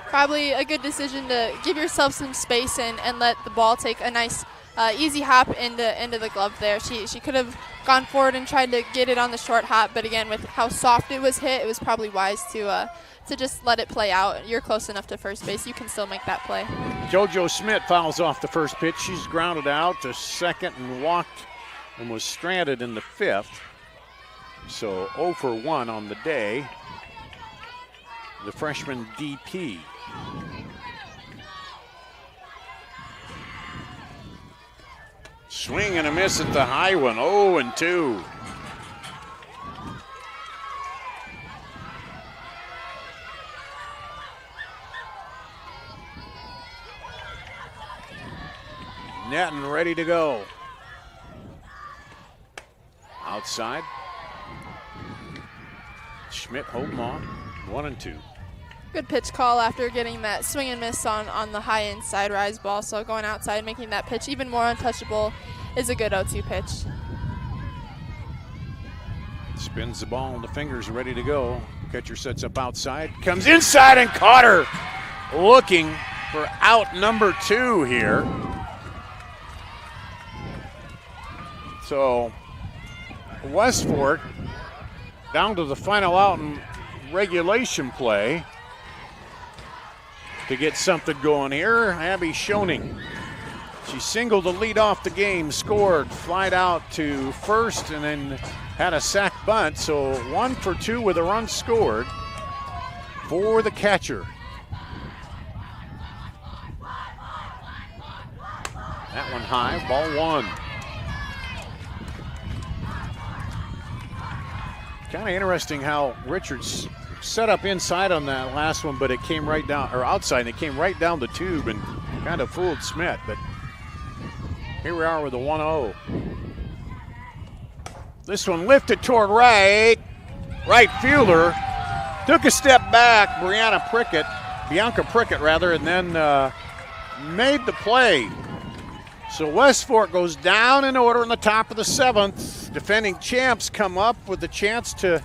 Probably a good decision to give yourself some space and let the ball take a nice easy hop into the glove there. She could have gone forward and tried to get it on the short hop, but again, with how soft it was hit, it was probably wise to just let it play out. You're close enough to first base, you can still make that play. JoJo Schmidt fouls off the first pitch. She's grounded out to second and walked and was stranded in the 5th. So 0 for 1 on the day. The freshman DP. Swing and a miss at the high one, 0-2. Netton ready to go. Outside. Schmidt holding on, 1-2. Good pitch call after getting that swing and miss on the high inside rise ball. So going outside, making that pitch even more untouchable is a good 0-2 pitch. Spins the ball on the fingers, ready to go. Catcher sets up outside, comes inside and caught her. Looking for out number 2 here. So West Fork down to the final out in regulation play to get something going here. Abby Schoening, she singled the lead off the game, scored, flied out to first, and then had a sac bunt. So 1 for 2 with a run scored for the catcher. That one high, ball 1. Kind of interesting how Richards set up inside on that last one, but it came right down, or outside, and it came right down the tube and Kind of fooled Smith, but here we are with the 1-0. This one lifted toward right. Right fielder took a step back, Bianca Prickett, and then made the play. So West Fork goes down in order in the top of the 7th. Defending champs come up with the chance to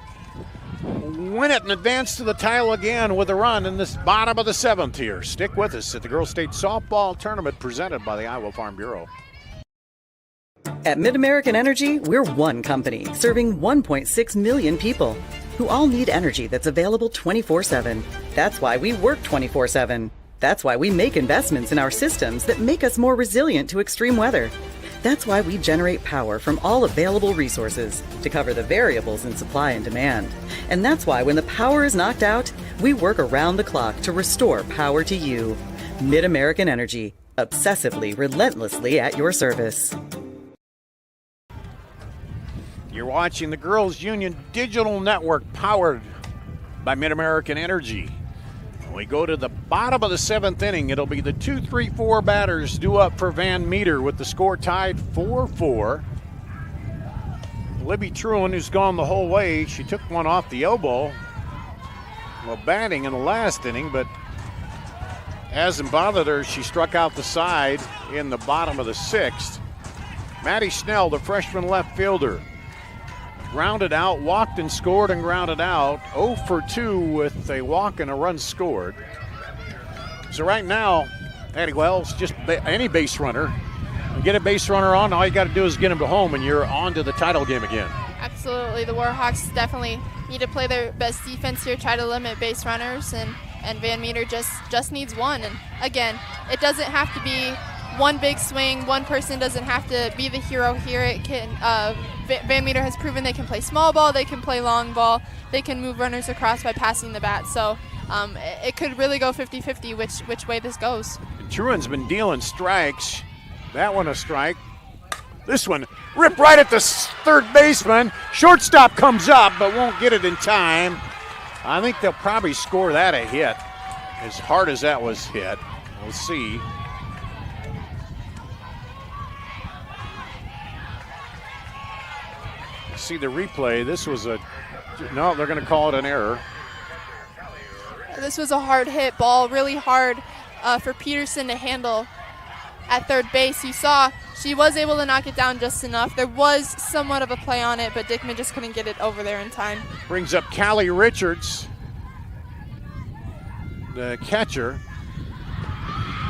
win it and advance to the title again with a run in this bottom of the 7th here. Stick with us at the Girls State Softball Tournament presented by the Iowa Farm Bureau. At MidAmerican Energy, we're one company serving 1.6 million people who all need energy that's available 24/7. That's why we work 24/7. That's why we make investments in our systems that make us more resilient to extreme weather. That's why we generate power from all available resources to cover the variables in supply and demand. And that's why when the power is knocked out, we work around the clock to restore power to you. MidAmerican Energy, obsessively, relentlessly at your service. You're watching the Girls Union Digital Network powered by MidAmerican Energy. We go to the bottom of the 7th inning. It'll be the 2-3-4 batters due up for Van Meter with the score tied 4-4. Libby Truin, who's gone the whole way, she took one off the elbow while batting in the last inning, but hasn't bothered her. She struck out the side in the bottom of the 6th. Maddie Schnell, the freshman left fielder, grounded out, walked and scored and grounded out. 0 for 2 with a walk and a run scored. So right now, Addie Wells, just any base runner, you get a base runner on, all you got to do is get him to home and you're on to the title game again. Absolutely. The Warhawks definitely need to play their best defense here, try to limit base runners, and Van Meter just needs one. And again, it doesn't have to be one big swing. One person doesn't have to be the hero here. It can. Van Meter has proven they can play small ball, they can play long ball, they can move runners across by passing the bat. So it could really go 50-50 which way this goes. And Truin's been dealing strikes. That one a strike. This one ripped right at the third baseman. Shortstop comes up but won't get it in time. I think they'll probably score that a hit as hard as that was hit. We'll see. See the replay. This was no, they're going to call it an error. This was a hard hit ball, really hard for Peterson to handle at third base. You saw she was able to knock it down just enough. There was somewhat of a play on it, but Dickman just couldn't get it over there in time. Brings up Callie Richards, the catcher,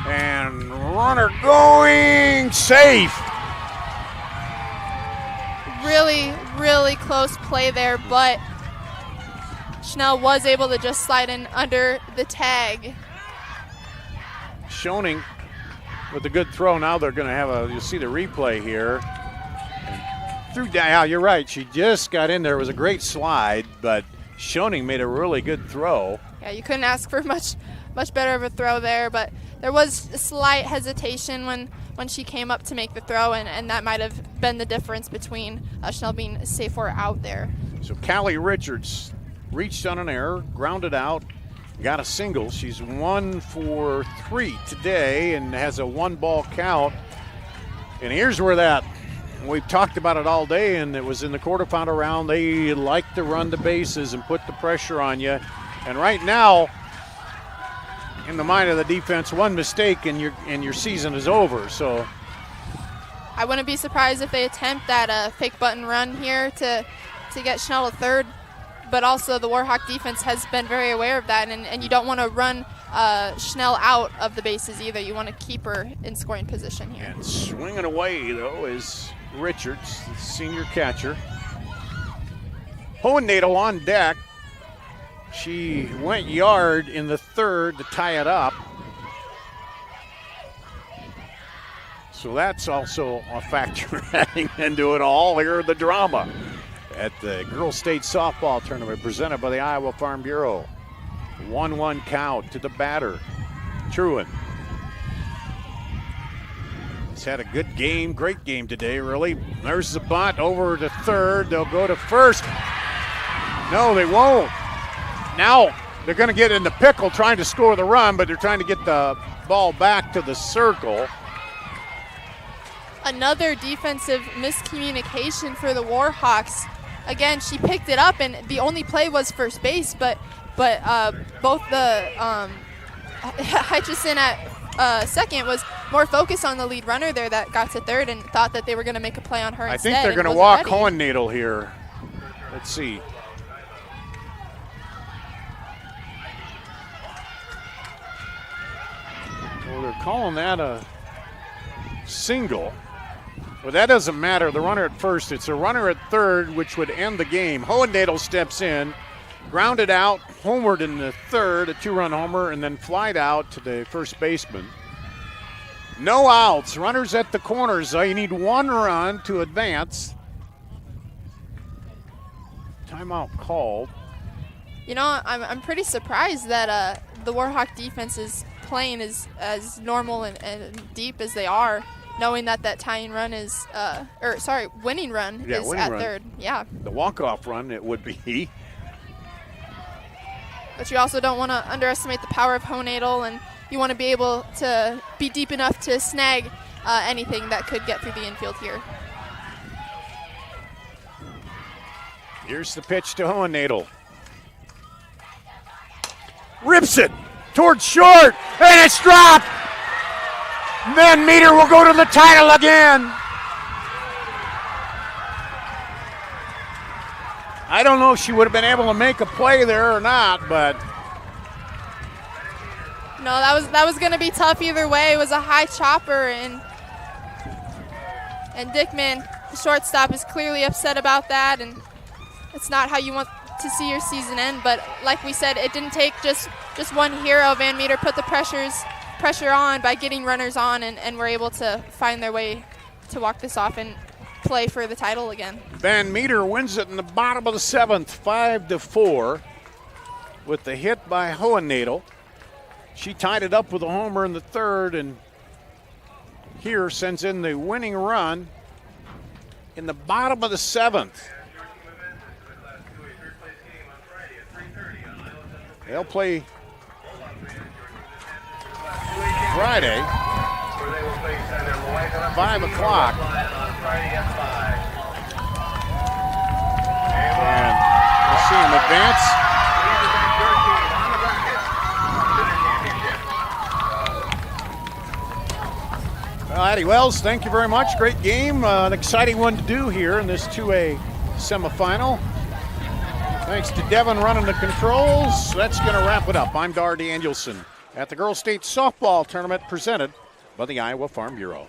and runner going safe. Really close play there, but Schnell was able to just slide in under the tag. Schoening with a good throw. Now they're going to have you'll see the replay here. Through down, you're right. She just got in there. It was a great slide, but Schoening made a really good throw. Yeah, you couldn't ask for much better of a throw there, but there was a slight hesitation when she came up to make the throw, and that might have been the difference between Schnell being safe or out there. So Callie Richards reached on an error, grounded out, got a single. She's 1 for 3 today and has a 1-ball count. And here's where we've talked about it all day, and it was in the quarterfinal round. They like to run the bases and put the pressure on you. And right now, in the mind of the defense, one mistake and your season is over. So I wouldn't be surprised if they attempt that fake button run here to get Schnell to third. But also the Warhawk defense has been very aware of that, and you don't want to run Schnell out of the bases either. You want to keep her in scoring position here. And swinging away, though, is Richards, the senior catcher. Hohenadel on deck. She went yard in the third to tie it up. So that's also a factor adding into it all here, the drama at the Girls State Softball Tournament presented by the Iowa Farm Bureau. 1-1 count to the batter, Truin. He's had a good game, great game today, really. There's the bunt over to third. They'll go to first. No, they won't. Now they're going to get in the pickle trying to score the run, but they're trying to get the ball back to the circle. Another defensive miscommunication for the Warhawks. Again, she picked it up, and the only play was first base, but both the Hutchison at second was more focused on the lead runner there that got to third and thought that they were going to make a play on her instead. I think they're going to walk Hohennaedel here. Let's see. Well, they're calling that a single. Well, that doesn't matter. The runner at first. It's a runner at third, which would end the game. Hohennaedel steps in, grounded out, homered in the third, a 2-run homer, and then flied out to the first baseman. No outs. Runners at the corners. So you need 1 run to advance. Timeout called. You know, I'm pretty surprised that the Warhawk defense is playing as normal and deep as they are, knowing that tying run is, winning run is at third. Yeah. The walk-off run, it would be. But you also don't want to underestimate the power of Hohennaedel, and you want to be able to be deep enough to snag anything that could get through the infield here. Here's the pitch to Hohennaedel. Rips it towards short, and it's dropped. Van Meter will go to the title again. I don't know if she would have been able to make a play there or not, but no, that was going to be tough either way. It was a high chopper, and Dickman, the shortstop, is clearly upset about that, and it's not how you want to see your season end. But like we said, it didn't take just one hero. Van Meter put the pressure on by getting runners on, and were able to find their way to walk this off and play for the title again. Van Meter wins it in the bottom of the 7th, 5-4, with the hit by Hohennaedel. She tied it up with a homer in the third, and here sends in the winning run in the bottom of the 7th. They'll play Friday, 5 o'clock. And we'll see him advance. Well, Addie Wells, thank you very much. Great game. An exciting one to do here in this 2A semifinal. Thanks to Devin running the controls. That's going to wrap it up. I'm Dar Danielson at the Girls State Softball Tournament presented by the Iowa Farm Bureau.